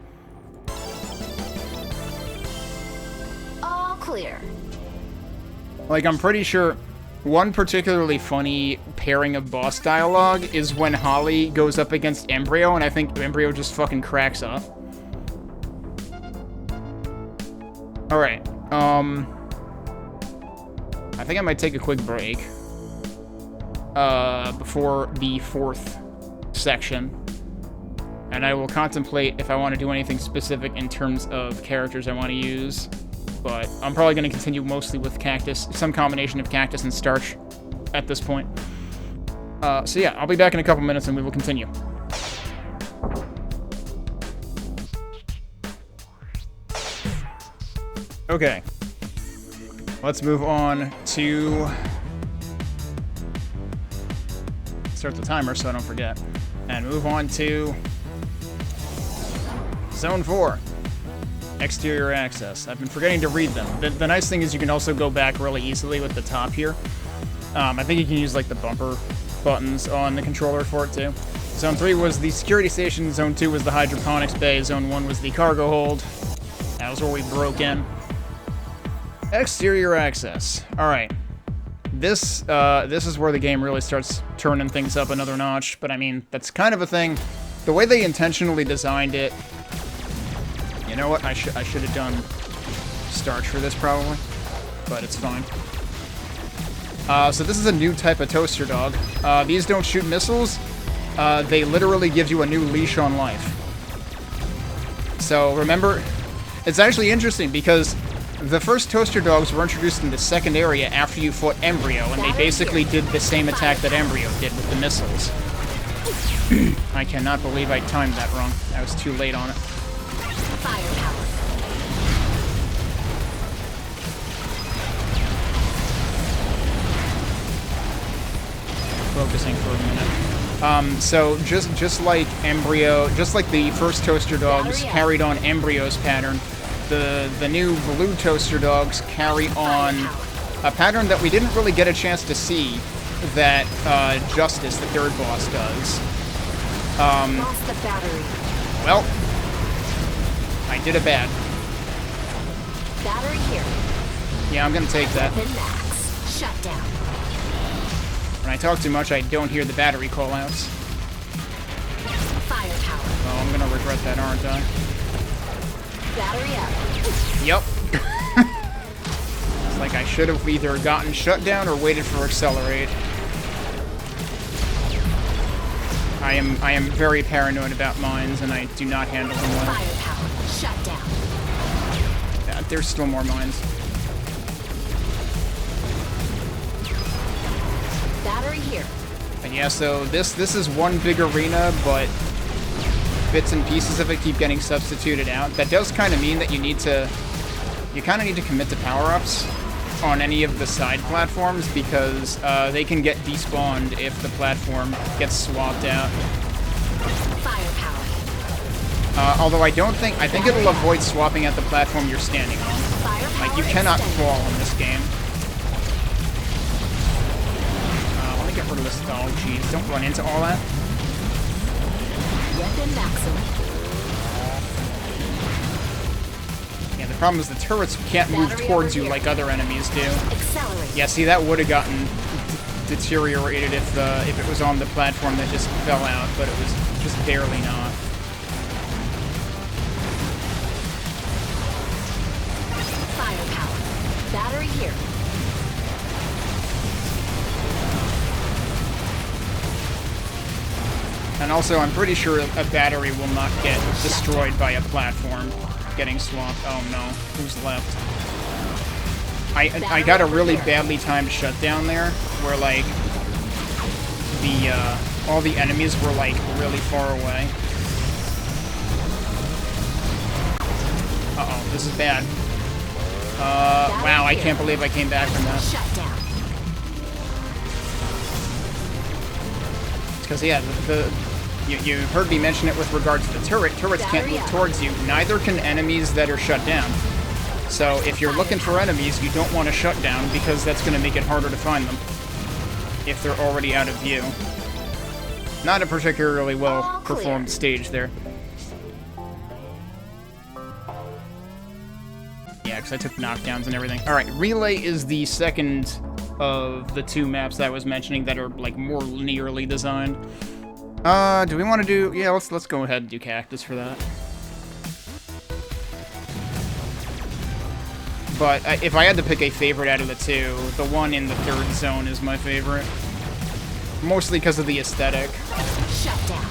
All clear. Like, I'm pretty sure one particularly funny pairing of boss dialogue is when Holly goes up against Embryo, and I think Embryo just fucking cracks up. Alright, I think I might take a quick break before the 4th section, and I will contemplate if I want to do anything specific in terms of characters I want to use, but I'm probably going to continue mostly with Cactus, some combination of Cactus and Starch at this point. So yeah, I'll be back in a couple minutes and we will continue. Okay, let's move on to... Start the timer so I don't forget. And move on to... Zone 4. Exterior access. I've been forgetting to read them. The nice thing is you can also go back really easily with the top here. I think you can use, like, the bumper buttons on the controller for it, too. Zone 3 was the security station. Zone 2 was the hydroponics bay. Zone 1 was the cargo hold. That was where we broke in. Exterior access. Alright. This is where the game really starts turning things up another notch, but I mean, that's kind of a thing. The way they intentionally designed it... You know what? I should have done Starch for this, probably. But it's fine. So this is a new type of toaster dog. These don't shoot missiles. They literally give you a new leash on life. So remember... It's actually interesting, because... The first toaster dogs were introduced in the second area after you fought Embryo, and they basically did the same attack that Embryo did with the missiles. I cannot believe I timed that wrong. I was too late on it. Firepower. Focusing for a minute. So just like Embryo, just like the first toaster dogs carried on Embryo's pattern, the new blue toaster dogs carry on a pattern that we didn't really get a chance to see that Justice, the third boss, does. Lost the battery. Well, I did a bad. Battery here. Yeah, I'm gonna take that. Weapon max. Shut down. When I talk too much, I don't hear the battery callouts. Firepower. Oh, I'm gonna regret that, aren't I? Battery up. Yep. It's like I should have either gotten shut down or waited for accelerate. I am very paranoid about mines, and I do not handle them well. Firepower. Shut down. Yeah, there's still more mines. Battery here. And yeah, so this is one big arena, but bits and pieces of it keep getting substituted out. That does kind of mean that you kind of need to commit to power-ups on any of the side platforms, because they can get despawned if the platform gets swapped out. Firepower. Although I think it'll avoid swapping at the platform you're standing on. Firepower. Like, you cannot extended. fall in this game. Let me get rid of this. Oh, jeez, don't run into all that. Weapon maximum. Yeah, the problem is the turrets can't move Battery towards over you here. like other enemies do. Accelerate. Yeah, see, that would have gotten deteriorated if it was on the platform that just fell out, but it was just barely not. Firepower. Battery here. And also, I'm pretty sure a battery will not get destroyed by a platform getting swapped. Oh no, who's left? I got a really badly timed shutdown there, where like all the enemies were like really far away. Uh-oh, this is bad. Wow, I can't believe I came back from that. Shut down. Because yeah, You heard me mention it with regards to the turret. Turrets can't move towards you. Neither can enemies that are shut down. So if you're looking for enemies, you don't want to shut down because that's going to make it harder to find them if they're already out of view. Not a particularly well performed stage there. Yeah, because I took knockdowns and everything. Alright, Relay is the second of the two maps that I was mentioning that are, like, more linearly designed. Do we want to do... Yeah, let's go ahead and do Cactus for that. But if I had to pick a favorite out of the two, the one in the third zone is my favorite. Mostly because of the aesthetic. Shut down.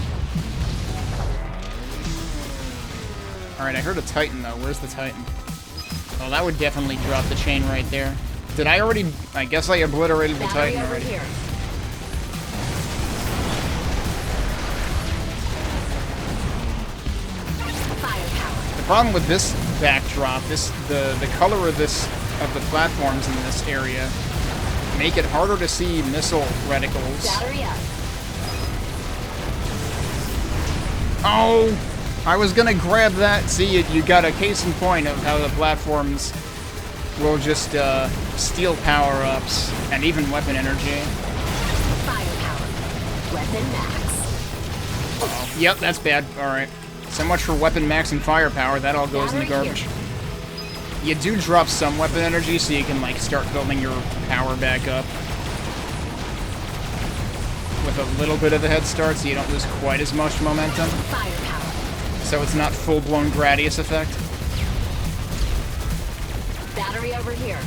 Alright, I heard a Titan, though. Where's the Titan? Oh, that would definitely drop the chain right there. Did I already... I guess I obliterated the Titan already. Here. Firepower. The problem with this backdrop, the color of the platforms in this area, make it harder to see missile reticles. Battery up. Oh! I was gonna grab that. See, you got a case in point of how the platforms will just steal power-ups and even weapon energy. Firepower. Weapon max. Uh-oh. Yep, that's bad. Alright. So much for weapon max and firepower. That all goes in the garbage. You do drop some weapon energy so you can, like, start building your power back up with a little bit of a head start so you don't lose quite as much momentum. Firepower. So it's not full-blown Gradius effect. Battery over here.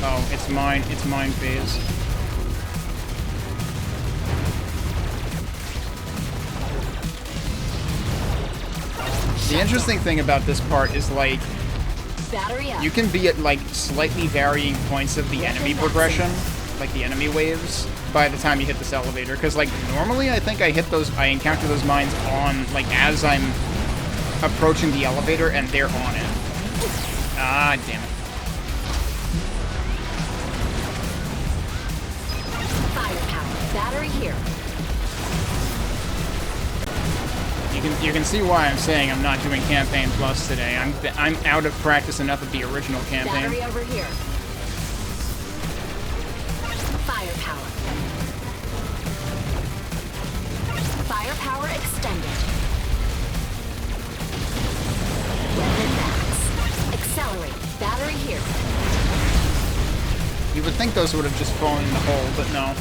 Oh, it's mine phase. The interesting thing about this part is, like, Battery up. you can be at, like, slightly varying points of the enemy progression, like the enemy waves, by the time you hit this elevator. Because, like, normally I think I encounter those mines on, like, as I'm approaching the elevator and they're on it. Ah, damn it. Firepower. Battery here. You can see why I'm saying I'm not doing Campaign Plus today. I'm out of practice enough of the original campaign. Battery over here. Firepower. Firepower extended. Weapon max. Accelerate. Battery here. You would think those would have just fallen in the hole, but no.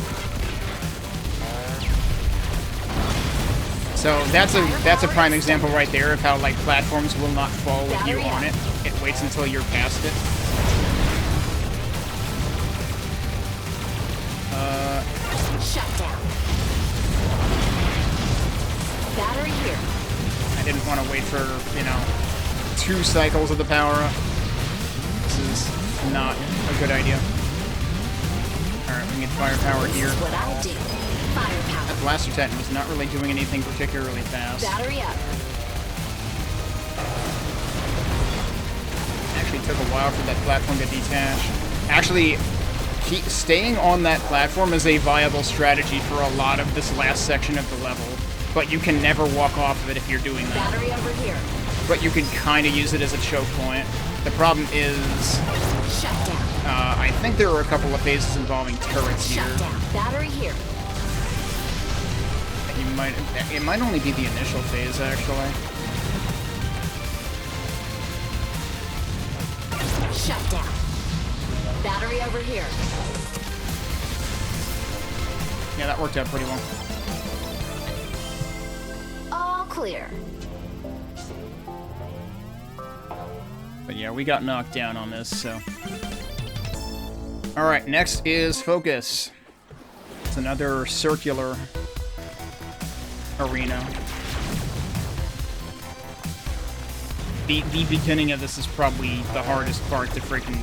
So that's a prime example right there of how, like, platforms will not fall with you on it. It waits until you're past it. Shut down. Battery here. I didn't want to wait for, 2 cycles of the power-up. This is not a good idea. Alright, we can get firepower here. What I'll do. Firepower. That Blaster Titan was not really doing anything particularly fast. Battery up. Actually took a while for that platform to detach. Actually, staying on that platform is a viable strategy for a lot of this last section of the level, but you can never walk off of it if you're doing that. Battery over here. But you can kind of use it as a choke point. The problem is, Shut down. I think there are a couple of phases involving turrets here. Shut down. Battery here. It might only be the initial phase, actually. Shut down. Battery over here. Yeah, that worked out pretty well. All clear. But yeah, we got knocked down on this, so... Alright, next is Focus. It's another circular arena. The beginning of this is probably the hardest part to freaking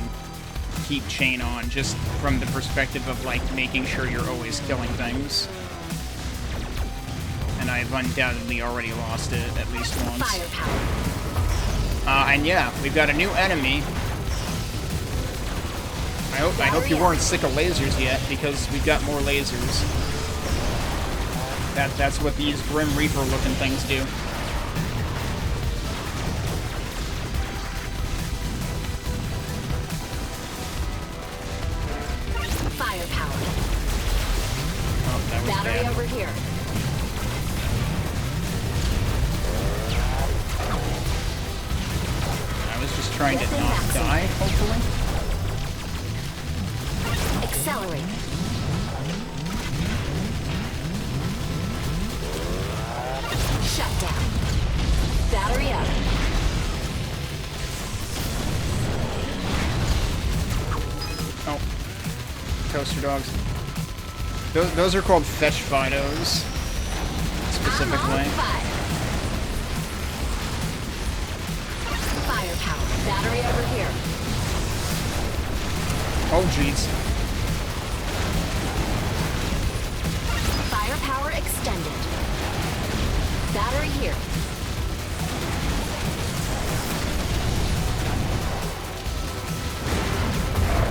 keep chain on, just from the perspective of, like, making sure you're always killing things. And I've undoubtedly already lost it at least once. Firepower. And yeah, we've got a new enemy. I hope you weren't sick of lasers yet, because we've got more lasers. That's what these Grim Reaper-looking things do. Firepower. Oh, that was Battery bad. over here. I was just trying to not die, hopefully. Accelerate. Shut down. Battery up. Oh. Toaster dogs. Those are called fetch Fidos. Specifically. I'm on fire. Firepower. Battery over here. Oh, jeez. Firepower extended. Battery here.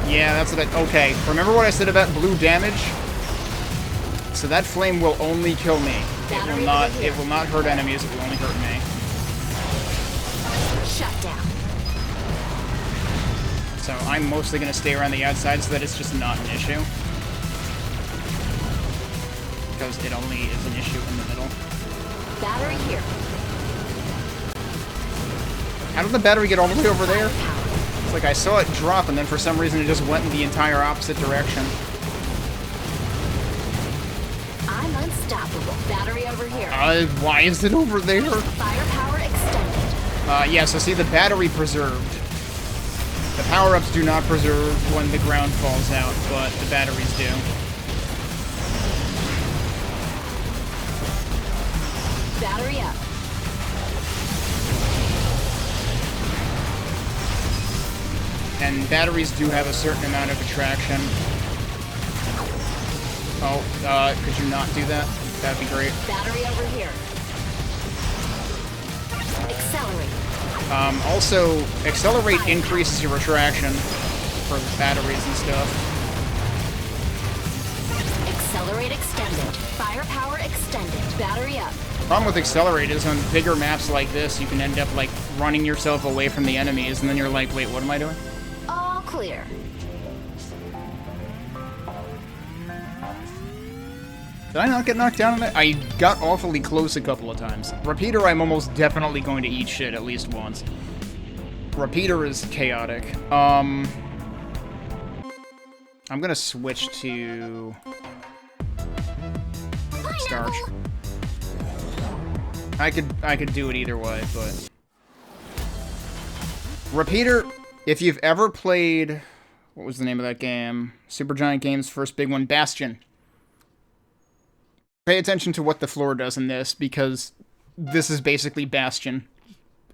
Yeah, that's what I... Okay, remember what I said about blue damage? So that flame will only kill me. It will not hurt enemies, it will only hurt me. Shut down. So I'm mostly going to stay around the outside so that it's just not an issue. Because it only is an issue in the middle. Battery here. How did the battery get all the way over there? It's like I saw it drop and then for some reason it just went in the entire opposite direction. I'm unstoppable. Battery over here. Why is it over there? Firepower extended. Yeah, so see the battery preserved. The power-ups do not preserve when the ground falls out, but the batteries do. Battery up. And batteries do have a certain amount of attraction. Oh, could you not do that? That'd be great. Battery over here. Accelerate. Also, accelerate increases your attraction for batteries and stuff. Accelerate extended. Firepower extended. Battery up. Problem with accelerate is on bigger maps like this, you can end up like running yourself away from the enemies, and then you're like, wait, what am I doing? All clear. Did I not get knocked down on that? I got awfully close a couple of times. Repeater, I'm almost definitely going to eat shit at least once. Repeater is chaotic. I'm gonna switch to Starch. I could do it either way, but Repeater, if you've ever played, what was the name of that game? Supergiant Games' first big one, Bastion. Pay attention to what the floor does in this, because this is basically Bastion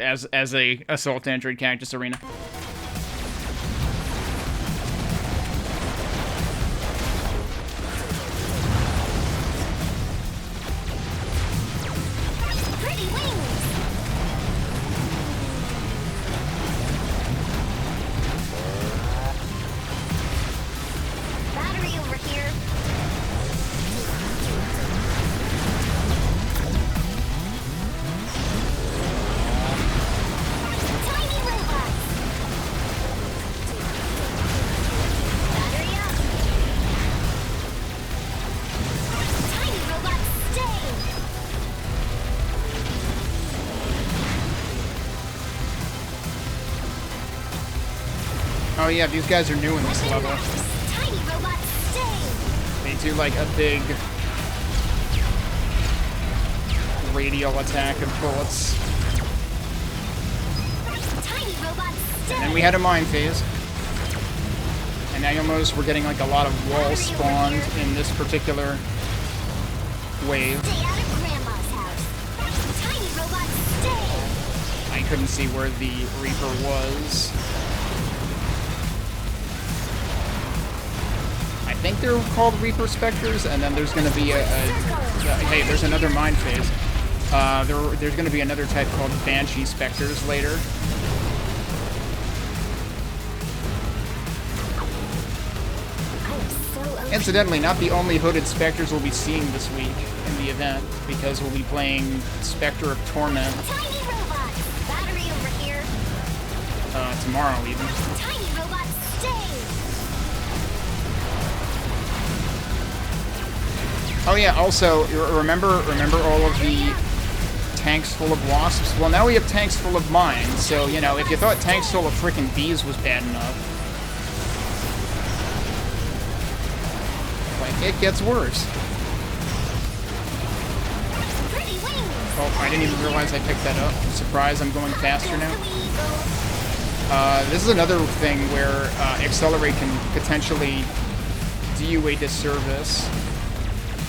as a Assault Android Cactus arena. Pretty wings. Battery over here. Tiny robots. Battery up. Tiny robots stay. Oh yeah, these guys are new in this level. Tiny robots stay. They do like a big radial attack of bullets. Tiny robots stay. And then we had a mine phase. And now you'll notice we're getting like a lot of walls spawned in this particular wave. Stay out of Grandma's house. Tiny robots stay. I couldn't see where the Reaper was. I think they're called Reaper Spectres, and then there's going to be hey, there's another mine phase. There's going to be another type called Banshee Spectres later. I am so Incidentally, not the only hooded specters we'll be seeing this week in the event, because we'll be playing Spectre of Torment. Tiny robots! Battery over here. Tomorrow even. Tiny robots, stay! Oh yeah, also, remember all of the tanks full of wasps? Well, now we have tanks full of mines, so, you know, if you thought tanks full of frickin' bees was bad enough, like, it gets worse. Pretty wings! Oh, I didn't even realize I picked that up. Surprise, I'm going faster now. This is another thing where Accelerate can potentially do you a disservice.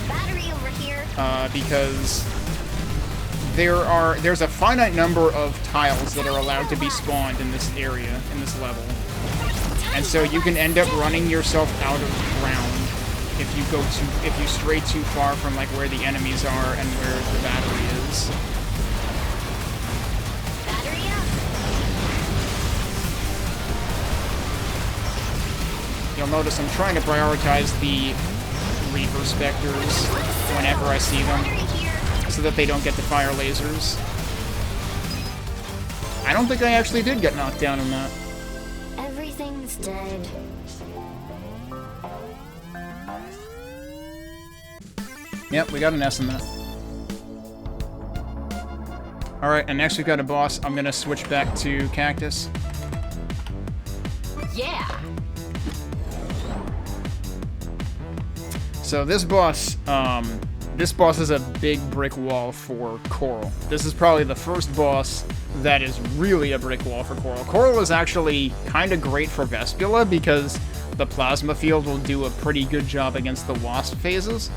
Battery over here. Because there's a finite number of tiles that are allowed to be spawned in this area, in this level. And so you can end up running yourself out of ground if you stray too far from like where the enemies are and where the battery is. Battery up. You'll notice I'm trying to prioritize the Reaper Specters whenever I see them, so that they don't get the fire lasers. I don't think I actually did get knocked down in that. Everything's dead. Yep, we got an S in that. Alright, and next we've got a boss. I'm gonna switch back to Cactus. Yeah. So this boss is a big brick wall for Coral. This is probably the first boss that is really a brick wall for Coral. Coral is actually kind of great for Vespula because the plasma field will do a pretty good job against the wasp phases.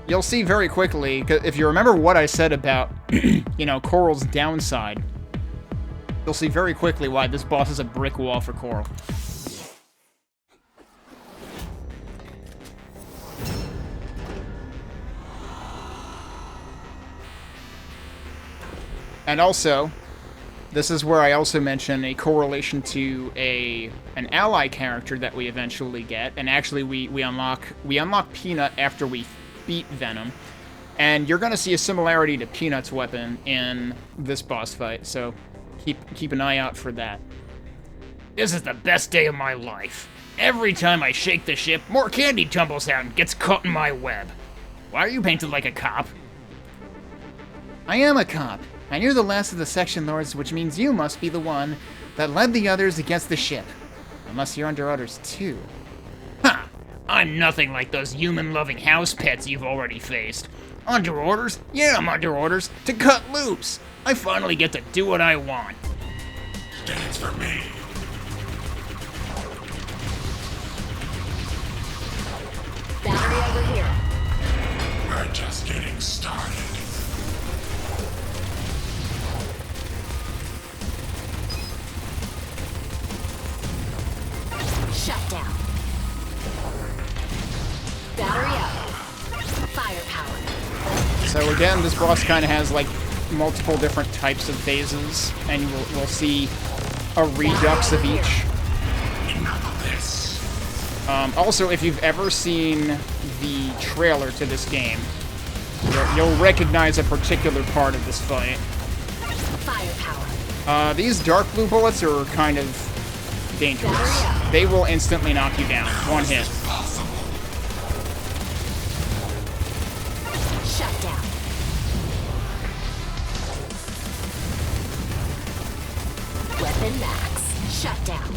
You'll see very quickly, if you remember what I said about, you know, Coral's downside, you'll see very quickly why this boss is a brick wall for Coral. And also, this is where I also mention a correlation to an ally character that we eventually get, and actually we unlock Peanut after we beat Venom, and you're gonna see a similarity to Peanut's weapon in this boss fight. So keep an eye out for that. This is the best day of my life. Every time I shake the ship, more candy tumbles out and gets caught in my web. Why are you painted like a cop? I am a cop. And you're the last of the Section Lords, which means you must be the one that led the others against the ship. Unless you're under orders, too. Ha! I'm nothing like those human-loving house pets you've already faced. Under orders? Yeah, I'm under orders. To cut loose! I finally get to do what I want. Stands for me. Battery over here. We're just getting started. Shut down. Battery up. Firepower. So again, this boss kind of has like multiple different types of phases, and we'll see a redux of each. Enough of this. Also, if you've ever seen the trailer to this game, you'll recognize a particular part of this fight. Firepower. These dark blue bullets are kind of dangerous. They will instantly knock you down. One hit. Shut down. Weapon max. Shut down.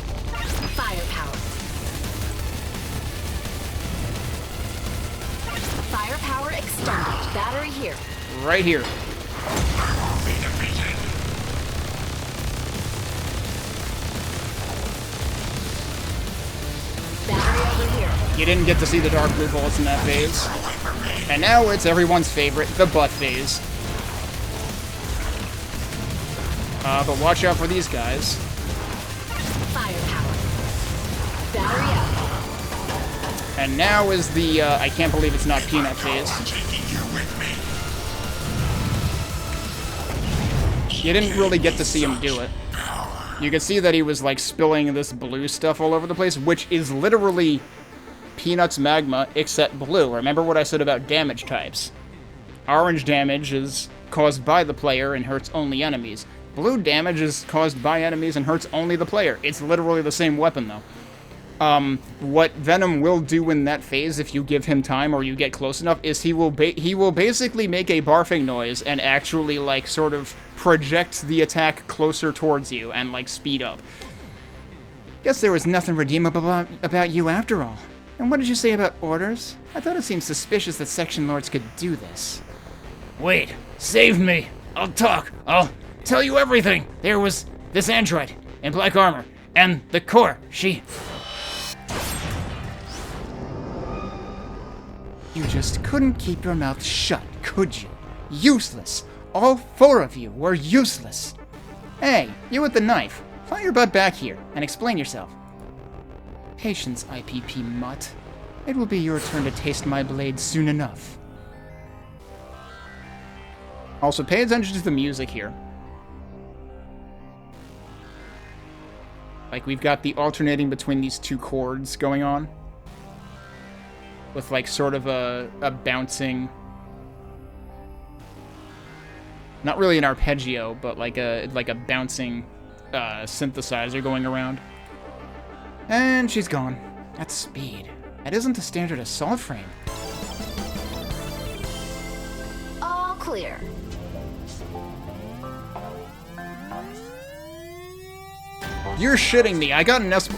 Firepower. Firepower extended. Battery here. Right here. I won't be defeated. Battery over here. You didn't get to see the dark blue bullets in that phase. And now it's everyone's favorite, the butt phase. But watch out for these guys. Firepower. Battery up. And now is the, I can't believe it's not Peanut phase. Taking you with me. You didn't really get to see him do it. Power. You can see that he was, like, spilling this blue stuff all over the place, which is literally Peanut's magma, except blue. Remember what I said about damage types. Orange damage is caused by the player and hurts only enemies. Blue damage is caused by enemies and hurts only the player. It's literally the same weapon, though. What Venom will do in that phase, if you give him time or you get close enough, is he will basically make a barfing noise and actually, like, sort of project the attack closer towards you and, like, speed up. Guess there was nothing redeemable about you after all. And what did you say about orders? I thought it seemed suspicious that Section Lords could do this. Wait, save me. I'll talk. I'll tell you everything. There was this android in black armor, and the core, she... You just couldn't keep your mouth shut, could you? Useless. All 4 of you were useless. Hey, you with the knife. Fly your butt back here and explain yourself. Patience, IPP mutt. It will be your turn to taste my blade soon enough. Also, pay attention to the music here. Like, we've got the alternating between these 2 chords going on. With, like, sort of a bouncing... Not really an arpeggio, but like a bouncing synthesizer going around. And she's gone. That's speed. That isn't a standard assault frame. All clear. You're shitting me. I got an S...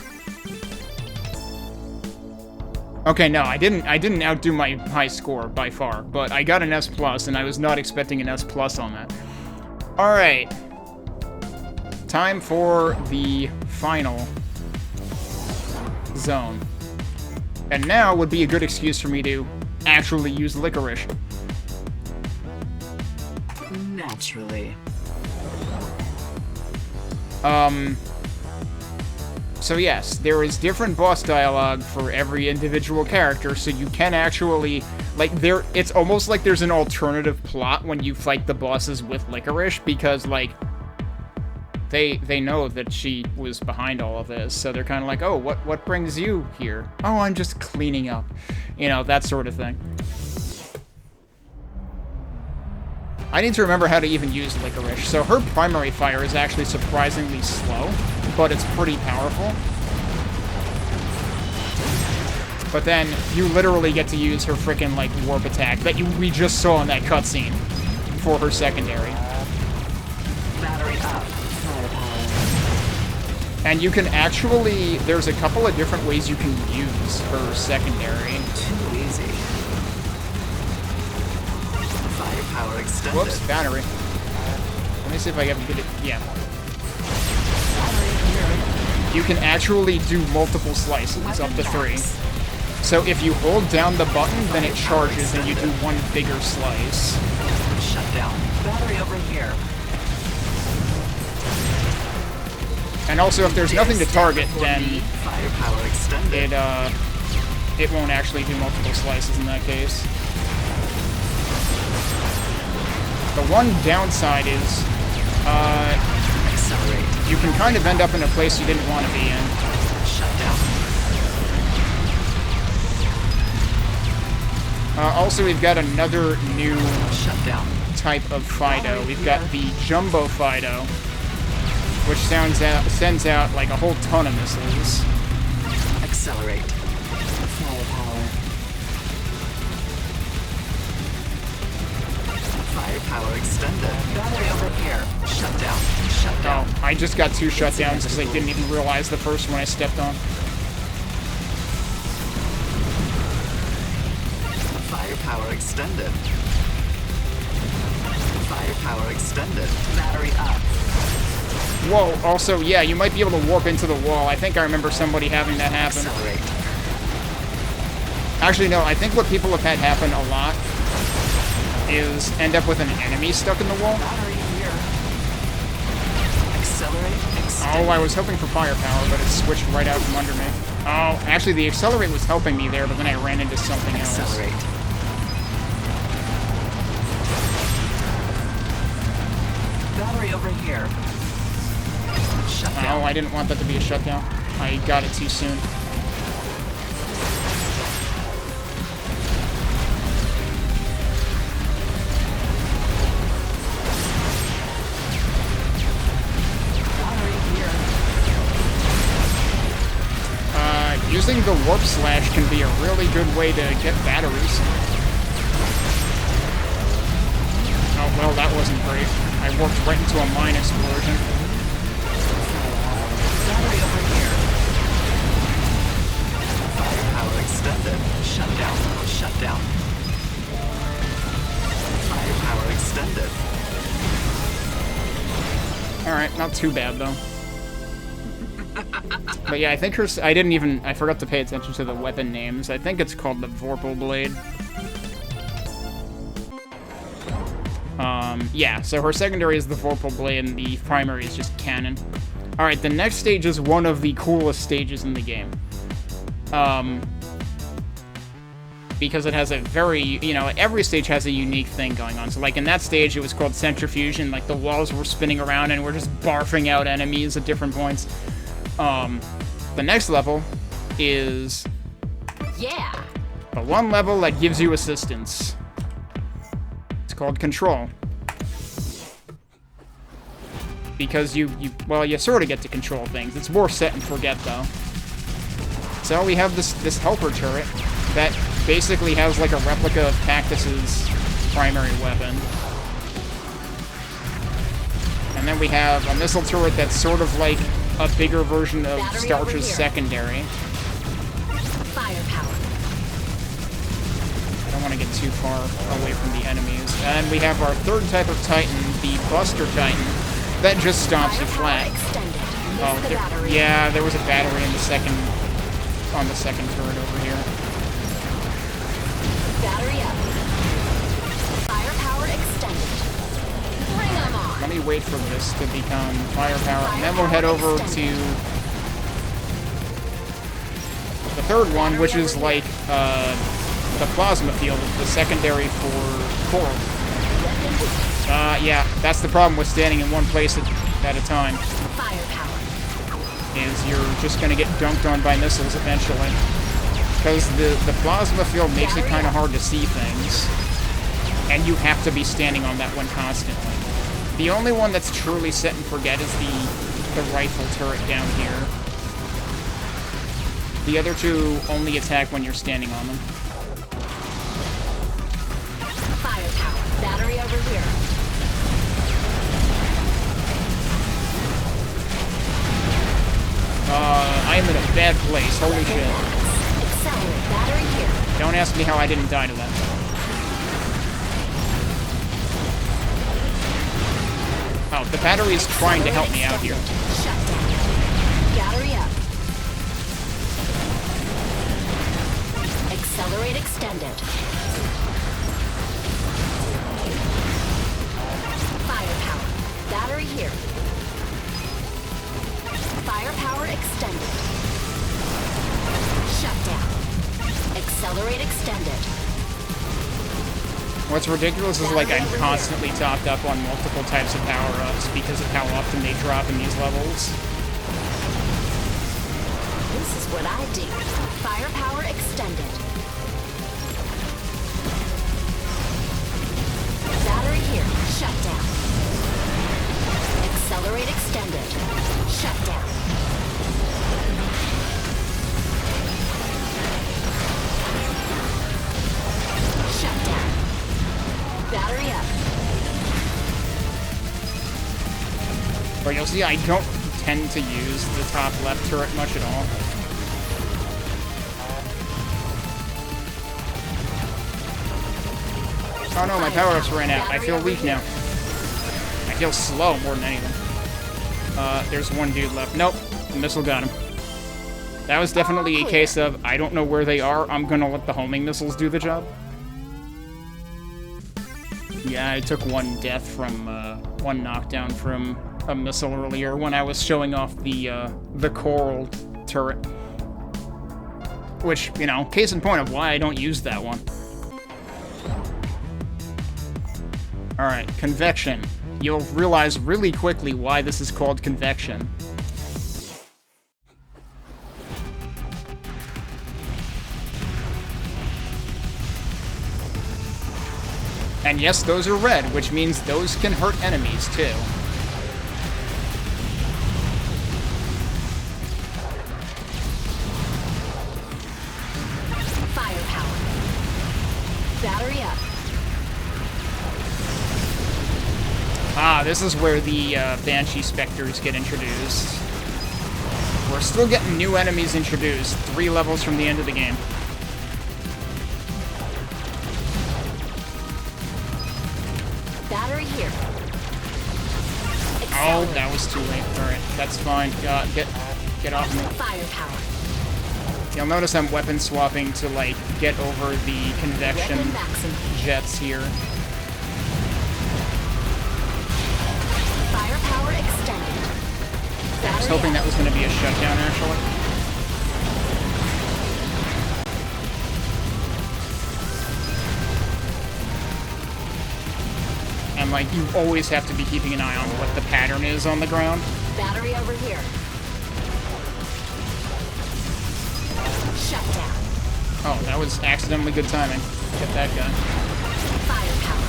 Okay, no, I didn't outdo my high score by far, but I got an S+, and I was not expecting an S+ on that. Alright. Time for the final zone. And now would be a good excuse for me to actually use Licorice. Naturally. So yes, there is different boss dialogue for every individual character, so you can actually, like, it's almost like there's an alternative plot when you fight the bosses with Licorice, because, like, they know that she was behind all of this, so they're kind of like, oh, what brings you here? Oh, I'm just cleaning up. You know, that sort of thing. I need to remember how to even use Licorice. So her primary fire is actually surprisingly slow, but it's pretty powerful. But then you literally get to use her frickin' like warp attack that we just saw in that cutscene for her secondary. Battery up. And you can actually, there's a couple of different ways you can use her secondary. Too easy. Firepower extended. Whoops, battery. Let me see if I can get it. Yeah. You can actually do multiple slices, up to 3. So if you hold down the button, then it charges and you do one bigger slice. Shut down. Battery over here. And also, if there's nothing to target, then Firepower extended. it won't actually do multiple slices in that case. The one downside is, Accelerate. you can kind of end up in a place you didn't want to be in. Shut down. Also, we've got another new Shut down. type of Fido. We've got the Jumbo Fido, which sends out like a whole ton of missiles. Accelerate. Firepower. Firepower extended. Battery over here. Shut down. Shut down. Oh, I just got 2 shutdowns because I didn't even realize the first one I stepped on. Firepower extended. Firepower extended. Battery up. Whoa, also, yeah, you might be able to warp into the wall. I think I remember somebody having that happen. Accelerate. Actually, no, I think what people have had happen a lot is end up with an enemy stuck in the wall. Battery here. Accelerate. Extend. Oh, I was hoping for firepower, but it switched right out from under me. Oh, actually, the accelerate was helping me there, but then I ran into something else. Accelerate. Battery over here. Shut Oh, down. I didn't want that to be a shutdown. I got it too soon. Battery here. Using the warp slash can be a really good way to get batteries. Oh, well, that wasn't great. I warped right into a mine explosion. Battery over here. Firepower extended. Shut down. Shut down. Firepower extended. Alright, not too bad, though. But yeah, I think I forgot to pay attention to the weapon names. I think it's called the Vorpal Blade. Yeah, so her secondary is the Vorpal Blade, and the primary is just Cannon. Alright, the next stage is one of the coolest stages in the game. Because it has a very, every stage has a unique thing going on. So, like, in that stage, it was called Centrifusion. Like, the walls were spinning around, and we're just barfing out enemies at different points. The next level is... Yeah. the one level that gives you assistance. It's called Control. Because you sort of get to control things. It's more set and forget, though. So we have this helper turret that basically has like a replica of Cactus's primary weapon. And then we have a missile turret that's sort of like a bigger version of Battery Starcher's over here. secondary. Firepower. I don't want to get too far away from the enemies. And we have our third type of Titan, the Buster Titan, that just stomps you Firepower flat. extended. Oh, Missed the battery. yeah, there was a battery on the second turret over here. Battery up. Firepower extended. Bring 'em on. Let me wait for this to become firepower, and then we'll head over to the third one, which is like the plasma field, the secondary for Coral. Yeah, that's the problem with standing in one place at a time, Firepower. is you're just gonna get dunked on by missiles eventually. Because the plasma field makes it kind of hard to see things, and you have to be standing on that one constantly. The only one that's truly set and forget is the rifle turret down here. The other two only attack when you're standing on them. Firepower. Battery over here. I'm in a bad place. Holy shit. Accelerate. Battery here. Don't ask me how I didn't die to that. Oh, the battery's trying to help me out here. Shut down. Battery up. Accelerate extended. Firepower. Battery here. Firepower extended. Shut down. Accelerate extended. What's ridiculous is, like, I'm constantly topped up on multiple types of power-ups because of how often they drop in these levels. This is what I do. Firepower extended. Battery here. Shut down. Accelerate extended. Shut down. Shut down. Battery up. But you'll see I don't tend to use the top left turret much at all. Oh no, my power-ups ran out. I feel weak now. I feel slow more than anything. There's one dude left. Nope, the missile got him. That was definitely a case of, I don't know where they are, I'm gonna let the homing missiles do the job. Yeah, I took one death from, one knockdown from a missile earlier when I was showing off the coral turret. Which, you know, case in point of why I don't use that one. Alright, convection. You'll realize really quickly why this is called convection. And yes, those are red, which means those can hurt enemies, too. Firepower. Battery up. Ah, this is where the Banshee Spectres get introduced. We're still getting new enemies introduced, 3 levels from the end of the game. Battery here. Oh, that was too late. Alright, that's fine. Get off me. Firepower. You'll notice I'm weapon swapping to, like, get over the convection Weapon maximum. jets here. Firepower extended. I was hoping that was going to be a shutdown, actually. And, like, you always have to be keeping an eye on what the pattern is on the ground. Battery over here. Shut down. Oh, that was accidentally good timing. Get that guy. Firepower.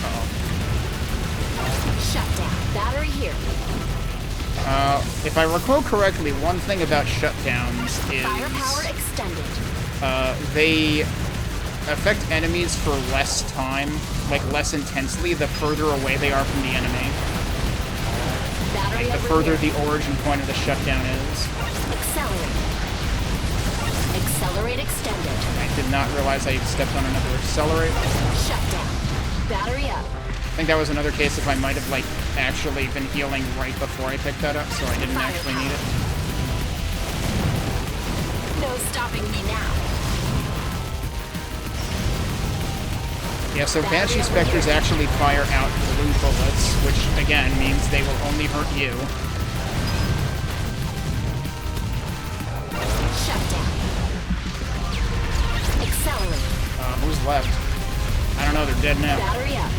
Uh-oh. Shut down. Battery here. If I recall correctly, one thing about shutdowns is... Firepower extended. They affect enemies for less time, like less intensely, the further away they are from the enemy. Battery The over further here. the origin point of the shutdown is. Accelerate. Accelerate extended. I did not realize I stepped on another accelerate. Shut down. Battery up. I think that was another case if I might have, like, actually been healing right before I picked that up, so I didn't actually need it. No stopping me now. Yeah, so Banshee Spectres actually fire out blue bullets, which, again, means they will only hurt you. Shut down. Accelerate. Who's left? I don't know, they're dead now. Battery up.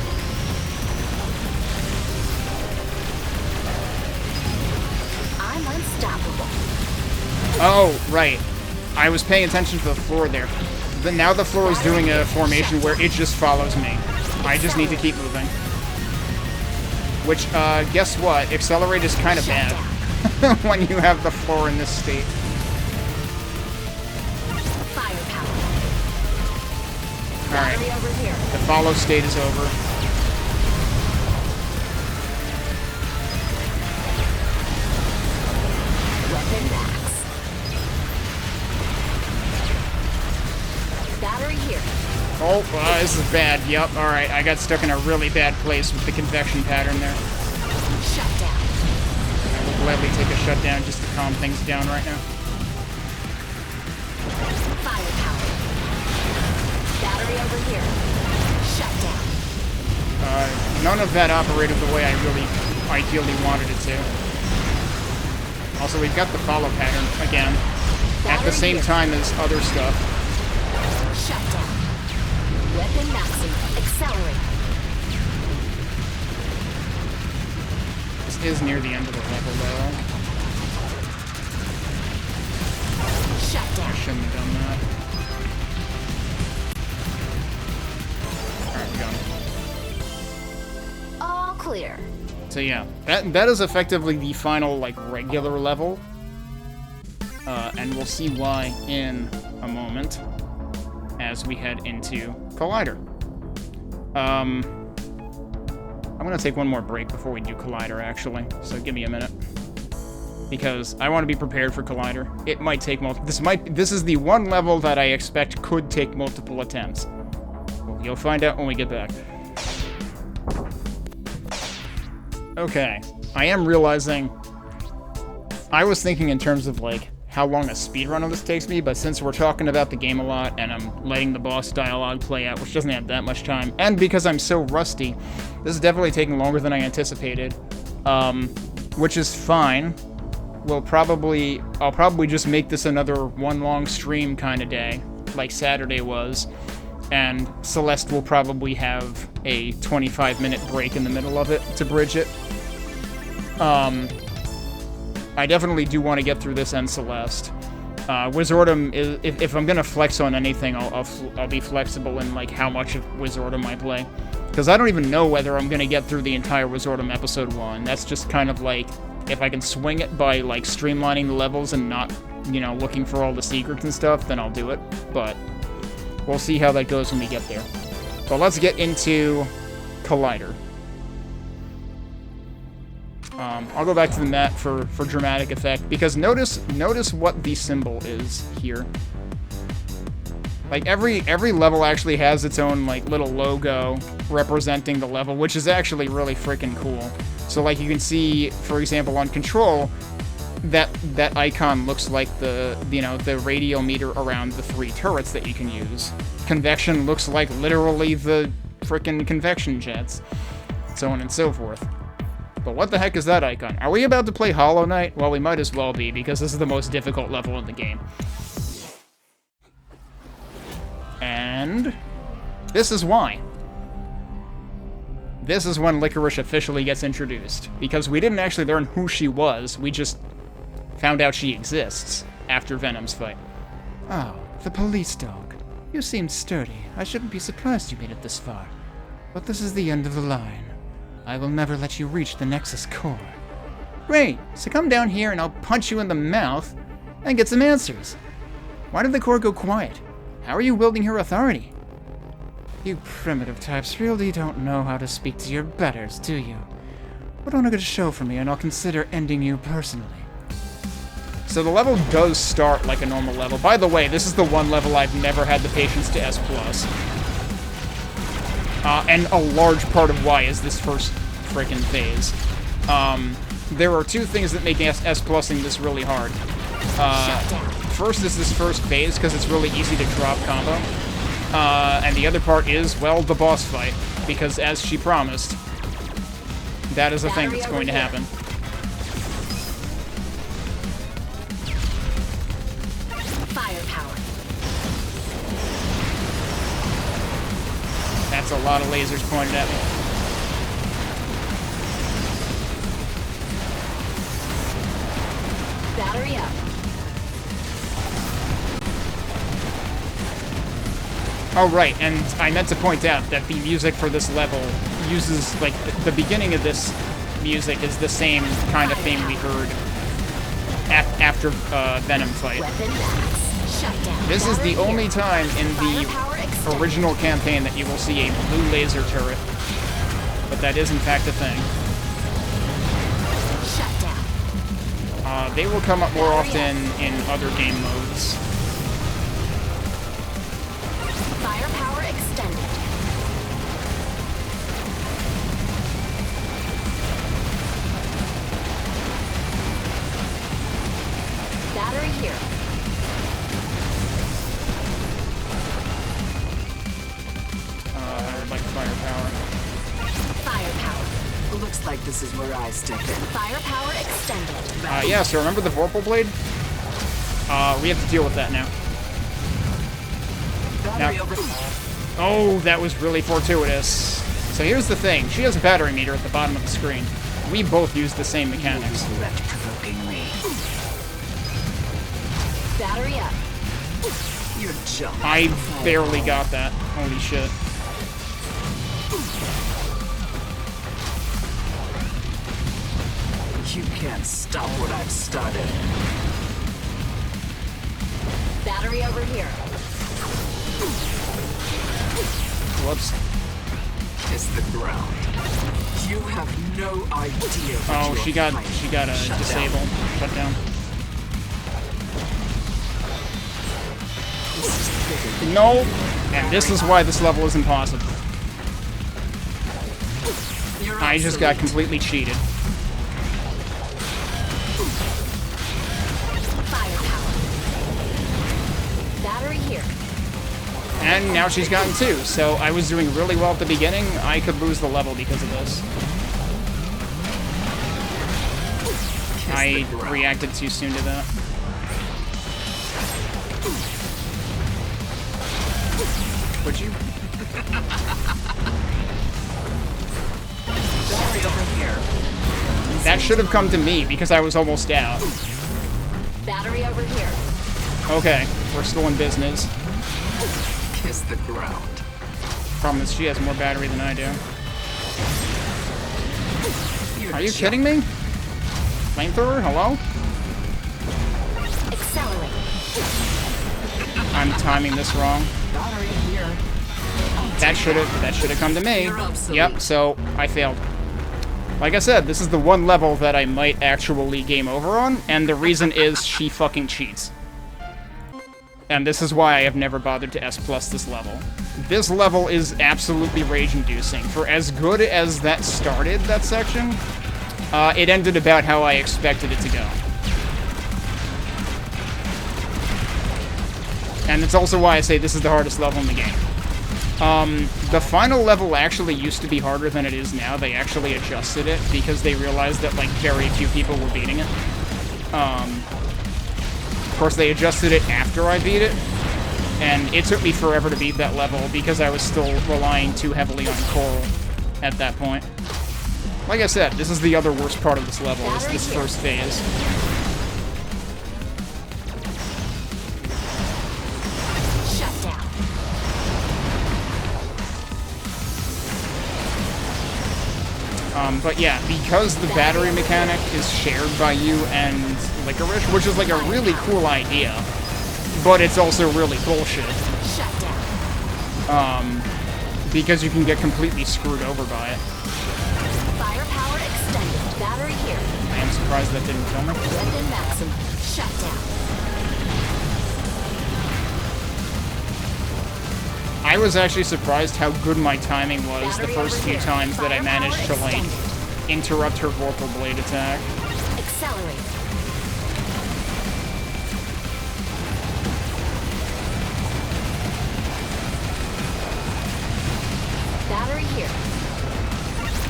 I'm unstoppable. Oh, right. I was paying attention to the floor there. Now the floor is doing a formation where it just follows me. I just need to keep moving. Which, guess what? Accelerate is kind of bad when you have the floor in this state. Firepower. Alright, Battery over here. the follow state is over. Weapon max. Battery here. Oh, this is bad. Yup, alright. I got stuck in a really bad place with the convection pattern there. Shut down. I will gladly take a shutdown just to calm things down right now. Firepower. Battery over here. Shut down. None of that operated the way I really ideally wanted it to. Also, we've got the follow pattern again, at the same time as other stuff. Shut down. Weapon maximum. Accelerate. This is near the end of the level, though. Shut I down. shouldn't have done that. Alright, we got it. All clear. So yeah, that is effectively the final, like, regular level. And we'll see why in a moment as we head into Collider. I'm gonna take one more break before we do Collider, actually, so give me a minute. Because I want to be prepared for Collider. It might take this is the one level that I expect could take multiple attempts. Well, you'll find out when we get back. Okay, I am realizing I was thinking in terms of, like, how long a speedrun of this takes me, but since we're talking about the game a lot, and I'm letting the boss dialogue play out, which doesn't have that much time, and because I'm so rusty, this is definitely taking longer than I anticipated, which is fine. I'll probably just make this another one long stream kind of day, like Saturday was, and Celeste will probably have a 25-minute break in the middle of it to bridge it. I definitely do want to get through this and Celeste. Wizardom is, if I'm gonna flex on anything, I'll be flexible in like how much of Wizardom I play, because I don't even know whether I'm gonna get through the entire Wizardom episode 1. That's just kind of like if I can swing it by like streamlining the levels and not, you know, looking for all the secrets and stuff, then I'll do it. But we'll see how that goes when we get there. But let's get into Collider. I'll go back to the map for dramatic effect, because notice what the symbol is here. Like every level actually has its own like little logo representing the level, which is actually really freaking cool. So like you can see, for example, on Control, that icon looks like the radial meter around the 3 turrets that you can use. Convection looks like literally the frickin' convection jets, so on and so forth. But what the heck is that icon? Are we about to play Hollow Knight? Well, we might as well be, because this is the most difficult level in the game. And this is why. This is when Licorice officially gets introduced, because we didn't actually learn who she was, we just found out she exists after Venom's fight. Oh, the police dog. You seem sturdy. I shouldn't be surprised you made it this far. But this is the end of the line. I will never let you reach the Nexus core. Great, so come down here and I'll punch you in the mouth and get some answers. Why did the core go quiet? How are you wielding your authority? You primitive types really don't know how to speak to your betters, do you? Put on a good show for me and I'll consider ending you personally. So the level does start like a normal level. By the way, this is the one level I've never had the patience to S+. And a large part of why is this first frickin' phase. There are 2 things that make S+ing this really hard. First is this first phase, because it's really easy to drop combo. And the other part is, well, the boss fight, because as she promised, that is a thing that's going to happen. Firepower. That's a lot of lasers pointed at me. Battery up. Oh, right, and I meant to point out that the music for this level uses, like, the beginning of this music is the same kind of theme we heard after Venom fight. This is the only time in the original campaign that you will see a blue laser turret, but that is in fact a thing. They will come up more often in other game modes. Firepower extended. Battery here. I would like firepower. Firepower. Looks like this is where I step in. Firepower extended. Yeah, so remember the Vorpal Blade? We have to deal with that now. Battery over. Oh, that was really fortuitous. So here's the thing. She has a battery meter at the bottom of the screen. We both use the same mechanics. Provoking me. Battery up. You're junk. I barely got that. Holy shit. You can't stop what I've started. Battery over here. Whoops. Kiss the ground. You have no idea. Oh, she got a disable. Shut down. No! And this is why this level is impossible. I just got completely cheated. Battery here. And now she's gotten 2, so I was doing really well at the beginning. I could lose the level because of this. I reacted too soon to that. Would you? Battery over here. That should have come to me because I was almost out. Battery over here. Okay, we're still in business. Kiss the ground. Problem is she has more battery than I do. You're Are you just- kidding me? Flamethrower? Hello? Accelerate. I'm timing this wrong. Battery here. That should have come to me. You're obsolete. Yep, so I failed. Like I said, this is the one level that I might actually game over on, and the reason is she fucking cheats. And this is why I have never bothered to S+ this level. This level is absolutely rage-inducing. For as good as that started, that section, it ended about how I expected it to go. And it's also why I say this is the hardest level in the game. The final level actually used to be harder than it is now. They actually adjusted it because they realized that, like, very few people were beating it. Of course, they adjusted it after I beat it, and it took me forever to beat that level because I was still relying too heavily on Coral at that point. Like I said, this is the other worst part of this level, is this first phase. Shut down. But yeah, because the battery mechanic is shared by you and Licorice, which is like a really cool idea, but it's also really bullshit. Shut down. Because you can get completely screwed over by it. Firepower extended. Battery here. I am surprised that didn't kill me. Weapon maximum. Shut down. I was actually surprised how good my timing was the first few times that I managed to, like, interrupt her Vorpal Blade attack. Accelerate. Battery here.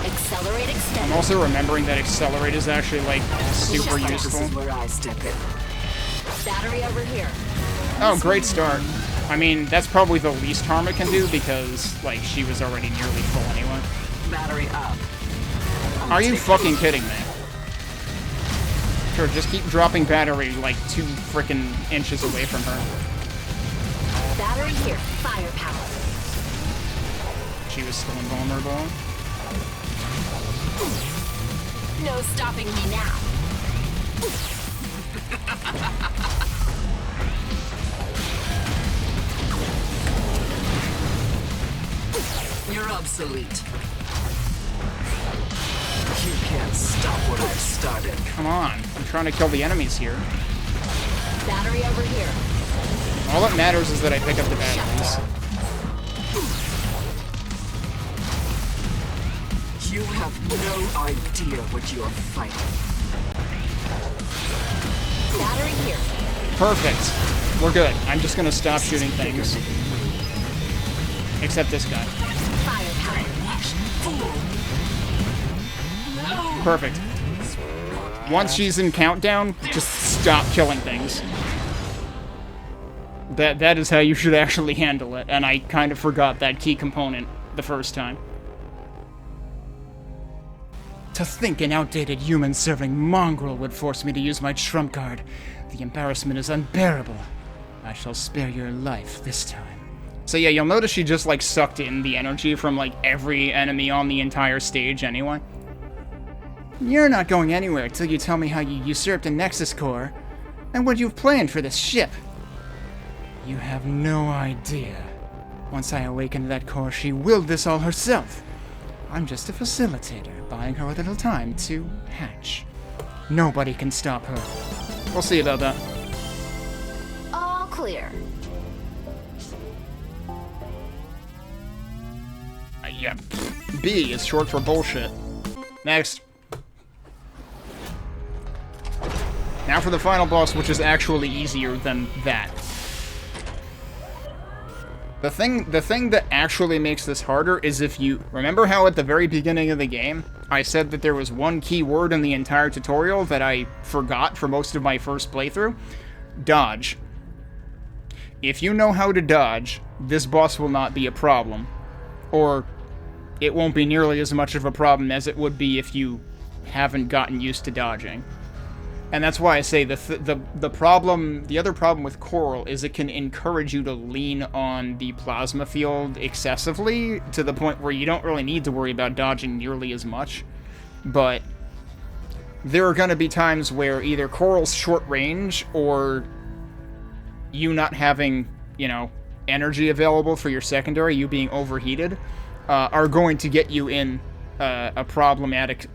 Accelerate I'm extended. also remembering that Accelerate is actually, like, super This useful. is where I step in. Battery over here. Oh, great start. I mean, that's probably the least harm it can do because, like, she was already nearly full anyway. Battery up. Are you fucking kidding me? Sure, just keep dropping battery, like, 2 frickin' inches away from her. Battery here. Firepower. She was still invulnerable. No stopping me now. You're obsolete. You can't stop what I've started. Come on, I'm trying to kill the enemies here. Battery over here. All that matters is that I pick up the batteries. You have no idea what you are fighting. Battery here. Perfect. We're good. I'm just gonna stop shooting things. Except this guy. Firepower. Perfect. Once she's in countdown, just stop killing things. That is how you should actually handle it, and I kind of forgot that key component the first time. To think an outdated human-serving mongrel would force me to use my trump card. The embarrassment is unbearable. I shall spare your life this time. So yeah, you'll notice she just, like, sucked in the energy from, like, every enemy on the entire stage anyway. You're not going anywhere till you tell me how you usurped a Nexus core, and what you've planned for this ship. You have no idea. Once I awaken that core, she willed this all herself. I'm just a facilitator, buying her a little time to hatch. Nobody can stop her. We'll see about that. All clear. Yeah, B is short for bullshit. Next. Now for the final boss, which is actually easier than that. The thing that actually makes this harder is if you... Remember how at the very beginning of the game, I said that there was one key word in the entire tutorial that I forgot for most of my first playthrough? Dodge. If you know how to dodge, this boss will not be a problem. Or it won't be nearly as much of a problem as it would be if you haven't gotten used to dodging. And that's why I say the other problem with Coral is it can encourage you to lean on the plasma field excessively to the point where you don't really need to worry about dodging nearly as much. But there are going to be times where either Coral's short range or you not having, you know, energy available for your secondary, you being overheated, are going to get you in a problematic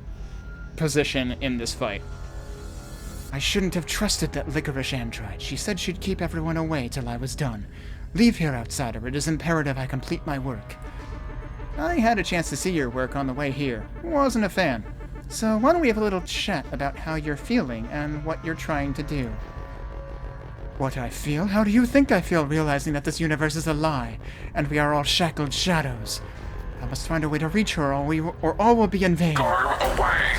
position in this fight. I shouldn't have trusted that licorice android. She said she'd keep everyone away till I was done. Leave here, outsider. It is imperative I complete my work. I had a chance to see your work on the way here. Wasn't a fan. So why don't we have a little chat about how you're feeling and what you're trying to do? What I feel? How do you think I feel realizing that this universe is a lie, and we are all shackled shadows? I must find a way to reach her or all will be in vain. Go away.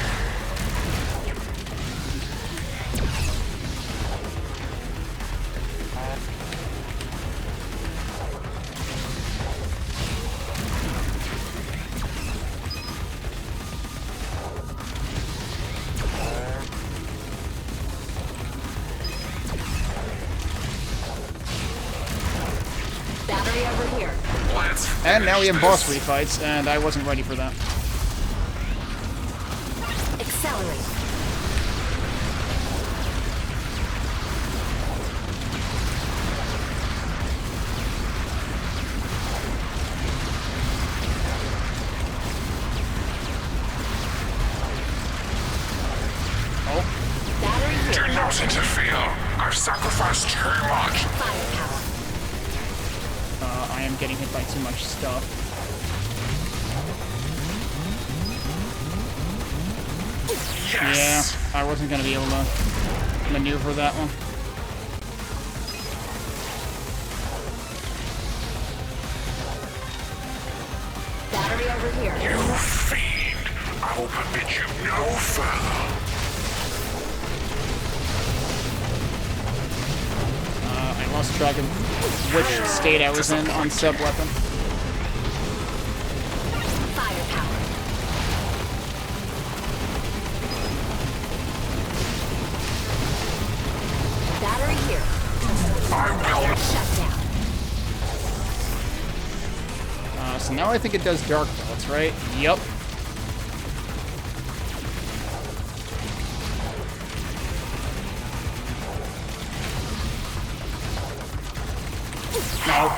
Battery over here. And now we have boss refights, and I wasn't ready for that. Accelerate. Oh. Battery here. Do not interfere. I've sacrificed too much. Firepower. I am getting hit by too much stuff. Yes. Yeah, I wasn't going to be able to maneuver that one. Battery over here. You fiend. I will permit you no further. I lost track of which state I was in on sub-weapon. Firepower. Battery here. I will. Shut down. So now I think it does dark belts, right? Yup. No.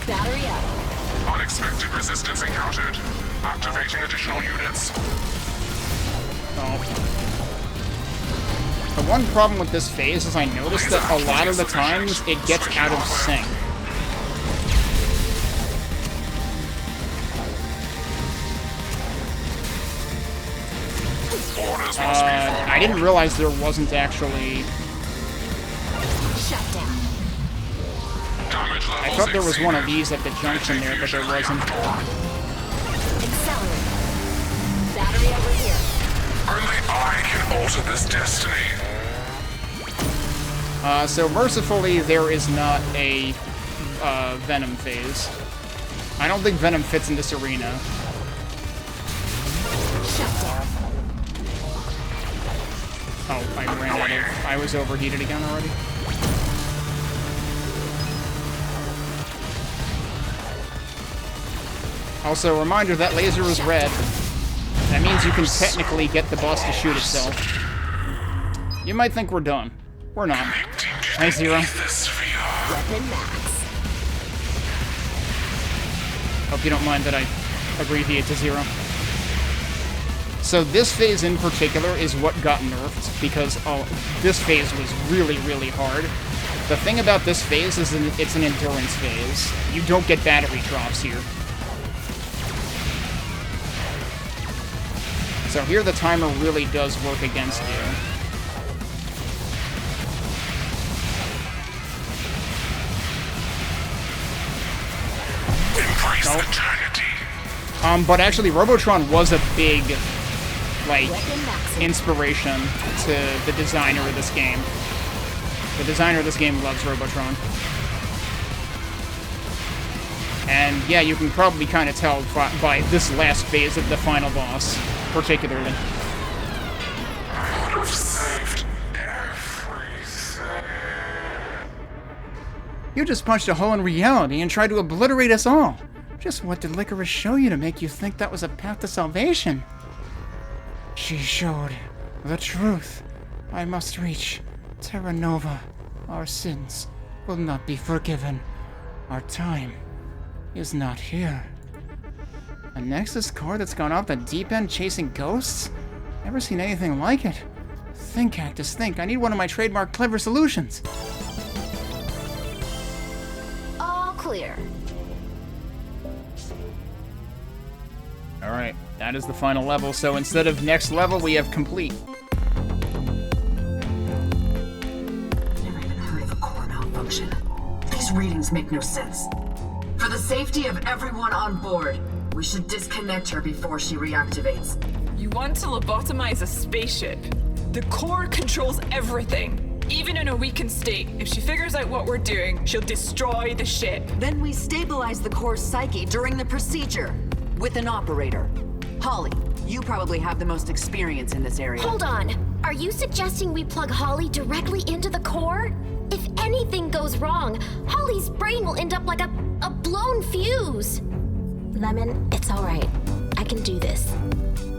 Battery up. Unexpected resistance encountered. Activating additional units. Oh. The one problem with this phase is I noticed that a lot of the times it gets out of sync. I didn't realize there wasn't actually... Shut down. I thought there was one of these at the junction there, but there wasn't. Accelerate. Battery over here. Only I can alter this destiny. So mercifully, there is not a Venom phase. I don't think Venom fits in this arena. Shut down. Oh, I ran out of... I was overheated again already. Also, reminder, that laser is red. That means you can technically get the boss to shoot itself. You might think we're done. We're not. Nice, Zero. Weapon max. Hope you don't mind that I abbreviate to 0. So this phase in particular is what got nerfed, because this phase was really, really hard. The thing about this phase is it's an endurance phase. You don't get battery drops here. So here the timer really does work against you. Nope. But actually, Robotron was a big, like, inspiration to the designer of this game. The designer of this game loves Robotron. And yeah, you can probably kind of tell by this last phase of the final boss, particularly. I've saved everything. You just punched a hole in reality and tried to obliterate us all. Just what did Licorice show you to make you think that was a path to salvation? She showed the truth. I must reach Terra Nova. Our sins will not be forgiven. Our time is not here. A Nexus core that's gone off the deep end chasing ghosts? Never seen anything like it. Think, Cactus, think. I need one of my trademark clever solutions. All clear. Alright, that is the final level, so instead of next level, we have complete. Never even heard of a core malfunction. These readings make no sense. For the safety of everyone on board, we should disconnect her before she reactivates. You want to lobotomize a spaceship? The core controls everything. Even in a weakened state, if she figures out what we're doing, she'll destroy the ship. Then we stabilize the core's psyche during the procedure with an operator. Holly, you probably have the most experience in this area. Hold on. Are you suggesting we plug Holly directly into the core? If anything goes wrong, Holly's brain will end up like a blown fuse. Lemon, it's all right. I can do this.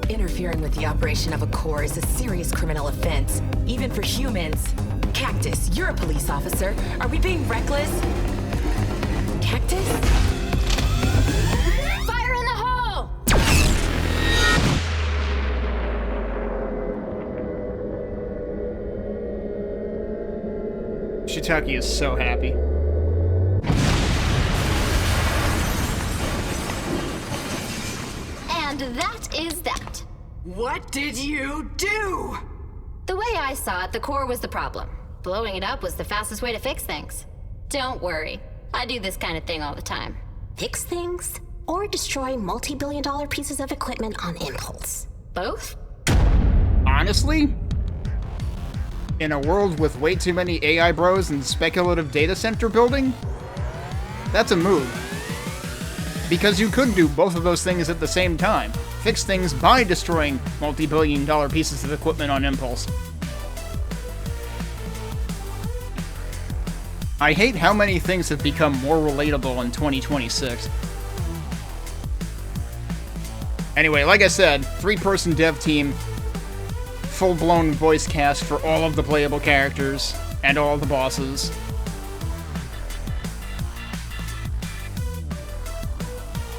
Interfering with the operation of a core is a serious criminal offense, even for humans. Cactus, you're a police officer. Are we being reckless? Cactus? Fire in the hole! Shiitake is so happy. And that is that. What did you do? The way I saw it, the core was the problem. Blowing it up was the fastest way to fix things. Don't worry. I do this kind of thing all the time. Fix things or destroy multi-billion-dollar pieces of equipment on impulse. Both? Honestly, in a world with way too many AI bros and speculative data center building, that's a move. Because you could do both of those things at the same time. Fix things by destroying multi-billion-dollar pieces of equipment on impulse. I hate how many things have become more relatable in 2026. Anyway, like I said, 3-person dev team, full-blown voice cast for all of the playable characters and all the bosses.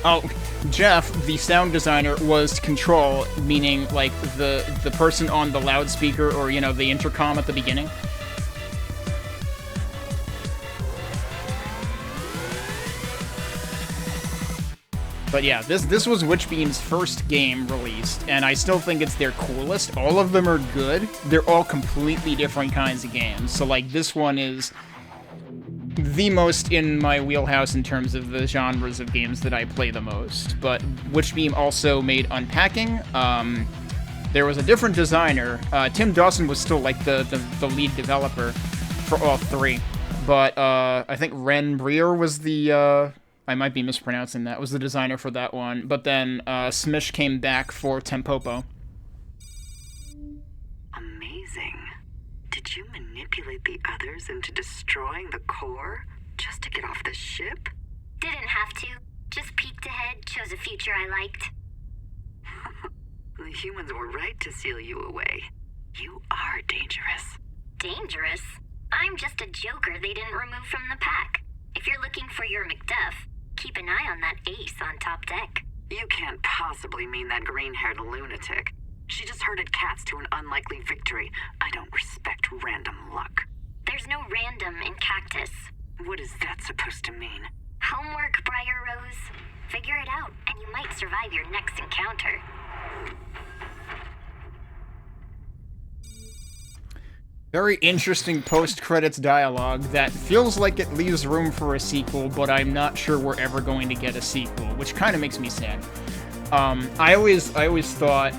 Oh, Jeff, the sound designer, was Control, meaning, like, the person on the loudspeaker or, you know, the intercom at the beginning. But yeah, this was Witchbeam's first game released, and I still think it's their coolest. All of them are good. They're all completely different kinds of games. So, like, this one is the most in my wheelhouse in terms of the genres of games that I play the most. But Witchbeam also made Unpacking. There was a different designer. Tim Dawson was still, like, the lead developer for all three. But I think Ren Breer was the... I might be mispronouncing that. Was the designer for that one. But then Smish came back for Tempopo. Amazing. Did you manipulate the others into destroying the core just to get off the ship? Didn't have to. Just peeked ahead, chose a future I liked. The humans were right to seal you away. You are dangerous. Dangerous? I'm just a joker they didn't remove from the pack. If you're looking for your McDuff, keep an eye on that ace on top deck. You can't possibly mean that green-haired lunatic. She just herded cats to an unlikely victory. I don't respect random luck. There's no random in Cactus. What is that supposed to mean? Homework, Briar Rose. Figure it out, and you might survive your next encounter. Very interesting post-credits dialogue that feels like it leaves room for a sequel, but I'm not sure we're ever going to get a sequel, which kind of makes me sad. I always thought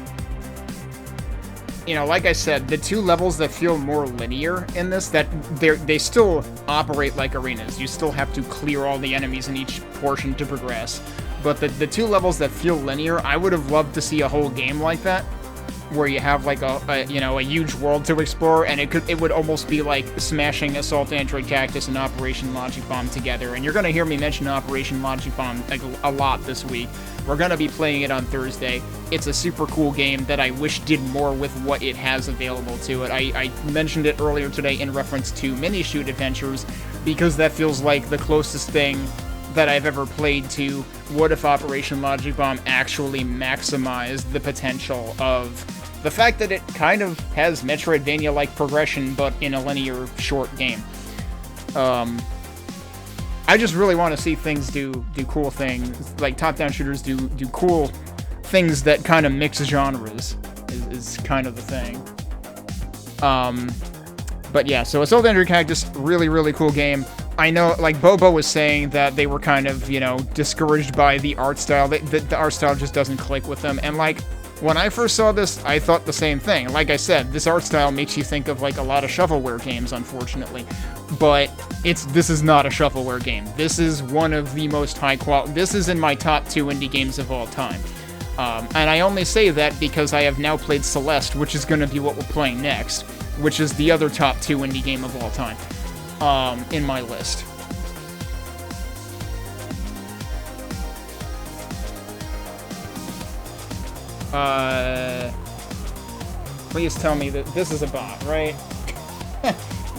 you know, like I said, the two levels that feel more linear in this, that they still operate like arenas. You still have to clear all the enemies in each portion to progress. But the two levels that feel linear, I would have loved to see a whole game like that, where you have like a huge world to explore, and it would almost be like smashing Assault Android Cactus and Operation Logic Bomb together. And you're gonna hear me mention Operation Logic Bomb a lot this week. We're gonna be playing it on Thursday. It's a super cool game that I wish did more with what it has available to it. I mentioned it earlier today in reference to mini shoot adventures, because that feels like the closest thing that I've ever played to what if Operation Logic Bomb actually maximized the potential of the fact that it kind of has Metroidvania-like progression, but in a linear, short game. I just really want to see things do cool things, like top-down shooters do cool things that kind of mix genres, is kind of the thing. But yeah, so Assault Android Cactus, really, really cool game. I know, like, Bobo was saying that they were kind of, you know, discouraged by the art style. The art style just doesn't click with them. And, like, when I first saw this, I thought the same thing. Like I said, this art style makes you think of, like, a lot of shovelware games, unfortunately. But this is not a shovelware game. This is one of the most high quality... This is in my top 2 indie games of all time. And I only say that because I have now played Celeste, which is going to be what we're playing next, which is the other top 2 indie game of all time. In my list. Please tell me that this is a bot, right?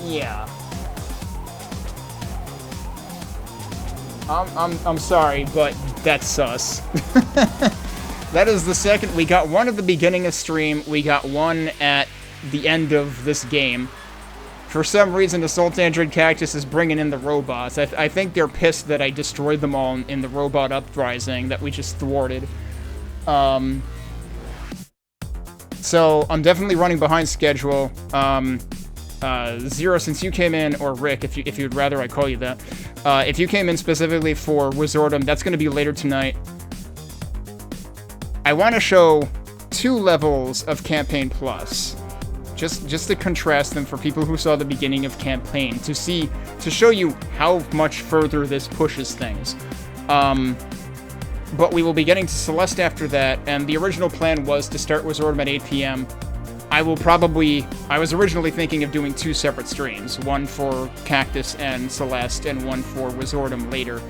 Yeah. I'm sorry, but that's sus. That is the second. We got one at the beginning of stream. We got one at the end of this game. For some reason, Assault Android Cactus is bringing in the robots. I think they're pissed that I destroyed them all in the robot uprising that we just thwarted. So, I'm definitely running behind schedule. Zero, since you came in, or Rick, if you'd rather I call you that. If you came in specifically for Wizardom, that's going to be later tonight. I want to show 2 levels of Campaign Plus. Just to contrast them for people who saw the beginning of Campaign, to show you how much further this pushes things. But we will be getting to Celeste after that, and the original plan was to start Wizardom at 8 p.m. I was originally thinking of doing 2 separate streams, one for Cactus and Celeste, and one for Wizardom later.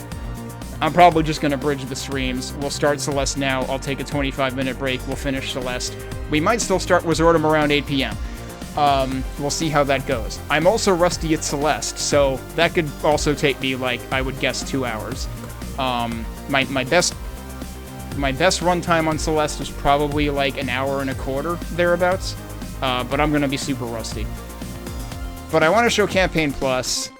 I'm probably just going to bridge the streams. We'll start Celeste now, I'll take a 25-minute break, we'll finish Celeste. We might still start Wizardom around 8 p.m. We'll see how that goes. I'm also rusty at Celeste, so that could also take me, like, I would guess 2 hours. My best runtime on Celeste is probably, like, an hour and a quarter, thereabouts. But I'm gonna be super rusty. But I want to show Campaign Plus,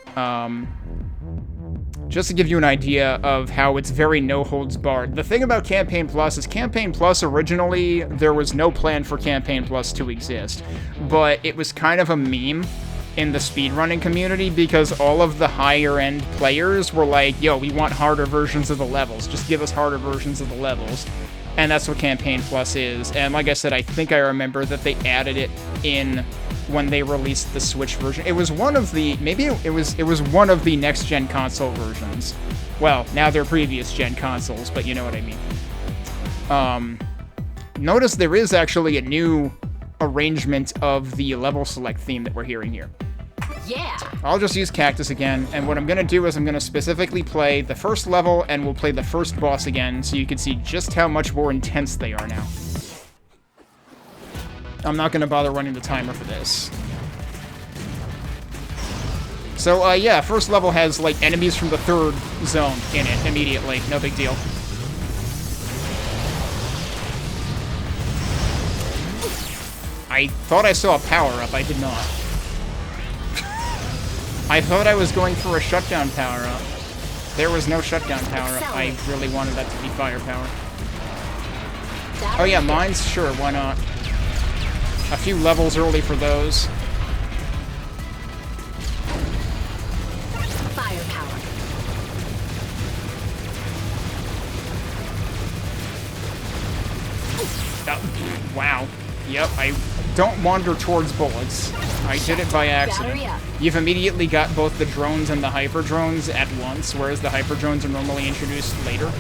just to give you an idea of how it's very no-holds-barred. The thing about Campaign Plus is Campaign Plus, originally, there was no plan for Campaign Plus to exist. But it was kind of a meme in the speedrunning community, because all of the higher-end players were like, yo, we want harder versions of the levels. Just give us harder versions of the levels. And that's what Campaign Plus is. And like I said, I think I remember that they added it in when they released the Switch version. It was one of the, maybe it was one of the next-gen console versions. Well, now they're previous-gen consoles, but you know what I mean. Notice there is actually a new arrangement of the level select theme that we're hearing here. Yeah! I'll just use Cactus again, and what I'm going to do is I'm going to specifically play the first level, and we'll play the first boss again, so you can see just how much more intense they are now. I'm not going to bother running the timer for this. So, yeah, first level has, like, enemies from the 3rd zone in it immediately. No big deal. I thought I saw a power-up. I did not. I thought I was going for a shutdown power-up. There was no shutdown power-up. I really wanted that to be firepower. Oh yeah, mines? Sure, why not? A few levels early for those. Firepower. Oh, wow. Yep, I don't wander towards bullets. I did it by accident. You've immediately got both the drones and the hyper drones at once, whereas the hyper drones are normally introduced later.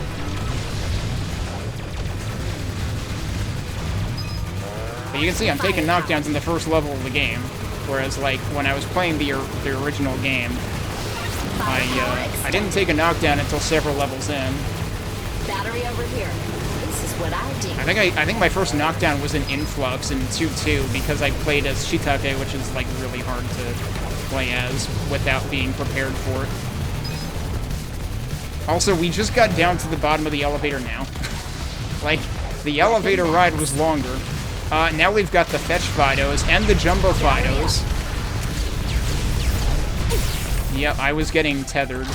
But you can see I'm taking knockdowns in the first level of the game, whereas like when I was playing the original game, I didn't take a knockdown until several levels in. Battery over here. This is what I do. I think my first knockdown was in Influx in 2-2 because I played as Shiitake, which is like really hard to play as without being prepared for it. Also, we just got down to the bottom of the elevator now. Like, the elevator ride was longer. Now we've got the Fetch Fidos and the Jumbo Fidos. Yep, I was getting tethered.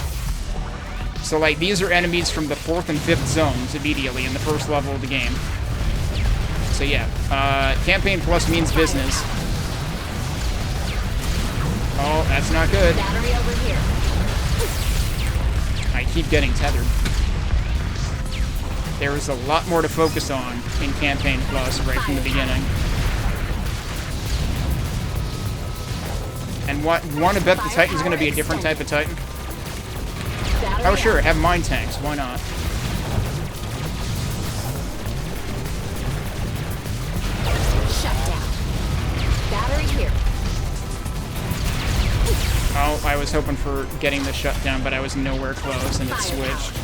So, like, these are enemies from the 4th and 5th zones immediately in the first level of the game. So, yeah. Campaign Plus means business. Oh, that's not good. Battery over here. I keep getting tethered. There is a lot more to focus on in Campaign Plus right from the beginning. And want to bet the Titan's going to be a different type of Titan? Oh, sure, have mine tanks. Why not? Shut down. Battery here. Oh, I was hoping for getting the shutdown, but I was nowhere close, and it switched.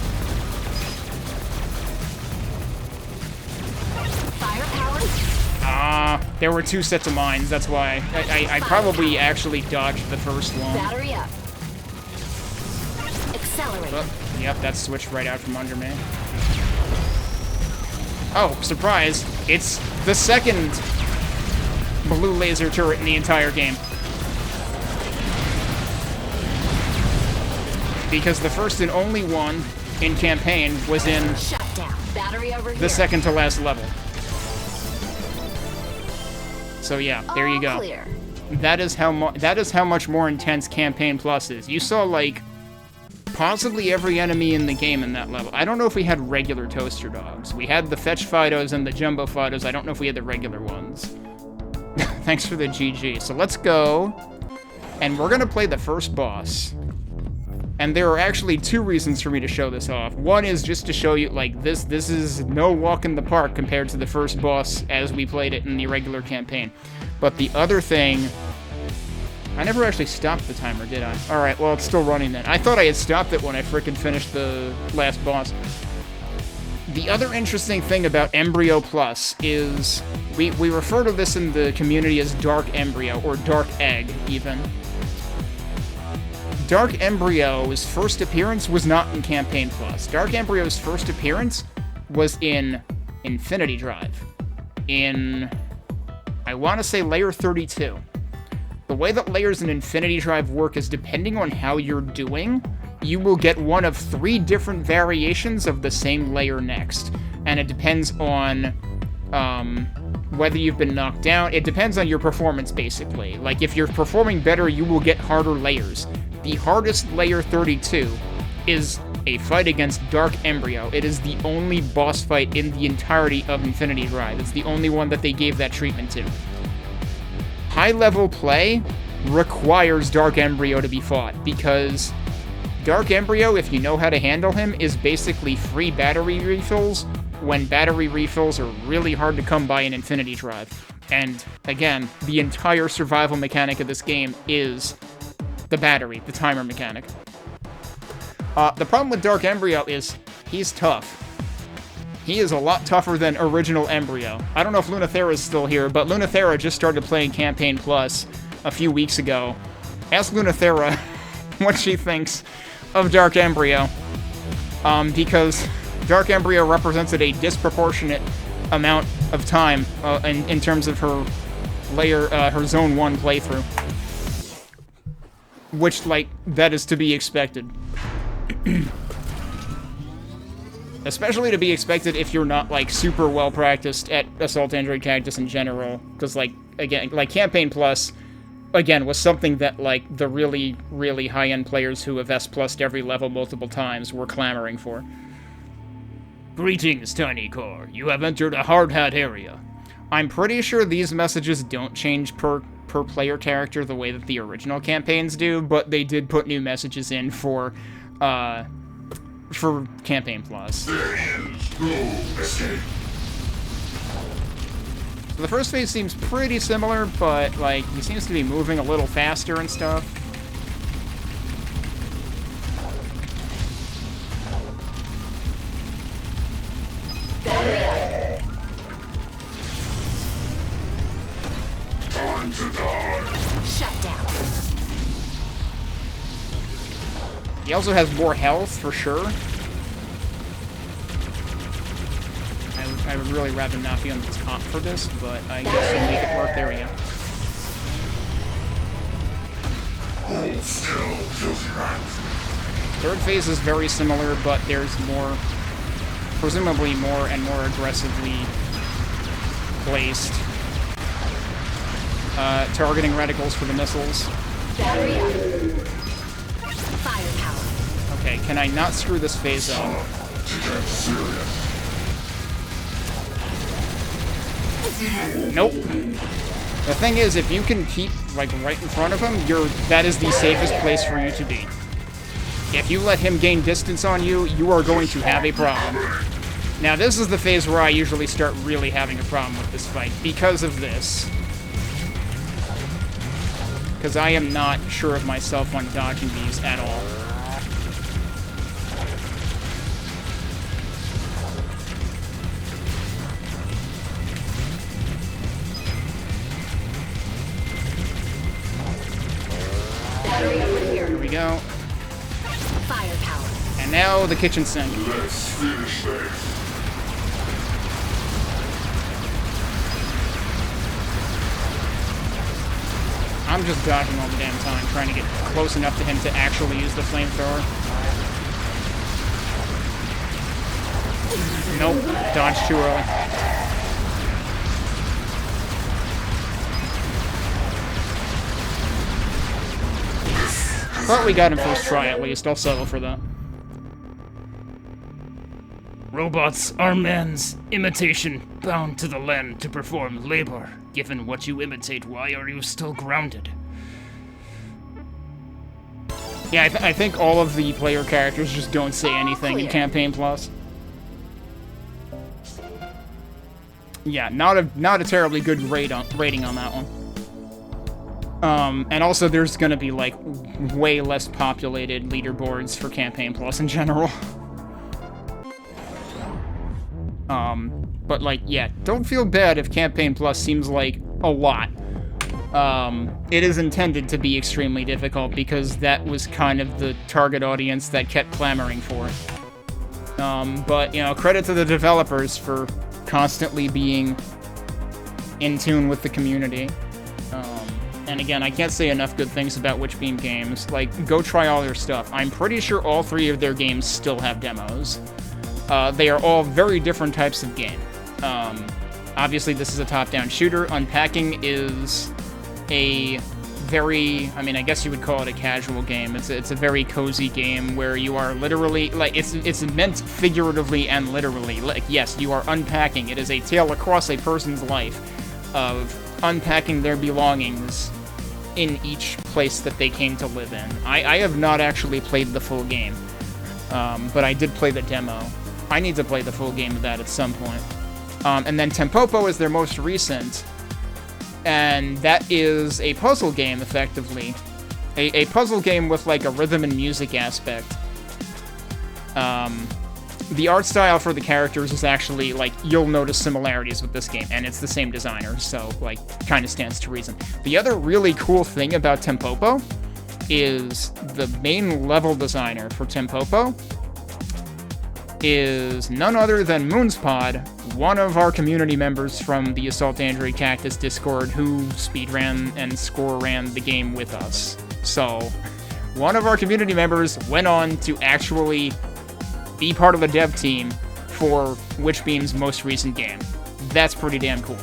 There were 2 sets of mines, that's why. I probably actually dodged the first one. Battery up. Accelerate. Oh, yep, that switched right out from under me. Oh, surprise. It's the second blue laser turret in the entire game. Because the first and only one in campaign was in the second to last level. So yeah, there you go. Clear. That is how much more intense Campaign Plus is. You saw like possibly every enemy in the game in that level. I don't know if we had regular toaster dogs. We had the Fetch Fidos and the Jumbo Fidos. I don't know if we had the regular ones. Thanks for the GG. So let's go, and we're gonna play the first boss. And there are actually 2 reasons for me to show this off. One is just to show you, like, this is no walk in the park compared to the first boss as we played it in the regular campaign. But the other thing... I never actually stopped the timer, did I? Alright, well, it's still running then. I thought I had stopped it when I frickin' finished the last boss. The other interesting thing about Embryo Plus is... We refer to this in the community as Dark Embryo, or Dark Egg, even. Dark Embryo's first appearance was not in Campaign Plus. Dark Embryo's first appearance was in Infinity Drive. In, I want to say, Layer 32. The way that layers in Infinity Drive work is depending on how you're doing, you will get one of 3 different variations of the same layer next. And it depends on whether you've been knocked down. It depends on your performance, basically. Like, if you're performing better, you will get harder layers. The hardest layer 32 is a fight against Dark Embryo. It is the only boss fight in the entirety of Infinity Drive. It's the only one that they gave that treatment to. High-level play requires Dark Embryo to be fought, because Dark Embryo, if you know how to handle him, is basically free battery refills when battery refills are really hard to come by in Infinity Drive. And, again, the entire survival mechanic of this game is the battery, the timer mechanic. The problem with Dark Embryo is he's tough. He is a lot tougher than original Embryo. I don't know if Lunathera is still here, but Lunathera just started playing Campaign Plus a few weeks ago. Ask Lunathera what she thinks of Dark Embryo, because Dark Embryo represented a disproportionate amount of time in terms of her her Zone 1 playthrough. Which, like, that is to be expected. Especially to be expected if you're not, like, super well-practiced at Assault Android Cactus in general. Because, like, again, like, Campaign Plus, again, was something that, like, the really, really high-end players who have S-plussed every level multiple times were clamoring for. Greetings, Tiny Core. You have entered a hard hat area. I'm pretty sure these messages don't change per player character the way that the original campaigns do, but they did put new messages in for Campaign Plus. There is no escape. So the first phase seems pretty similar, but, like, he seems to be moving a little faster and stuff. Time to die. Shut down. He also has more health, for sure. I would really rather not be on the top for this, but I guess we'll make it work. There we go. Hold still, filthy rats. Third phase is very similar, but there's more, presumably more and more aggressively placed targeting reticles for the missiles. Battery up. Firepower. Okay, can I not screw this phase up? To get serious. Nope. The thing is, if you can keep, like, right in front of him, that is the safest place for you to be. If you let him gain distance on you, you are going to have a problem. Now, this is the phase where I usually start really having a problem with this fight, because of this. Because I am not sure of myself on dodging these at all. Here we go. Firepower. And now the kitchen sink. Let's finish this. I'm just dodging all the damn time, trying to get close enough to him to actually use the flamethrower. Nope, dodged too early. But we got him first try at least, I'll settle for that. Robots are man's imitation, bound to the land to perform labor. Given what you imitate, why are you still grounded? Yeah, I think all of the player characters just don't say anything in Campaign Plus. Yeah, not a terribly good rating on that one. And also there's gonna be, like, way less populated leaderboards for Campaign Plus in general. But, like, yeah, don't feel bad if Campaign Plus seems like a lot. It is intended to be extremely difficult because that was kind of the target audience that kept clamoring for it. But, you know, credit to the developers for constantly being in tune with the community. And again, I can't say enough good things about Witchbeam Games. Like, go try all their stuff. I'm pretty sure all 3 of their games still have demos. They are all very different types of game. Obviously, this is a top-down shooter. Unpacking is a very, I mean, I guess you would call it a casual game. It's a very cozy game where you are literally, like, it's meant figuratively and literally. Like, yes, you are unpacking. It is a tale across a person's life of unpacking their belongings in each place that they came to live in. I have not actually played the full game, but I did play the demo. I need to play the full game of that at some point. And then Tempopo is their most recent, and that is a puzzle game, effectively. A puzzle game with, like, a rhythm and music aspect. The art style for the characters is actually, like, you'll notice similarities with this game, and it's the same designer, so, like, kind of stands to reason. The other really cool thing about Tempopo is the main level designer for Tempopo is none other than Moonspod, one of our community members from the Assault Android Cactus Discord who speedran and score ran the game with us. So, one of our community members went on to actually be part of the dev team for Witchbeam's most recent game. That's pretty damn cool.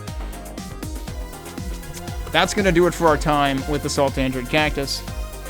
That's gonna do it for our time with Assault Android Cactus.